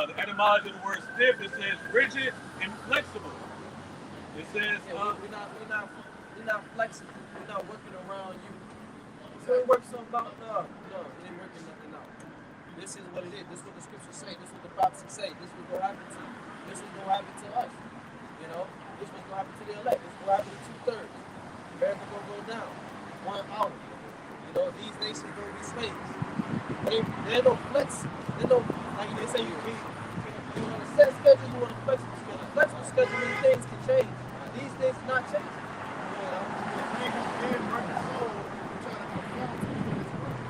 The etymology of the word stiff, it says rigid and flexible. It says, We're not flexible. We're not working around you. So it works something out. No, it ain't working nothing out. This is what it is. This is what the scriptures say. This is what the prophecies say. This is what's gonna happen to you. This is gonna happen to us. You know, this is what's gonna happen to the elect. This is gonna happen to 2/3. America gonna go down. 1 hour. You know, these nations gonna be slaves. They don't flex. They don't, like they say, you want to set schedule, you want a flexible schedule. Flexible schedule means things can change. These things not changing. You know?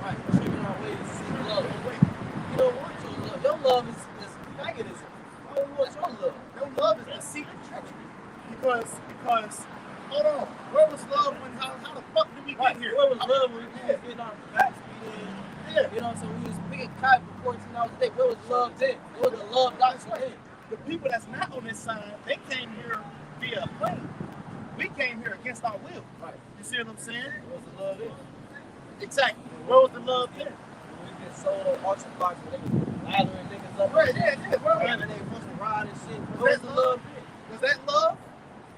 Right, tricking our ways to seek love. You don't want your love. Your love is paganism. I don't want your love. Your love is deceit and treachery. Because, hold on, where was love when, how the fuck did we get here? Where was love when we was getting our backs beat in? Yeah. You know what I'm saying? We was picking cotton for 14 hours a day. Where was love then? Where was the love doctrine then? The people that's not on this side, they came here via a plane. We came here against our will. Right. You see what I'm saying? Where was the love then? Exactly. Where was the love there? We get sold on auction blocks where they was lathering niggas up. Right, yeah. Where was And they fucking ride and shit. Where was the love then? Was that love?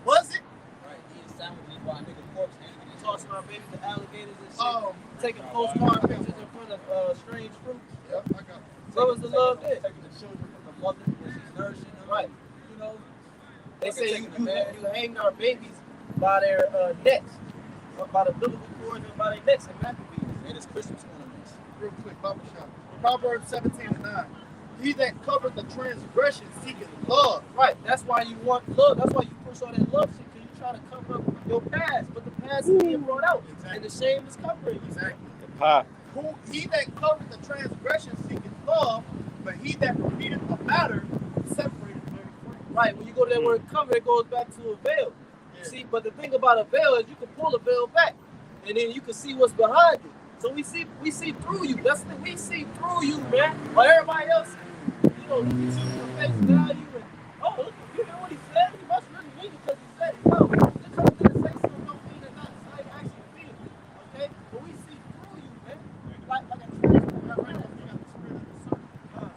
Was it? Right, eating sandwiches by a nigga corpse, tossing our babies to alligators and shit. Oh. Taking postcard pictures in front of strange fruit. Yep, I got it. Where was the love there? Taking the children from the mother when she's nourishing them. Right. You know, They say you hang our babies by their necks, by the biblical cords and by their necks in Maccabees. and it's Christmas ornaments. Real quick, Bible shot. Proverbs 17:9. He that covered the transgression seeketh love. Right. That's why you want love. That's why you push all that love shit, because you try to cover up your past, but the past is being brought out, and the shame is covering you. Exactly. He that covered the transgression seeketh love, but he that repeateth the matter separated very free. Right. When you go to that word cover, it goes back to a veil. Yeah. See, but the thing about a veil is you can pull a veil back, and then you can see what's behind it. So we see through you. That's the we see through you, man. While everybody else, you know, you see your face value and look, you hear what he said? He must really mean it because he said it. No, just because he didn't say something don't mean it's not like actually feel it. Okay? But we see through you, man. Like a transformer right now. You got the spirit of discernment.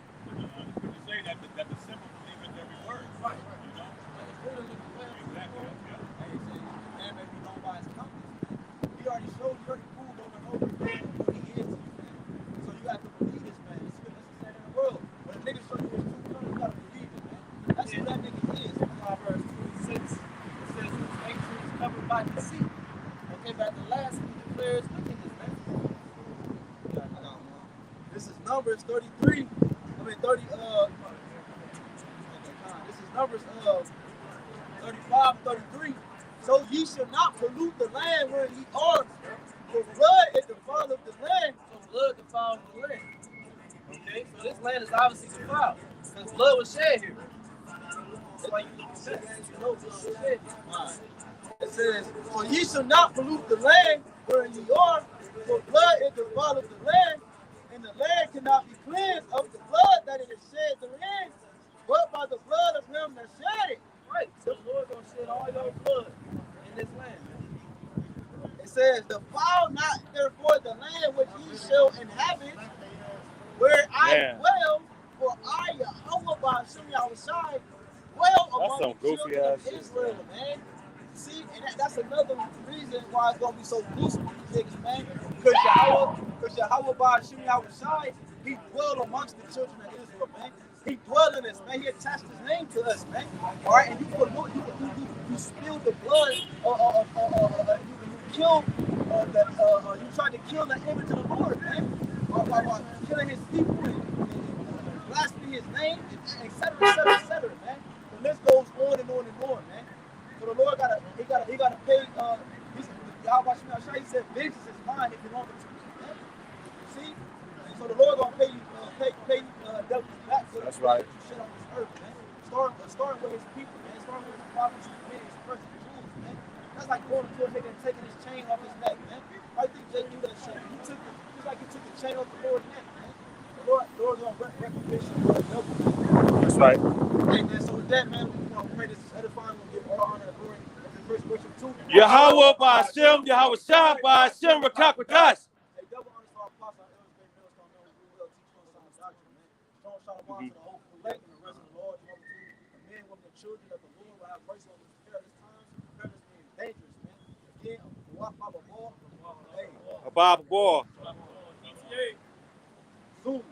You say that the simple believe in every word. Right. You know? Like a literally, Exactly. Yeah. see who that nigga is. Proverbs 26, it says his nature is covered by deceit. Okay, but the last one declares wickedness, man. Yeah, I got one. This is Numbers 33. I mean 30. This is Numbers 35, 33. So ye shall not pollute the land where ye are, for blood is the fall of the land. So blood defiles the land. Okay, so this land is obviously defiled because blood was shed here. That's why you know blood was shed here. Right. It says, for ye shall not pollute the land where ye are, for blood is the fall of the land, and the land cannot be cleansed of the blood that it is shed therein, but by the blood of him that shed it. Right. So the Lord gonna shed all your blood in this land, man. It says, defile not therefore the land which ye shall inhabit, where I dwell, for I, Yahweh, by Hashem Yahushai, dwell among some the children goofy-ass of shit, Israel, man. See, and that's another reason why it's gonna be so gruesome for these niggas, man. Because Yahweh by Hashem Yahushai, he dwell amongst the children of Israel, man. He dwell in us, man. He attached his name to us, man. All right, and you spill the blood, you kill you tried to kill the image of the Lord, man, by killing his people and blaspheming his name, etc., man. The list goes on and on and on, man. So the Lord gotta pay. Yahweh he said, "Vengeance is mine; it belongs to me." Man. See, and so the Lord gonna pay you, devils back. So that's right. Shit on this earth, man. Starting with his people, man. Starting with his prophets, his men, his first Jews, man. That's like going to a nigga and taking his chain off his neck, man. I think Jay knew that shit. Just like he took the chain off the Lord's neck, man. The Lord gonna recognize you for the devil, man. That's right. Hey, man. So with that, man, we gonna pray this is edifying. We'll give all honor and glory. First worship too. Yahweh by Hashem, Yahweh Shah by Hashem, Rakakwadash. Hey, double honors to our apostle, our elders, great millstone, man. We will teach on sound doctrine, man. Strong shalom to the whole elect and the rest of the Lord. The men, women, and children of the Lord will have mercy on these perilous times. Perilous means dangerous, man. Again, walk by the wall. Hey, A Bible boy. Yeah. Zoom.